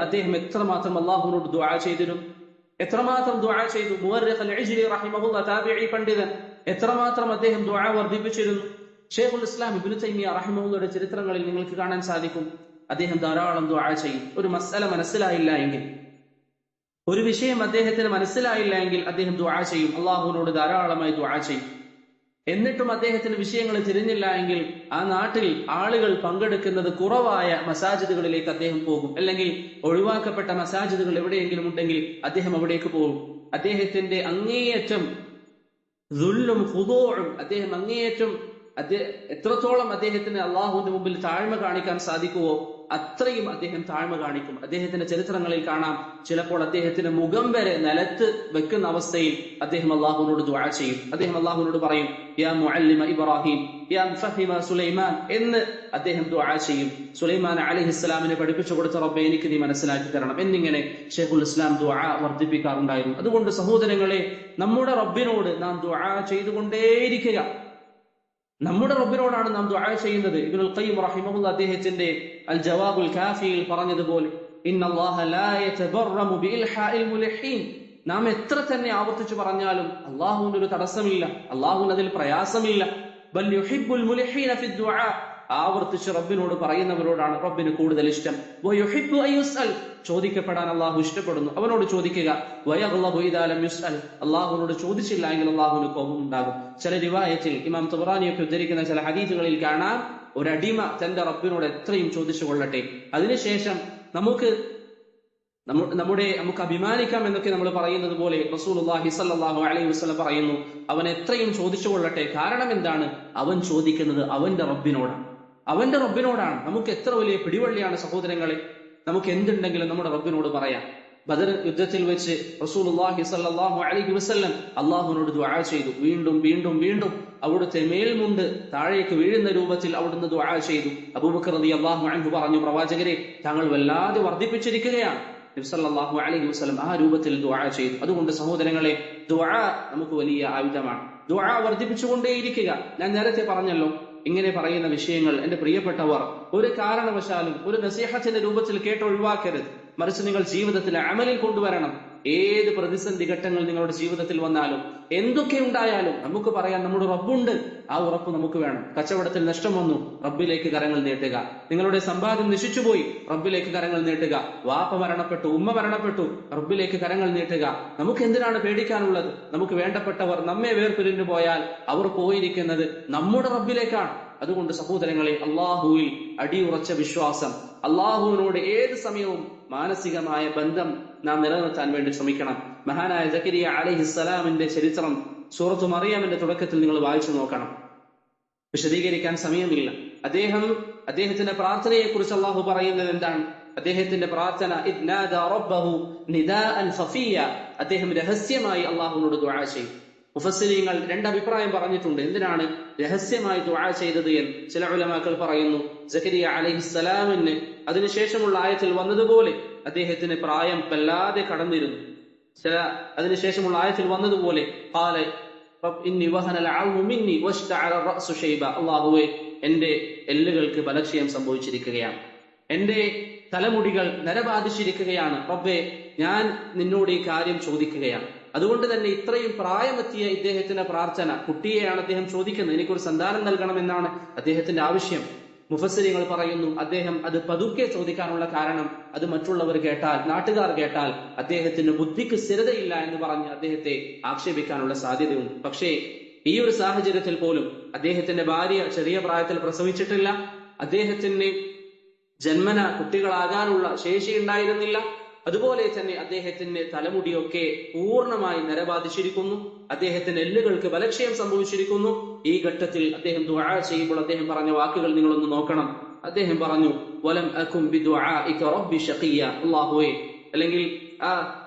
അദ്ദേഹം എത്രമാത്രം അള്ളാഹുവിനോട് ദുആ ചെയ്തിരുന്നു, എത്രമാത്രം ദുആ ചെയ്തു. മുവർരിഖ് അൽ-ഇജ്ലി റഹിമഹുല്ലാഹ് താബിഈ പണ്ഡിതൻ എത്രമാത്രം അദ്ദേഹം ദുആ വർദ്ധിപ്പിച്ചിരുന്നു. ശൈഖുൽ ഇസ്ലാം ഇബ്നു തൈമിയ്യ റഹിമഹുള്ളയുടെ ചരിത്രങ്ങളിൽ നിങ്ങൾക്ക് കാണാൻ സാധിക്കും, അദ്ദേഹം ധാരാളം ദുആ ചെയ്യും. ഒരു മസ്അല മനസ്സിലായില്ല എങ്കിൽ, ഒരു വിഷയം അദ്ദേഹത്തിന് മനസ്സിലായില്ല എങ്കിൽ അദ്ദേഹം ദുആ ചെയ്യും, അള്ളാഹുവിനോട് ധാരാളമായി ദുആ ചെയ്യും. എന്നിട്ടും അദ്ദേഹത്തിന് വിഷയങ്ങൾ തിരിഞ്ഞില്ല എങ്കിൽ ആ നാട്ടിൽ ആളുകൾ പങ്കെടുക്കുന്നത് കുറവായ മസാജിദുകളിലേക്ക് അദ്ദേഹം പോകും, അല്ലെങ്കിൽ ഒഴിവാക്കപ്പെട്ട മസാജിദുകൾ എവിടെയെങ്കിലും ഉണ്ടെങ്കിൽ അദ്ദേഹം അവിടേക്ക് പോകും. അദ്ദേഹത്തിന്റെ അങ്ങേയറ്റം ദുല്ലും ഖുദൂഉം, അദ്ദേഹം അങ്ങേയറ്റം എത്രത്തോളം അദ്ദേഹത്തിന് അള്ളാഹുവിന്റെ മുമ്പിൽ താഴ്മ കാണിക്കാൻ സാധിക്കുവോ അത്രയും അദ്ദേഹം താഴ്മ കാണിക്കും. അദ്ദേഹത്തിന്റെ ചരിത്രങ്ങളിൽ കാണാം, ചിലപ്പോൾ അദ്ദേഹത്തിന്റെ മുഖം വരെ നിലത്ത് വെക്കുന്ന അവസ്ഥയിൽ അദ്ദേഹം അള്ളാഹുവിനോട് ദുആ ചെയ്യും. അദ്ദേഹം അള്ളാഹുവിനോട് പറയും, യാ മുഅല്ലിമ ഇബ്രാഹിം യാ മുഫഹിമ സുലൈമാൻ എന്ന് അദ്ദേഹം ദുആ ചെയ്യും. സുലൈമാൻ അലൈഹിസ്സലാമിനെ പഠിപ്പിച്ചു കൊടുത്ത റബ്ബേ, എനിക്ക് നീ മനസ്സിലാക്കി തരണം എന്നിങ്ങനെ ശൈഖുൽ ഇസ്ലാം ദുആ വർദ്ധിപ്പിക്കാറുണ്ടായിരുന്നു. അതുകൊണ്ട് സഹോദരങ്ങളെ, നമ്മുടെ റബ്ബിനോട് നാം ദുആ ചെയ്തുകൊണ്ടേയിരിക്കുക. നമ്മുടെ റബ്ബിനോടാണ് നാം ദുആ ചെയ്യുന്നത്. ഇബ്നുൽ ഖയ്യിം റഹിമഹുല്ലാഹ് അദ്ദേഹത്തിന്റെ അൽ ജവാബുൽ കാഫിയിൽ പറഞ്ഞതുപോലെ, ഇന്നല്ലാഹ ലാ യതബറമു ബിഇൽഹാഇൽ മുൽഹീൻ. നാം എത്ര തന്നെ ആവർത്തിച്ചു പറഞ്ഞാലും അല്ലാഹുവിന് ഒരു തടസ്സമില്ല, അല്ലാഹുവിന് അതിൽ പ്രയാസമില്ല. ബൽ യുഹിബ്ബുൽ മുൽഹീന ഫിദ് ദുആ. ആവർത്തിച്ച് റബ്ബിനോട് പറയുന്നവരോടാണ് റബ്ബിന് കൂടുതൽ ഇഷ്ടം. വയുഹിബ്ബു അയ്യുസ്അൽ. ചോദിക്കപ്പെടാൻ അള്ളാഹു ഇഷ്ടപ്പെടുന്നു, അവനോട് ചോദിക്കുക. വയഗ്ളബു ഇദാ ലം യുസ്അൽ. അള്ളാഹുവിനോട് ചോദിച്ചില്ല എങ്കിൽ അള്ളാഹുവിന് കോപം ഉണ്ടാകും. ചില റിവായത്തിൽ ഇമാം തബറാനിയൊക്കെ ഉദ്ധരിക്കുന്ന ചില ഹദീസുകളിൽ കാണാം, ഒരടിമ തന്റെ റബ്ബിനോട് എത്രയും ചോദിച്ചു കൊള്ളട്ടെ, അതിനുശേഷം നമുക്ക് അഭിമാനിക്കാം എന്നൊക്കെ നമ്മൾ പറയുന്നത് പോലെ റസൂലുള്ളാഹി സ്വല്ലല്ലാഹു അലൈഹി വസല്ലം പറയുന്നു, അവൻ എത്രയും ചോദിച്ചു കൊള്ളട്ടെ. കാരണം എന്താണ്? അവൻ ചോദിക്കുന്നത് അവന്റെ റബ്ബിനോടാണ്. നമുക്ക് എത്ര വലിയ പിടിവള്ളിയാണ് സഹോദരങ്ങളെ. നമുക്ക് എന്തുണ്ടെങ്കിലും നമ്മുടെ റബ്ബിനോട് പറയാം. ബദർ യുദ്ധത്തിൽ വെച്ച് റസൂലുള്ളാഹി സ്വല്ലല്ലാഹു അലൈഹി വസല്ലം അള്ളാഹുവിനോട് ദുആ ചെയ്തു. വീണ്ടും വീണ്ടും വീണ്ടും അവിടുത്തെ മേൽമുണ്ട് താഴേക്ക് വീഴുന്ന രൂപത്തിൽ അവിടുന്ന് ദുആ ചെയ്തു. അബൂബക്കർ റളിയല്ലാഹു അൻഹു പറഞ്ഞു, പ്രവാചകരെ, താങ്കൾ വല്ലാതെ വർദ്ധിപ്പിച്ചിരിക്കുകയാണ്. നബി സല്ലല്ലാഹു അലൈഹി വസല്ലം ആ രൂപത്തിൽ ദുആ ചെയ്തു. അതുകൊണ്ട് സഹോദരങ്ങളെ, ദുആ നമുക്ക് വലിയ ആയുധമാണ്. ദുആ വർദ്ധിപ്പിച്ചുകൊണ്ടേയിരിക്കുക. ഞാൻ നേരത്തെ പറഞ്ഞല്ലോ, ഇങ്ങനെ പറയുന്ന വിഷയങ്ങൾ എന്റെ പ്രിയപ്പെട്ടവർ ഒരു കാരണവശാലും ഒരു നസീഹത്തിന്റെ രൂപത്തിൽ കേട്ടൊഴിവാക്കരുത്. മറിച്ച് നിങ്ങൾ ജീവിതത്തിൽ അമലിൽ കൊണ്ടുവരണം. ഏത് പ്രതിസന്ധി ഘട്ടങ്ങൾ നിങ്ങളുടെ ജീവിതത്തിൽ വന്നാലും എന്തൊക്കെ ഉണ്ടായാലും നമുക്ക് പറയാൻ നമ്മുടെ റബ്ബുണ്ട്. ആ ഉറപ്പ് നമുക്ക് വേണം. കച്ചവടത്തിൽ നഷ്ടം വന്നു, റബ്ബിലേക്ക് കരങ്ങൾ നീട്ടുക. നിങ്ങളുടെ സമ്പാദ്യം നശിച്ചുപോയി, റബ്ബിലേക്ക് കരങ്ങൾ നീട്ടുക. വാപ്പ മരണപ്പെട്ടു, ഉമ്മ മരണപ്പെട്ടു, റബ്ബിലേക്ക് കരങ്ങൾ നീട്ടുക. നമുക്ക് എന്തിനാണ് പേടിക്കാനുള്ളത്? നമുക്ക് വേണ്ടപ്പെട്ടവർ നമ്മെ വേർപിരിഞ്ഞു പോയാൽ അവർ പോയിരിക്കുന്നത് നമ്മുടെ റബ്ബിലേക്കാണ്. അതുകൊണ്ട് സഹോദരങ്ങളെ, അള്ളാഹുവിൽ അടിയുറച്ച വിശ്വാസം, അള്ളാഹുവിനോട് ഏത് സമയവും മാനസികമായ ബന്ധം നാം നിലനിർത്താൻ വേണ്ടി ശ്രമിക്കണം. മഹാനായ സക്കരിയ അലൈഹിസ്സലാമിന്റെ ചരിത്രം സൂറത്തു മറിയമിന്റെ തുടക്കത്തിൽ നിങ്ങൾ വായിച്ചു നോക്കണം. വിശദീകരിക്കാൻ സമയമില്ല. അദ്ദേഹത്തിന്റെ പ്രാർത്ഥനയെ കുറിച്ച് അള്ളാഹു പറയുന്നത് എന്താണ്? അദ്ദേഹത്തിന്റെ പ്രാർത്ഥന, അദ്ദേഹം രഹസ്യമായി അള്ളാഹുവിനോട് ദുആ ചെയ്തു. മുഫസ്സിരീങ്ങൾ രണ്ടഭിപ്രായം പറഞ്ഞിട്ടുണ്ട്. എന്തിനാണ് രഹസ്യമായി ദുആ ചെയ്തത് എന്ന്? ചില ഉലമാക്കൾ പറയുന്നു, സക്കരിയ അലൈഹിസ്സലാമിന് അതിനുശേഷമുള്ള ആയത്തിൽ വന്നതുപോലെ അദ്ദേഹത്തിന് പ്രായം വല്ലാതെ കടന്നിരുന്നു. അതിനുശേഷമുള്ള ആയത്തിൽ വന്നതുപോലെ അല്ലാഹുവേ, എന്റെ എല്ലുകൾക്ക് ബലക്ഷയം സംഭവിച്ചിരിക്കുകയാണ്, എന്റെ തലമുടികൾ നരബാധിച്ചിരിക്കുകയാണ്. റബ്ബേ, ഞാൻ നിന്നോട് ഈ കാര്യം ചോദിക്കുകയാണ്. അതുകൊണ്ട് തന്നെ ഇത്രയും പ്രായമെത്തിയ ഇദ്ദേഹത്തിന്റെ പ്രാർത്ഥന, കുട്ടിയെയാണ് അദ്ദേഹം ചോദിക്കുന്നത്, എനിക്കൊരു സന്താനം നൽകണമെന്നാണ് അദ്ദേഹത്തിന്റെ ആവശ്യം. മുഫസ്സിരികൾ പറയുന്നു, അദ്ദേഹം അത് പതുക്കെ ചോദിക്കാനുള്ള കാരണം അത് മറ്റുള്ളവർ കേട്ടാൽ, നാട്ടുകാർ കേട്ടാൽ അദ്ദേഹത്തിന് ബുദ്ധിക്ക് സ്ഥിരതയില്ല എന്ന് പറഞ്ഞ് അദ്ദേഹത്തെ ആക്ഷേപിക്കാനുള്ള സാധ്യതയുണ്ട്. പക്ഷേ ഈ ഒരു സാഹചര്യത്തിൽ പോലും അദ്ദേഹത്തിന്റെ ഭാര്യ ചെറിയ പ്രായത്തിൽ പ്രസവിച്ചിട്ടില്ല. അദ്ദേഹത്തിന് ജന്മന കുട്ടികളാകാനുള്ള ശേഷി ഉണ്ടായിരുന്നില്ല. അതുപോലെ തന്നെ അദ്ദേഹത്തിന്റെ തലമുടിയൊക്കെ പൂർണ്ണമായി നരബാധിച്ചിരിക്കുന്നു. അദ്ദേഹത്തിന്റെ എല്ലുകൾക്ക് ബലക്ഷയം സംഭവിച്ചിരിക്കുന്നു. ഈ ഘട്ടത്തിൽ അദ്ദേഹം ദുആ ചെയ്യുമ്പോൾ അദ്ദേഹം പറഞ്ഞ വാക്കുകൾ നിങ്ങളൊന്ന് നോക്കണം. അദ്ദേഹം പറഞ്ഞു, വലം അകും ബിദുആഇക റബ്ബി ശഖിയ. അല്ലാഹുവേ, അല്ലെങ്കിൽ ആ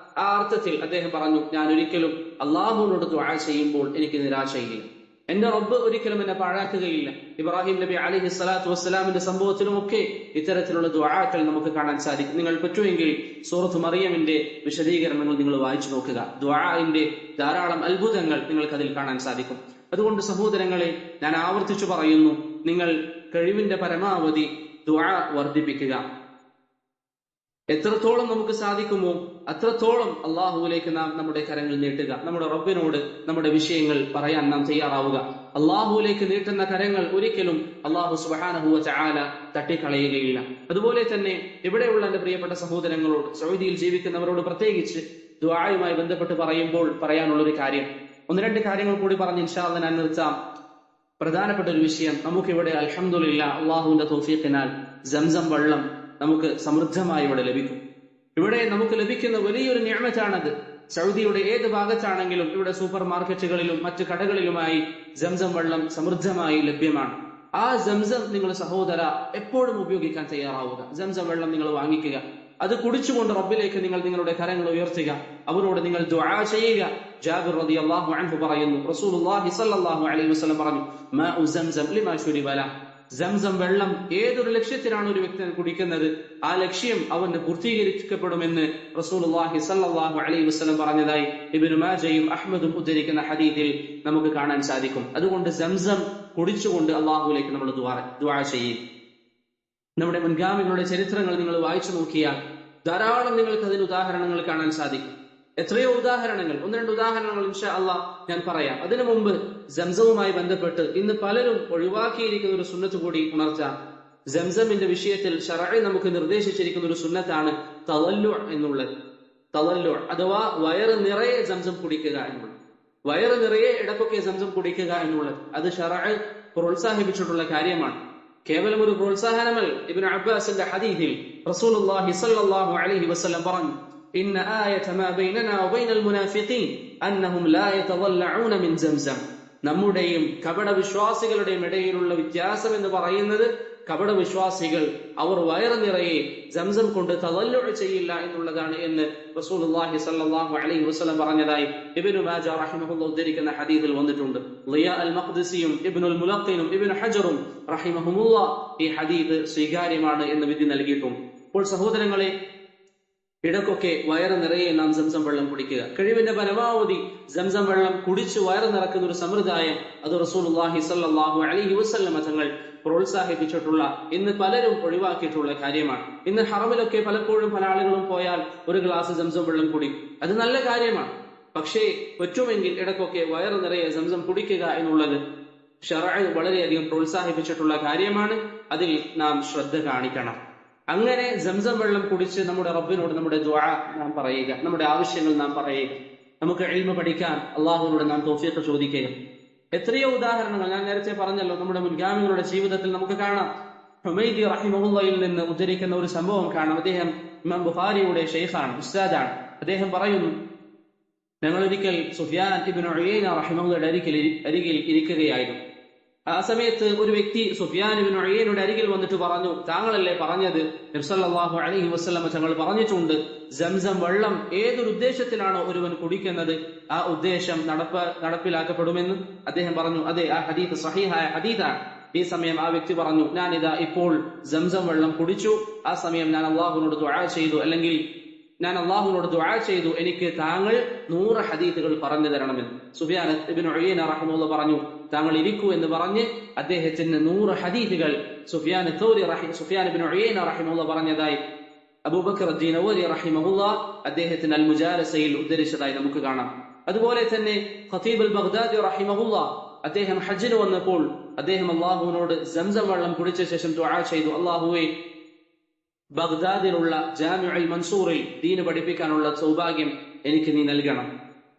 അർത്ഥത്തിൽ അദ്ദേഹം പറഞ്ഞു, ഞാൻ ഒരിക്കലും അല്ലാഹുവിനോട് ദുആ ചെയ്യുമ്പോൾ എനിക്ക് നിരാശയില്ല. എന്റെ റബ്ബ് ഒരിക്കലും എന്നെ പാഴാക്കുകയില്ല. ഇബ്രാഹിം നബി അലൈഹി സ്വലാത്തു വസ്സലാമിന്റെ സംഭവത്തിലുമൊക്കെ ഇത്തരത്തിലുള്ള ദുആകൾ നമുക്ക് കാണാൻ സാധിക്കും. നിങ്ങൾ പറ്റുമെങ്കിൽ സൂറത്ത് മറിയമിന്റെ വിശദീകരണങ്ങൾ നിങ്ങൾ വായിച്ചു നോക്കുക. ദുആഇന്റെ ധാരാളം അത്ഭുതങ്ങൾ നിങ്ങൾക്ക് അതിൽ കാണാൻ സാധിക്കും. അതുകൊണ്ട് സഹോദരങ്ങളെ, ഞാൻ ആവർത്തിച്ചു പറയുന്നു, നിങ്ങൾ കഴിവിന്റെ പരമാവധി ദുആ വർദ്ധിപ്പിക്കുക. എത്രത്തോളം നമുക്ക് സാധിക്കുമോ അത്രത്തോളം അള്ളാഹുവിലേക്ക് നാം നമ്മുടെ കരങ്ങൾ നീട്ടുക. നമ്മുടെ റബ്ബിനോട് നമ്മുടെ വിഷയങ്ങൾ പറയാൻ നാം തയ്യാറാവുക. അള്ളാഹുവിലേക്ക് നീട്ടുന്ന കരങ്ങൾ ഒരിക്കലും അള്ളാഹു സുബ്ഹാനഹു വ തആല തട്ടിക്കളയുകയില്ല. അതുപോലെ തന്നെ ഇവിടെയുള്ള എന്റെ പ്രിയപ്പെട്ട സഹോദരങ്ങളോട്, സൗദിയിൽ ജീവിക്കുന്നവരോട് പ്രത്യേകിച്ച് ദുആയുമായി ബന്ധപ്പെട്ട് പറയുമ്പോൾ പറയാനുള്ളൊരു കാര്യം, ഒന്ന് രണ്ട് കാര്യങ്ങൾ കൂടി പറഞ്ഞ് ഇൻഷാ അല്ലാഹ് ഞാൻ നിർത്താം. പ്രധാനപ്പെട്ട ഒരു വിഷയം, നമുക്കിവിടെ അൽഹംദുലില്ലാഹ് അള്ളാഹുവിന്റെ തൗഫീഖിനാൽ സംസം വെള്ളം നമുക്ക് സമൃദ്ധമായി ഇവിടെ ലഭിക്കും. ഇവിടെ നമുക്ക് ലഭിക്കുന്ന വലിയൊരു നിഅമത്താണത്. സൗദിയുടെ ഏത് ഭാഗത്താണെങ്കിലും ഇവിടെ സൂപ്പർ മാർക്കറ്റുകളിലും മറ്റു കടകളിലുമായി സംസം വെള്ളം സമൃദ്ധമായി ലഭ്യമാണ്. ആ സംസം നിങ്ങൾ സഹോദര എപ്പോഴും ഉപയോഗിക്കാൻ തയ്യാറാവുക. സംസം വെള്ളം നിങ്ങൾ വാങ്ങിക്കുക. അത് കുടിച്ചുകൊണ്ട് റബ്ബിലേക്ക് നിങ്ങൾ നിങ്ങളുടെ കരങ്ങൾ ഉയർത്തുക. അവരോട് നിങ്ങൾ ദുആ ചെയ്യുക. ജാബിർ റളിയല്ലാഹു അൻഹു പറയുന്നു, റസൂലുള്ളാഹി സ്വല്ലല്ലാഹു അലൈഹി വസല്ലം പറഞ്ഞു, മാഉ സംസം ലിമാ ശുരിബ ലഹ്. സംസം വെള്ളം ഏതൊരു ലക്ഷ്യത്തിനാണ് ഒരു വ്യക്തി കുടിക്കുന്നത്, ആ ലക്ഷ്യം അവന് പൂർത്തീകരിക്കപ്പെടുമെന്ന് റസൂലുള്ളാഹി സ്വല്ലല്ലാഹു അലൈഹി വസല്ലം പറഞ്ഞതായി ഇബ്നു മാജയും അഹ്മദും ഉദ്ധരിക്കുന്ന ഹദീസിൽ നമുക്ക് കാണാൻ സാധിക്കും. അതുകൊണ്ട് സംസം കുടിച്ചുകൊണ്ട് അള്ളാഹുവിലേക്ക് നമ്മൾ ദുആ ചെയ്യും. നമ്മുടെ മുൻഗാമികളുടെ ചരിത്രങ്ങൾ നിങ്ങൾ വായിച്ചു നോക്കിയാൽ ധാരാളം നിങ്ങൾക്ക് അതിന് ഉദാഹരണങ്ങൾ കാണാൻ സാധിക്കും. എത്രയോ ഉദാഹരണങ്ങൾ, ഒന്ന് രണ്ട് ഉദാഹരണങ്ങൾ ഇൻഷാ അല്ലാഹ് ഞാൻ പറയാം. അതിനു മുമ്പ് സംസവുമായി ബന്ധപ്പെട്ട് ഇന്ന് പലരും ഒഴിവാക്കിയിരിക്കുന്ന ഒരു സുന്നത്ത് കൂടി ഉണർത്താം. സംസമിന്റെ വിഷയത്തിൽ ശറഅ് നമുക്ക് നിർദ്ദേശിച്ചിരിക്കുന്ന ഒരു സുന്നത്താണ് തവല്ലു എന്നുള്ളത്. തവല്ലു അഥവാ വയറ് നിറയെ സംസം കുടിക്കുക എന്നുള്ളത്. വയറ് നിറയെ ഇടക്കൊക്കെ സംസം കുടിക്കുക എന്നുള്ളത് അത് ശറഅ് പ്രോത്സാഹിപ്പിച്ചിട്ടുള്ള കാര്യമാണ്. കേവലം ഒരു പ്രോത്സാഹനമല്ല. ഇബ്നു അബ്ബാസിന്റെ ഹദീസിൽ റസൂലുള്ളാഹി സ്വല്ലല്ലാഹു അലൈഹി വസല്ലം പറഞ്ഞു, ഇന്ന ആയത മാ ബൈനനാ വബൈനൽ മുനാഫിഖീൻ അന്നഹും ലാ യതവല്ലഊന മിൻ സംസം. നമ്മുടെയും കപട വിശ്വാസികളുടെയും ഇടയിലുള്ള വ്യത്യാസം എന്ന് പറയുന്നത്, കപട വിശ്വാസികൾ അവർ വയറ് നിറയെ സംസം കൊണ്ട് തവല്ലു ചെയ്യില്ല എന്നുള്ളതാണ് എന്ന് റസൂലുള്ളാഹി സ്വല്ലല്ലാഹു അലൈഹി വസല്ലം പറഞ്ഞതായി ഇബ്നു മാജ റഹിമഹുല്ലാഹ് ഉദ്ധരിക്കുന്ന ഹദീസിൽ വന്നിട്ടുണ്ട്. ളിയാ അൽ മഖ്ദിസിയും ഇബ്നുൽ മുലഖ്ഖിനും ഇബ്നു ഹജറും റഹിമഹുമുല്ലാഹ് ഈ ഹദീസ് സ്വീകാര്യമാണ് എന്ന് വിധി നൽകിയിട്ടുണ്ട്. അപ്പോൾ സഹോദരങ്ങളെ, ഇടക്കൊക്കെ വയറ് നിറയെ നാം സംസം വെള്ളം കുടിക്കുക. കഴിവിന്റെ പരമാവധി സംസം വെള്ളം കുടിച്ച് വയറ് നിറക്കുന്ന ഒരു സമ്പ്രദായം അത് റസൂലുള്ളാഹി സ്വല്ലല്ലാഹു അലൈഹി വസല്ലം തങ്ങൾ പ്രോത്സാഹിപ്പിച്ചിട്ടുള്ള, ഇന്ന് പലരും ഒഴിവാക്കിയിട്ടുള്ള കാര്യമാണ്. ഇന്ന് ഹറമിലൊക്കെ പലപ്പോഴും പല ആളുകളും പോയാൽ ഒരു ഗ്ലാസ് സംസം വെള്ളം കുടിക്കും. അത് നല്ല കാര്യമാണ്. പക്ഷേ പറ്റുമെങ്കിൽ ഇടക്കൊക്കെ വയറ് നിറയെ സംസം കുടിക്കുക എന്നുള്ളത് ശറഅ് വളരെയധികം പ്രോത്സാഹിപ്പിച്ചിട്ടുള്ള കാര്യമാണ്. അതിൽ നാം ശ്രദ്ധ കാണിക്കണം. അങ്ങനെ സംസം വെള്ളം കുടിച്ച് നമ്മുടെ റബ്ബിനോട് നമ്മുടെ ദുആ നാം പറയുക, നമ്മുടെ ആവശ്യങ്ങൾ നാം പറയുക. നമുക്ക് ഇൽമ പഠിക്കാൻ അള്ളാഹുവിനോട് നാം തൗഫീഖ് ചോദിക്കുക. എത്രയോ ഉദാഹരണങ്ങൾ ഞാൻ നേരത്തെ പറഞ്ഞല്ലോ, നമ്മുടെ മുൻഗാമികളുടെ ജീവിതത്തിൽ നമുക്ക് കാണാം. ഹുമൈദി റഹിമഹുള്ളയിൽ നിന്ന് ഉദ്ധരിക്കുന്ന ഒരു സംഭവം കാണാം. അദ്ദേഹം ഇമാം ബുഖാരിയുടെ ഷെയ്ഖാണ്, ഉസ്താദാണ്. അദ്ദേഹം പറയുന്നു, ഞങ്ങളൊരിക്കൽ സുഫ്യാൻ ഇബ്നു ഉയൈന റഹിമഹുള്ളയുടെ അരികിൽ ഇരിക്കുകയായിരുന്നു. ആ സമയത്ത് ഒരു വ്യക്തി സുഫ്യാൻ ഇബ്നു ഉയൈനയുടെ അരികിൽ വന്നിട്ട് പറഞ്ഞു, താങ്കളല്ലേ പറഞ്ഞത്, നബി സല്ലല്ലാഹു അലൈഹി വസല്ലം തങ്ങൾ പറഞ്ഞിട്ടുണ്ട്, സംസം വെള്ളം ഏതൊരു ഉദ്ദേശത്തിലാണോ ഒരുവൻ കുടിക്കുന്നത് ആ ഉദ്ദേശം നടപ്പിലാക്കപ്പെടുമെന്ന്. അദ്ദേഹം പറഞ്ഞു, അതെ, ആ ഹദീസ് സഹീഹായ ഹദീസാണ്. ഈ സമയം ആ വ്യക്തി പറഞ്ഞു, ഞാനിതാ ഇപ്പോൾ സംസം വെള്ളം കുടിച്ചു. ആ സമയം ഞാൻ അള്ളാഹുവിനോട് ദുആ ചെയ്തു, അല്ലെങ്കിൽ ഞാൻ അള്ളാഹുവിനോട് ദുആ ചെയ്തു, എനിക്ക് താങ്കൾ 100 ഹദീസുകൾ പറഞ്ഞു തരണമെന്ന്. സുഫ്യാൻ ഇബ്നു ഉയൈന റഹിമഹുള്ള പറഞ്ഞു, താങ്കൾ ഇരിക്കൂ എന്ന് പറഞ്ഞ് അദ്ദേഹത്തിന് 100 ഹദീസുകൾ സുഫ്യാൻ ഇബ്നു ഉയൈന റഹിമഹുള്ള പറഞ്ഞതായി അബൂബക്കർ അദ്ദീനവരി റഹിമഹുള്ള അദ്ദേഹത്തിന് അൽ മുജാലസയിൽ ഉദ്ധരിച്ചതായി നമുക്ക് കാണാം. അതുപോലെ തന്നെ ഖതീബ് അൽ ബഗ്ദാദി റഹിമഹുള്ള അദ്ദേഹം ഹജ്ജിന് വന്നപ്പോൾ അദ്ദേഹം അള്ളാഹുവിനോട് സംസം വെള്ളം കുടിച്ച ശേഷം ദുആ ചെയ്തു, അള്ളാഹുവേ, ബഗ്ദാദിലുള്ള ജാമിഉൽ മൻസൂറിൽ ദീന് പഠിപ്പിക്കാനുള്ള സൗഭാഗ്യം എനിക്ക് നീ നൽകണം.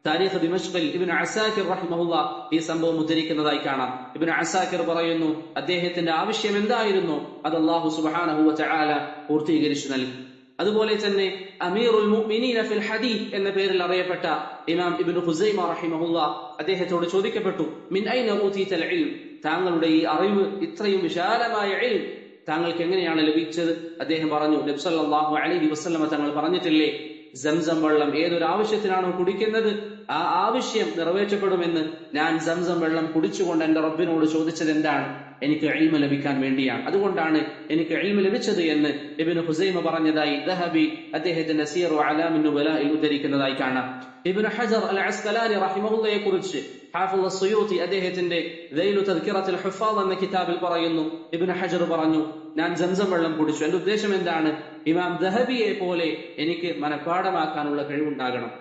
താരീഖ് ദിമഷ്കിൽ ഇബ്നു അസാകിർ റഹിമഹുള്ള ഈ സംഭവം ഉദ്ധരിക്കുന്നതായി കാണാം. ഇബ്നു അസാകിർ പറയുന്നു, അദ്ദേഹത്തിന്റെ ആവശ്യം എന്തായിരുന്നു അത് അല്ലാഹു സുബ്ഹാനഹു വ തആല പൂർത്തീകരിച്ചു നൽകി. അതുപോലെ തന്നെ അമീറുൽ മുഅ്മിനീന ഫിൽ ഹദീസ് എന്ന പേരിൽ അറിയപ്പെട്ട ഇമാം ഇബ്നു ഖുസൈമ റഹിമഹുള്ള അദ്ദേഹത്തോട് ചോദിക്കപ്പെട്ടു, മിൻ ഐന ഊതീതൽ ഇൽം, താങ്കളുടെ ഈ അറിവ്, ഇത്രയും വിശാലമായ ഇൽം താങ്കൾക്ക് എങ്ങനെയാണ് ലഭിച്ചത്? അദ്ദേഹം പറഞ്ഞു, നബി സല്ലല്ലാഹു അലൈഹി വസല്ലം തങ്ങൾ പറഞ്ഞിട്ടില്ലേ, സംസം വെള്ളം ഏതൊരു ആവശ്യത്തിനാണോ കുടിക്കുന്നത് ആ ആവശ്യം നിറവേറ്റപ്പെടുമെന്ന്. ഞാൻ സംസം വെള്ളം കുടിച്ചുകൊണ്ട് എന്റെ റബ്ബിനോട് ചോദിച്ചത് എന്താണ്? എനിക്ക് ഇൽമ ലഭിക്കാൻ വേണ്ടിയാണ്. അതുകൊണ്ടാണ് എനിക്ക് ഇൽമ ലഭിച്ചത് എന്ന് ഇബ്നു ഖുസൈമ പറഞ്ഞതായി ദഹബി അദ്ദേഹത്തിന്റെ സിയറു അലാമിൻ നുബലായിൽ ഉദ്ധരിക്കുന്നതായി കാണാം. ഇബ്നു ഹജർ അൽ അസ്കലാനി റഹിമഹുള്ളയെ കുറിച്ച് ഹാഫിള് അസ്സുയൂത്തി അദ്ദേഹത്തിന്റെ ദൈലു തദ്കിറത്തുൽ ഹുഫാദ് എന്ന കിതാബിൽ പറയുന്നു, ഇബ്നു ഹജർ പറഞ്ഞു, ഞാൻ സംസം വെള്ളം കുടിച്ചു. എന്റെ ഉദ്ദേശം എന്താണ്? ഇമാം ദഹബിയെ പോലെ എനിക്ക് മനഃപ്പാഠമാക്കാനുള്ള കഴിവുണ്ടാകണം.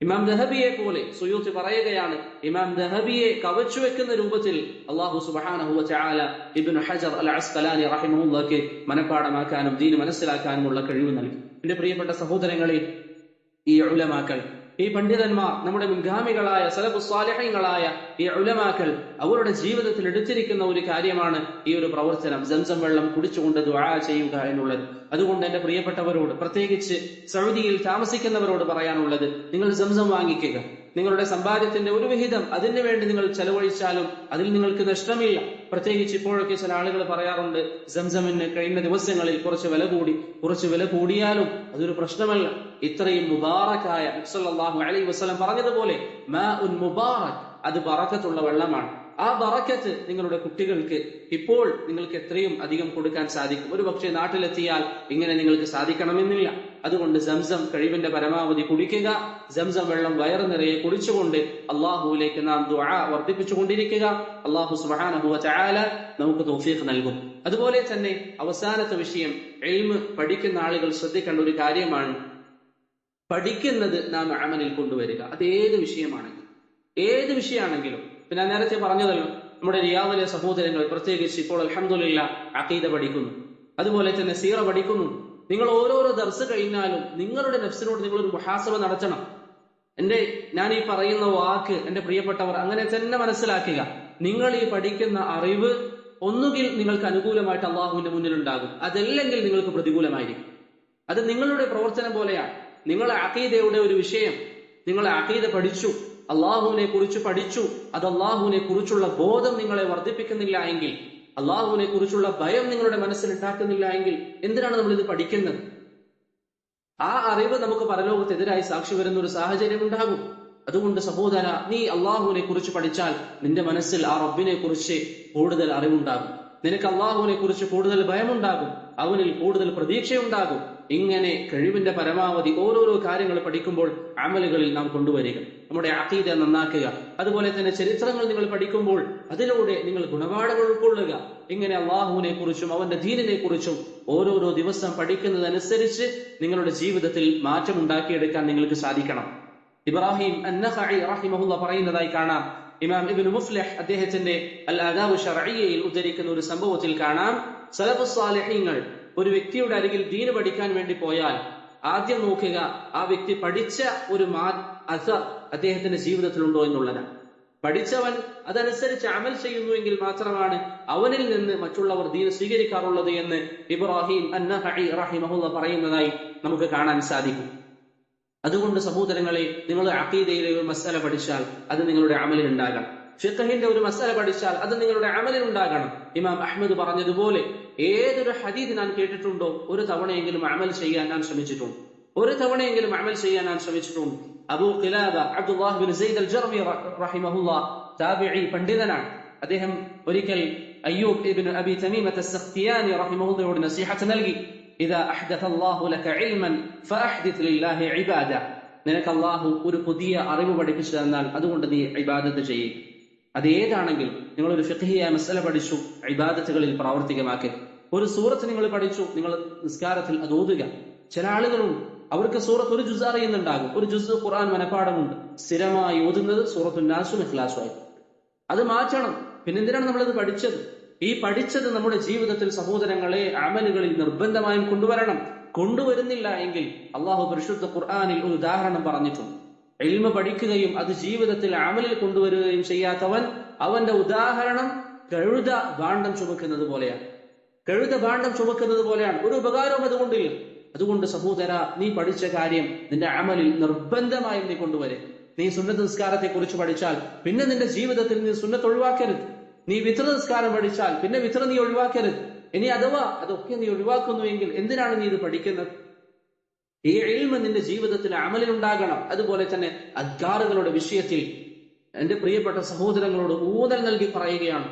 ഇമാം ദഹബിയെ പോലെ സുയൂത്തി പറയുകയാണ്, ഇമാം ദഹബിയെ കവച്ചു വെക്കുന്ന രൂപത്തിൽ അല്ലാഹു സുബ്ഹാനഹു വ തആല ഇബ്നു ഹജർ അൽ അസ്കലാനി റഹിമഹുള്ളാഹ്ക്ക് മനഃപ്പാഠമാക്കാനും ദീൻ മനസ്സിലാക്കാനുമുള്ള കഴിവ് നൽകി. എന്റെ പ്രിയപ്പെട്ട സഹോദരങ്ങളെ, ഈ ഉലമാക്കൾ, ഈ പണ്ഡിതന്മാർ, നമ്മുടെ മുൻഗാമികളായ സലഫുസ് സാലിഹീങ്ങളായ ഈ ഉലമാക്കൾ അവരുടെ ജീവിതത്തിൽ എടുത്തിരിക്കുന്ന ഒരു കാര്യമാണ് ഈ ഒരു പ്രവർത്തനം, സംസം വെള്ളം കുടിച്ചുകൊണ്ട് ദുആ ചെയ്യുക എന്നുള്ളത്. അതുകൊണ്ട് എന്റെ പ്രിയപ്പെട്ടവരോട്, പ്രത്യേകിച്ച് സൗദിയിൽ താമസിക്കുന്നവരോട് പറയാനുള്ളത്, നിങ്ങൾ സംസം വാങ്ങിക്കുക. നിങ്ങളുടെ സമ്പാദ്യത്തിന്റെ ഒരു വിഹിതം അതിനു വേണ്ടി നിങ്ങൾ ചെലവഴിച്ചാലും അതിൽ നിങ്ങൾക്ക് നഷ്ടമില്ല. പ്രത്യേകിച്ച് ഇപ്പോഴൊക്കെ ചില ആളുകൾ പറയാറുണ്ട്, സംസമിന് കഴിഞ്ഞ ദിവസങ്ങളിൽ കുറച്ച് വില കൂടിയാലും അതൊരു പ്രശ്നമല്ല. ഇത്രയും മുബാറക്കായ നബി സല്ലല്ലാഹു അലൈഹി വസല്ലം പറഞ്ഞതുപോലെ മാഉൻ മുബാറക്, അത് ബറക്കത്തുള്ള വെള്ളമാണ്. ആ ബറക്കത്ത് നിങ്ങളുടെ കുട്ടികൾക്ക് ഇപ്പോൾ നിങ്ങൾക്ക് എത്രയും അധികം കൊടുക്കാൻ സാധിക്കും. ഒരു പക്ഷേ നാട്ടിലെത്തിയാൽ ഇങ്ങനെ നിങ്ങൾക്ക് സാധിക്കണമെന്നില്ല. അതുകൊണ്ട് സംസം കഴിവിന്റെ പരമാവധി കുടിക്കുക. സംസം വെള്ളം വയറ് നിറയെ കുടിച്ചുകൊണ്ട് അള്ളാഹുവിലേക്ക് നാം ദുആ വർദ്ധിപ്പിച്ചുകൊണ്ടിരിക്കുക. അള്ളാഹു സുബ്ഹാനഹു വ തആല നമുക്ക് തൗഫീഖ് നൽകും. അതുപോലെ തന്നെ അവസാനത്തെ വിഷയം, ഇൽമ് പഠിക്കുന്ന ആളുകൾ ശ്രദ്ധിക്കേണ്ട ഒരു കാര്യമാണ്, പഠിക്കുന്നത് നാം അമലിൽ കൊണ്ടുവരിക. അത് ഏത് വിഷയമാണെങ്കിലും. ഞാൻ നേരത്തെ പറഞ്ഞതല്ലോ, നമ്മുടെ റിയാദിലെ സഹോദരങ്ങൾ പ്രത്യേകിച്ച് ഇപ്പോൾ അൽഹംദുലില്ലാ അഖീദ പഠിക്കുന്നു, അതുപോലെ തന്നെ സീറ പഠിക്കുന്നു. നിങ്ങൾ ഓരോരോ ദർസ് കഴിഞ്ഞാലും നിങ്ങളുടെ നഫ്സിനോട് നിങ്ങളൊരു മുഹാസബ നടത്തണം. ഞാൻ ഈ പറയുന്ന വാക്ക് എന്റെ പ്രിയപ്പെട്ടവർ അങ്ങനെ തന്നെ മനസ്സിലാക്കുക. നിങ്ങൾ ഈ പഠിക്കുന്ന അറിവ് ഒന്നുകിൽ നിങ്ങൾക്ക് അനുകൂലമായിട്ട് അള്ളാഹുവിന്റെ മുന്നിൽ ഉണ്ടാകും, അതല്ലെങ്കിൽ നിങ്ങൾക്ക് പ്രതികൂലമായിരിക്കും. അത് നിങ്ങളുടെ പ്രവർത്തനം പോലെയാണ്. നിങ്ങളെ അഖീദയുടെ ഒരു വിഷയം, നിങ്ങൾ അഖീദ പഠിച്ചു, അള്ളാഹുവിനെ കുറിച്ച് പഠിച്ചു, അത് അള്ളാഹുവിനെ കുറിച്ചുള്ള ബോധം നിങ്ങളെ വർദ്ധിപ്പിക്കുന്നില്ല എങ്കിൽ, അള്ളാഹുവിനെ കുറിച്ചുള്ള ഭയം നിങ്ങളുടെ മനസ്സിൽ ഉണ്ടാക്കുന്നില്ല എങ്കിൽ എന്തിനാണ് നമ്മൾ ഇത് പഠിക്കുന്നത്? ആ അറിവ് നമുക്ക് പരലോകത്തെതിരായി സാക്ഷി വരുന്ന ഒരു സാഹചര്യം ഉണ്ടാകും. അതുകൊണ്ട് സഹോദര, നീ അള്ളാഹുവിനെ കുറിച്ച് പഠിച്ചാൽ നിന്റെ മനസ്സിൽ ആ റബ്ബിനെ കുറിച്ച് കൂടുതൽ അറിവുണ്ടാകും. നിനക്ക് അള്ളാഹുവിനെ കുറിച്ച് കൂടുതൽ ഭയമുണ്ടാകും, അവനിൽ കൂടുതൽ പ്രതീക്ഷയുണ്ടാകും. ഇങ്ങനെ കഴിവിന്റെ പരമാവധി ഓരോരോ കാര്യങ്ങൾ പഠിക്കുമ്പോൾ അമലുകളിൽ നാം കൊണ്ടുവരിക, നമ്മുടെ അഖീദ നന്നാക്കുക. അതുപോലെ തന്നെ ചരിത്രങ്ങൾ നിങ്ങൾ പഠിക്കുമ്പോൾ അതിലൂടെ നിങ്ങൾ ഗുണപാഠങ്ങൾ ഉൾക്കൊള്ളുക. ഇങ്ങനെ അള്ളാഹുവിനെ കുറിച്ചും അവന്റെ ദീനിനെ കുറിച്ചും ഓരോരോ ദിവസം പഠിക്കുന്നതനുസരിച്ച് നിങ്ങളുടെ ജീവിതത്തിൽ മാറ്റം ഉണ്ടാക്കിയെടുക്കാൻ നിങ്ങൾക്ക് സാധിക്കണം. ഇബ്രാഹിം അൻ-നഖഈ റഹിമഹുല്ലാഹ് പറയുന്നതായി കാണാം. ഇമാം ഇബ്നു മുഫ്ലിഹ് അദ്ദേഹത്തിന്റെ അൽ ആദാബു ശർഈയയിൽ ഉദ്ധരിക്കുന്ന ഒരു സംഭവത്തിൽ കാണാം, സലഫുസ് സാലിഹീങ്ങൾ ഒരു വ്യക്തിയുടെ അരികിൽ ദീന് പഠിക്കാൻ വേണ്ടി പോയാൽ ആദ്യം നോക്കുക ആ വ്യക്തി പഠിച്ച ഒരു അസർ അദ്ദേഹത്തിന്റെ ജീവിതത്തിലുണ്ടോ എന്നുള്ളതാണ്. പഠിച്ചവൻ അതനുസരിച്ച് അമൽ ചെയ്യുന്നുവെങ്കിൽ മാത്രമാണ് അവനിൽ നിന്ന് മറ്റുള്ളവർ ദീൻ സ്വീകരിക്കാറുള്ളത് എന്ന് ഇബ്രാഹിം അൻ-നഖഈ റഹിമഹുല്ലാഹ് പറയുന്നതായി നമുക്ക് കാണാൻ സാധിക്കും. അതുകൊണ്ട് സഹോദരങ്ങളെ, നിങ്ങൾ അഖീദയിലെ ഒരു മസ്അല പഠിച്ചാൽ അത് നിങ്ങളുടെ അമലിൽ ഉണ്ടാകണം. ഫിഖഹിന്റെ ഒരു മസ്അല പഠിച്ചാൽ അത് നിങ്ങളുടെ അമലിൽ ഉണ്ടാകണം. ഇമാം അഹ്മദ് പറഞ്ഞതുപോലെ ഏതൊരു ഹദീസ് ഞാൻ കേട്ടിട്ടുണ്ടോ ഒരു തവണയെങ്കിലും അമൽ ചെയ്യാൻ ഞാൻ ശ്രമിച്ചിട്ടുണ്ട്, ഒരു തവണയെങ്കിലും അമൽ ചെയ്യാൻ ഞാൻ ശ്രമിച്ചിട്ടുണ്ട്. അബൂ ഖിലാബ അബ്ദുല്ലാഹ് ബിൻ സയ്യിദ് അൽ-ജർമി റഹിമഹുല്ലാഹ് താബിഈ പണ്ഡിതനാണ്. അദ്ദേഹം ഒരിക്കൽ അയ്യൂബ് ഇബ്നു അബി തമീമത്ത് അസ്-സഖ്തിയാനി റഹിമഹുല്ലാഹയോട് നസീഹത്ത് നൽകി, ഇദാ അഹ്ദഥ അല്ലാഹു ലക ഇൽമൻ ഫഅഹ്ദിത് ലില്ലാഹി ഇബാദ. നിനക്ക് അല്ലാഹു ഒരു പുതിയ അറിവ് പഠിപ്പിച്ചു തന്നാൽ അതുകൊണ്ട് നീ ഇബാദത്ത് ചെയ്യുക. അത് ഏതാണെങ്കിലും, നിങ്ങൾ ഒരു ഫിഖ്ഹിയ മസ്അല പഠിച്ചു, ഇബാദത്തുകളിൽ പ്രാവർത്തികമാക്കുക. ഒരു സൂറത്ത് നിങ്ങൾ പഠിച്ചു, നിങ്ങൾ നിസ്കാരത്തിൽ അത് ഓതുക. ചില ആളുകളുണ്ട് അവർക്ക് സൂറത്ത് ഒരു ജുസ് അറിയുന്നുണ്ടാകും, ഒരു ജുസ് ഖുർആൻ മനഃപ്പാഠമുണ്ട്, സ്ഥിരമായി ഓതുന്നത് സൂറത്തുൻ നാസും ഇഖ്ലാസും ആയി. അത് മാറ്റണം. പിന്നെന്തിനാണ് നമ്മളത് പഠിച്ചത്? ഈ പഠിച്ചത് നമ്മുടെ ജീവിതത്തിൽ സഹോദരങ്ങളെ അമലുകളിൽ നിർബന്ധമായും കൊണ്ടുവരണം. കൊണ്ടുവരുന്നില്ല എങ്കിൽ അള്ളാഹു പരിശുദ്ധ ഖുർആനിൽ ഒരു ഉദാഹരണം പറഞ്ഞിട്ടുണ്ട്. ഇൽമ പഠിക്കുകയും അത് ജീവിതത്തിൽ അമലിൽ കൊണ്ടുവരികയും ചെയ്യാത്തവൻ, അവന്റെ ഉദാഹരണം കഴുത ഭാണ്ഡം ചുമക്കുന്നത് പോലെയാണ്. കഴുത ഭാണ്ഡം ചുമക്കുന്നത് പോലെയാണ്, ഒരു ഉപകാരവും അതുകൊണ്ടില്ല. അതുകൊണ്ട് സഹോദര, നീ പഠിച്ച കാര്യം നിന്റെ അമലിൽ നിർബന്ധമായും നീ കൊണ്ടുവരെ. നീ സുന്നത്ത് നിസ്കാരത്തെ കുറിച്ച് പഠിച്ചാൽ പിന്നെ നിന്റെ ജീവിതത്തിൽ നീ സുന്നത്ത് ഒഴിവാക്കരുത്. നീ വിത്ര നിസ്കാരം പഠിച്ചാൽ പിന്നെ വിത്ര നീ ഒഴിവാക്കരുത്. ഇനി അഥവാ അതൊക്കെ നീ ഒഴിവാക്കുന്നുവെങ്കിൽ എന്തിനാണ് നീ ഇത് പഠിക്കുന്നത്? ഈ ഇൽമ നിന്റെ ജീവിതത്തിൽ അമലിൽ ഉണ്ടാകണം. അതുപോലെ തന്നെ അദ്കാറുകളുടെ വിഷയത്തിൽ എന്റെ പ്രിയപ്പെട്ട സഹോദരങ്ങളോട് ഊന്നൽ നൽകി പറയുകയാണ്,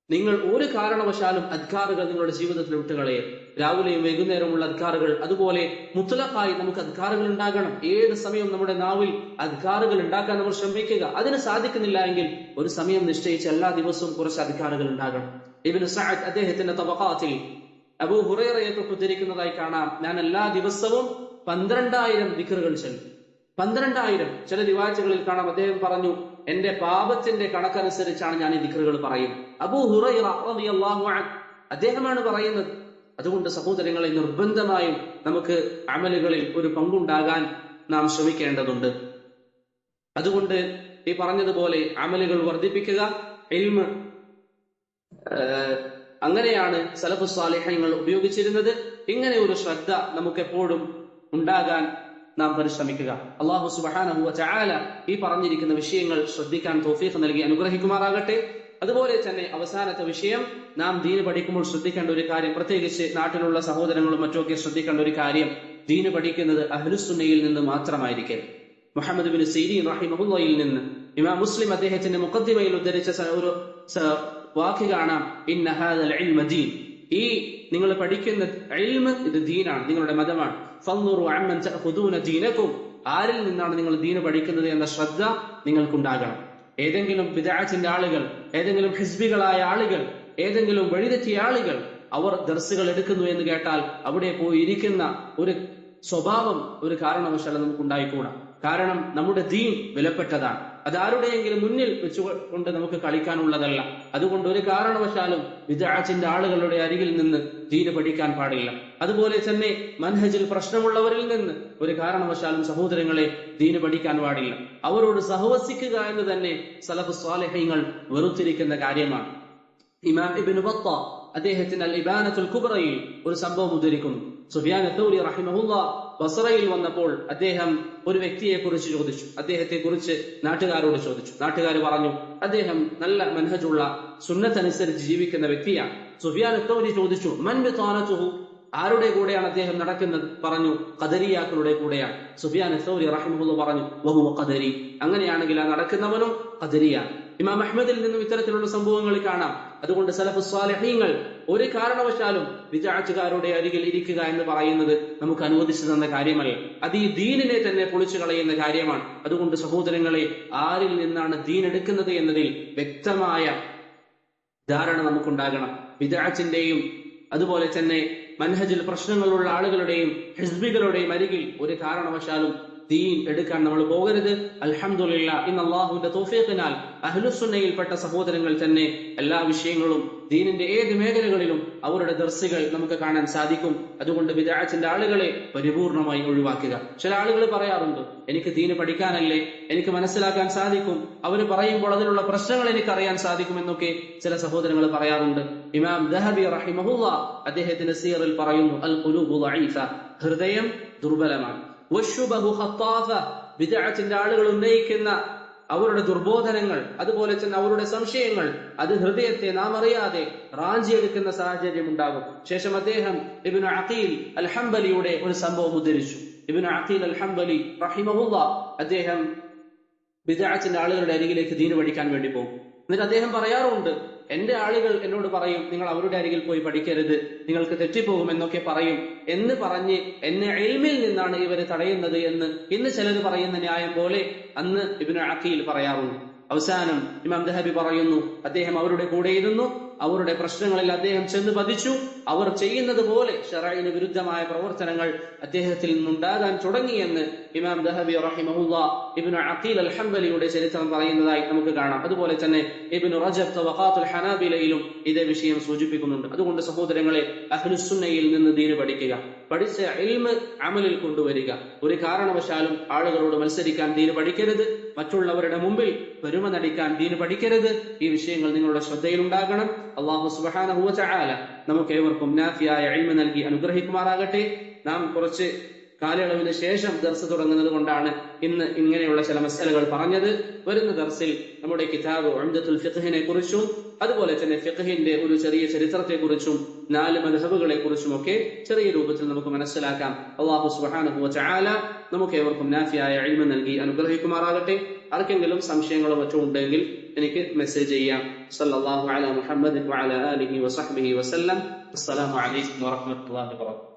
നിങ്ങൾ ഒരു കാരണവശാലും അദ്കാറുകൾ നിങ്ങളുടെ ജീവിതത്തിൽ വിട്ടുകളയരുത്. രാവിലെയും വൈകുന്നേരമുള്ള അദ്കാറുകൾ, അതുപോലെ മുത്തലഖായി നമുക്ക് അദ്കാറുകൾ ഉണ്ടാകണം. ഏത് സമയവും നമ്മുടെ നാവിൽ അദ്കാറുകൾ ഉണ്ടാക്കാൻ നമ്മൾ ശ്രമിക്കുക. അതിന് സാധിക്കുന്നില്ല എങ്കിൽ ഒരു സമയം നിശ്ചയിച്ച് എല്ലാ ദിവസവും കുറച്ച് അദ്കാറുകൾ ഉണ്ടാകണം. ഇബ്നു സഅദ് അദ്ദേഹത്തിന്റെ തബഖാത്തിൽ അബൂ ഹുറൈറയെ ഉദ്ധരിക്കുന്നതായി കാണാം, ഞാൻ എല്ലാ ദിവസവും 12,000 ദിക്റുകൾ ചൊല്ലും. 12,000. ചില റിവായത്തുകളിൽ കാണാം അദ്ദേഹം പറഞ്ഞു, എന്റെ പാപത്തിന്റെ കണക്കനുസരിച്ചാണ് ഞാൻ ഈ ദിക്റുകൾ പറയുന്നത്. അബൂ ഹുറൈറ റളിയല്ലാഹു അൻഹു അദ്ദേഹമാണ് പറയുന്നത്. അതുകൊണ്ട് സഹോദരങ്ങളെ, നിർബന്ധമായും നമുക്ക് അമലുകളിൽ ഒരു പങ്കുണ്ടാകാൻ നാം ശ്രമിക്കേണ്ടതുണ്ട്. അതുകൊണ്ട് ഈ പറഞ്ഞതുപോലെ അമലുകൾ വർദ്ധിപ്പിക്കുക, ഇൽമ് അങ്ങനെയാണ് സലഫുസ് സാലിഹീങ്ങൾ ഉപയോഗിച്ചിരുന്നത്. ഇങ്ങനെ ഒരു ശ്രദ്ധ നമുക്ക് എപ്പോഴും ഉണ്ടാകാൻ നാം പരിശ്രമിക്കുക. അല്ലാഹു സുബ്ഹാനഹു വ തആല ഈ പറഞ്ഞിരിക്കുന്ന വിഷയങ്ങൾ ശ്രദ്ധിക്കാൻ തൗഫീഖ് നൽകി അനുഗ്രഹിക്കുമാറാകട്ടെ. അതുപോലെ തന്നെ അവസാനത്തെ വിഷയം, നാം ദീന് പഠിക്കുമ്പോൾ ശ്രദ്ധിക്കേണ്ട ഒരു കാര്യം, പ്രത്യേകിച്ച് നാട്ടിലുള്ള സഹോദരങ്ങളും മറ്റുമൊക്കെ ശ്രദ്ധിക്കേണ്ട ഒരു കാര്യം, ദീന് പഠിക്കുന്നത് അഹ്ലുസുന്നയിൽ നിന്ന് മാത്രമായിരിക്കരുത്. മുഹമ്മദ് ബിൻ സിരീൻ റഹിമഹുല്ലാഹിൽ നിന്ന് ഇമാം മുസ്ലിം അദ്ദേഹത്തിന്റെ മുഖദ്ദിമയിൽ ഉദ്ധരിച്ച ഒരു വാക്ക് കാണാം, ഇന്ന ഹാദൽ ഇൽമ ദീൻ. ഈ നിങ്ങൾ പഠിക്കുന്ന ഇൽമ ഇത് ദീനാണ്, നിങ്ങളുടെ മതമാണ്. ഫൻദുറു അമ്മൻ തഅഖുദൂന ദീനകും. ആരിൽ നിന്നാണ് നിങ്ങൾ ദീന് പഠിക്കുന്നത് എന്ന ശ്രദ്ധ നിങ്ങൾക്കുണ്ടാകണം. ഏതെങ്കിലും ബിദ്അത്തിന്റെ ആളുകൾ, ഏതെങ്കിലും ഹിസ്ബികളായ ആളുകൾ, ഏതെങ്കിലും വഴിതെറ്റിയ ആളുകൾ അവർ ദർസുകൾ എടുക്കുന്നു എന്ന് കേട്ടാൽ അവിടെ പോയി ഇരിക്കുന്ന ഒരു സ്വഭാവം ഒരു കാരണവശാലും നമുക്കുണ്ടായിക്കൂടാ. കാരണം നമ്മുടെ ദീൻ വിലപ്പെട്ടതാണ്. അതാരുടെയെങ്കിലും മുന്നിൽ വെച്ചുകൊണ്ട് നമുക്ക് കളിക്കാനുള്ളതല്ല. അതുകൊണ്ട് ഒരു കാരണവശാലും ബിദ്അത്തിന്റെ ആളുകളുടെ അരികിൽ നിന്ന് ദീന് പഠിക്കാൻ പാടില്ല. അതുപോലെ തന്നെ മൻഹജിൽ പ്രശ്നമുള്ളവരിൽ നിന്ന് ഒരു കാരണവശാലും സഹോദരങ്ങളെ ദീന് പഠിക്കാൻ പാടില്ല. അവരോട് സഹവസിക്കുക എന്ന് തന്നെ സലഫുസ് സാലിഹീങ്ങൾ വെറുത്തിരിക്കുന്ന കാര്യമാണ്. ഇമാം ഇബ്നു ബത്തൂഹ അദ്ദേഹത്തിന്റെ അൽ ഇബാനത്തുൽ കുബ്രയിൽ ഒരു സംഭവം ഉദ്ധരിക്കുന്നു. സുഫിയാൻ അത്തൗരി റഹിമഹുല്ലാഹ് ബസ്രയിൽ വന്നപ്പോൾ അദ്ദേഹം ഒരു വ്യക്തിയെ കുറിച്ച് ചോദിച്ചു. അദ്ദേഹത്തെ കുറിച്ച് നാട്ടുകാരോട് ചോദിച്ചു. നാട്ടുകാർ പറഞ്ഞു, അദ്ദേഹം നല്ല മനഹജുള്ള സുന്നത്തനുസരിച്ച് ജീവിക്കുന്ന വ്യക്തിയാണ്. സുഫിയാൻ അത്തൗരി ചോദിച്ചു, മൻ ബിതാനതുഹു, ആരുടെ കൂടെയാണ് അദ്ദേഹം നടക്കുന്നത്? പറഞ്ഞു, ഖദരിയാക്കളുടെ കൂടെയാണ്. സുഫിയാൻ അത്തൗരി റഹിമഹുല്ലാഹ് പറഞ്ഞു, വഹുവ ഖദരി, അങ്ങനെയാണെങ്കിൽ ആ നടക്കുന്നവനും ഖദരിയാണ്. ഇമാം അഹ്മദിൽ നിന്നും ഇത്തരത്തിലുള്ള സംഭവങ്ങൾ കാണാം. അതുകൊണ്ട് സലഫുസ് സാലിഹീങ്ങൾ ഒരു കാരണവശാലും വിദഅത്തുകാരുടെ അരികിൽ ഇരിക്കുക എന്ന് പറയുന്നത് നമുക്ക് അനുവദിച്ചു തന്ന കാര്യമല്ല. അത് ഈ ദീനിനെ തന്നെ പൊളിച്ചു കളയുന്ന കാര്യമാണ്. അതുകൊണ്ട് സഹോദരങ്ങളെ, ആരിൽ നിന്നാണ് ദീൻ എടുക്കുന്നത് എന്നതിൽ വ്യക്തമായ ധാരണ നമുക്കുണ്ടാകണം. ബിദ്അത്തിന്റെയും അതുപോലെ തന്നെ മൻഹജിൽ പ്രശ്നങ്ങളുള്ള ആളുകളുടെയും ഹിസ്ബികളുടെയും അരികിൽ ഒരു കാരണവശാലും ദീൻ എടുക്കാൻ നമ്മൾ പോകരുത്. അൽഹംദുലില്ലാഹ്, ഇന്ന് അല്ലാഹുവിന്റെ തൗഫീഖിനാൽ അഹ്ലുസുന്നയിൽപ്പെട്ട സഹോദരങ്ങൾ തന്നെ എല്ലാ വിഷയങ്ങളും ദീനിന്റെ ഏത് മേഖലകളിലും അവരുടെ ദർസുകൾ നമുക്ക് കാണാൻ സാധിക്കും. അതുകൊണ്ട് ബിദ്അത്തിന്റെ ആളുകളെ പരിപൂർണമായി ഒഴിവാക്കുക. ചില ആളുകൾ പറയാറുണ്ട്, എനിക്ക് ദീന് പഠിക്കാനല്ലേ, എനിക്ക് മനസ്സിലാക്കാൻ സാധിക്കും, അവര് പറയുമ്പോൾ അതിലുള്ള പ്രശ്നങ്ങൾ എനിക്ക് അറിയാൻ സാധിക്കും എന്നൊക്കെ ചില സഹോദരങ്ങൾ പറയാറുണ്ട്. ഇമാം ദഹബി റഹിമഹുല്ലാഹ് അദ്ദേഹത്തിന്റെ സീറിൽ പറയുന്നു, അൽ ഖുലൂബു ദഈഫ, ഹൃദയം ദുർബലമാണ്. വശുബഹു ഖത്താഫ, ബിദ്അത്തിന്റെ ആളുകൾ ഉന്നയിക്കുന്ന അവരുടെ ദുർബോധനങ്ങൾ അതുപോലെ തന്നെ അവരുടെ സംശയങ്ങൾ അത് ഹൃദയത്തെ നാം അറിയാതെ റാഞ്ചിയെടുക്കുന്ന സാഹചര്യം ഉണ്ടാകും. ശേഷം അദ്ദേഹം ഇബ്നു അഖീൽ അൽ ഹംബലിയുടെ ഒരു സംഭവം ഉദ്ധരിച്ചു. ഇബ്നു അഖീൽ അൽ ഹംബലി റഹിമഹുല്ലാഹ് അദ്ദേഹം ബിദ്അത്തിന്റെ ആളുകളുടെ അരികിലേക്ക് ദീൻ പഠിക്കാൻ വേണ്ടി പോകും. എന്നിട്ട് അദ്ദേഹം പറയാറുണ്ട്, എന്റെ ആളുകൾ എന്നോട് പറയും, നിങ്ങൾ അവരുടെ അരികിൽ പോയി പഠിക്കരുത്, നിങ്ങൾക്ക് തെറ്റിപ്പോകും എന്നൊക്കെ പറയും എന്ന് പറഞ്ഞ് എന്നെ ഇൽമിൽ നിന്നാണ് ഇവര് തടയുന്നത് എന്ന് ഇന്ന് ചിലർ പറയുന്ന ന്യായം പോലെ അന്ന് ഇബ്നു അഖീൽ പറയാറുണ്ട്. അവസാനം ഇമാം ദഹബി പറയുന്നു, അദ്ദേഹം അവരുടെ കൂടെ ഇരുന്നു, അവരുടെ പ്രശ്നങ്ങളിൽ അദ്ദേഹം ചെന്ന് പതിച്ചു. അവർ ചെയ്യുന്നത് പോലെ ശറഈന് വിരുദ്ധമായ പ്രവർത്തനങ്ങൾ അദ്ദേഹത്തിൽ നിന്നുണ്ടാകാൻ തുടങ്ങിയെന്ന് ഇമാം ദഹബി റഹിമഹുല്ലാഹ് ഇബ്നു അഖീൽ അൽ ഹംബലിയുടെ ചരിത്രം പറയുന്നതായി നമുക്ക് കാണാം. അതുപോലെ തന്നെ ഇബ്നു റജബ് തവഖാത്തുൽ ഹനാബിലയിലും ഇതേ വിഷയം സൂചിപ്പിക്കുന്നുണ്ട്. അതുകൊണ്ട് സഹോദരങ്ങളെ, അഹ്ലുസുന്നയിൽ നിന്ന് ദീന് പഠിക്കുക, പഠിച്ച ഇൽമ് അമലിൽ കൊണ്ടുവരിക. ഒരു കാരണവശാലും ആളുകളോട് മത്സരിക്കാൻ ദീന് പഠിക്കരുത്, മറ്റുള്ളവരുടെ മുമ്പിൽ പെരുമ നടിക്കാൻ ദീന് പഠിക്കരുത്. ഈ വിഷയങ്ങൾ നിങ്ങളുടെ ശ്രദ്ധയിലുണ്ടാകണം. അല്ലാഹു സുബ്ഹാനഹു വ തആല നമുക്ക് ഏവർക്കും നാഫിയായ ഇൽമ് നൽകി അനുഗ്രഹിക്കുമാറാകട്ടെ. നാം കുറച്ച് കാലയളവിന് ശേഷം ദർസ് തുടങ്ങുന്നത് കൊണ്ടാണ് ഇന്ന് ഇങ്ങനെയുള്ള ചില മസലകൾ പറഞ്ഞത്. വരുന്ന ദർസിൽ നമ്മുടെ കിതാബ് ഉംദത്തുൽ ഫിഖ്ഹിനെ കുറിച്ചും അതുപോലെ തന്നെ ഫിഖ്ഹിന്റെ ഒരു ചെറിയ ചരിത്രത്തെ കുറിച്ചും 4 മദ്ഹബുകളെ കുറിച്ചും ഒക്കെ ചെറിയ രൂപത്തിൽ നമുക്ക് മനസ്സിലാക്കാം. അല്ലാഹു സുബ്ഹാനഹു വ തആല നമുക്ക് ഏവർക്കും നാഫിയായ ഇൽമ് നൽകി അനുഗ്രഹിക്കുമാറാകട്ടെ. ആർക്കെങ്കിലും സംശയങ്ങളോ മറ്റോ ഉണ്ടെങ്കിൽ എനിക്ക് മെസ്സേജ് ചെയ്യാം. സല്ലല്ലാഹു അലാ മുഹമ്മദ് വഅലാ ആലിഹി വസഹ്ബിഹി വസല്ലം. അസ്സലാമു അലൈക്കും വറഹ്മത്തുള്ളാഹി വബറകാതുഹു.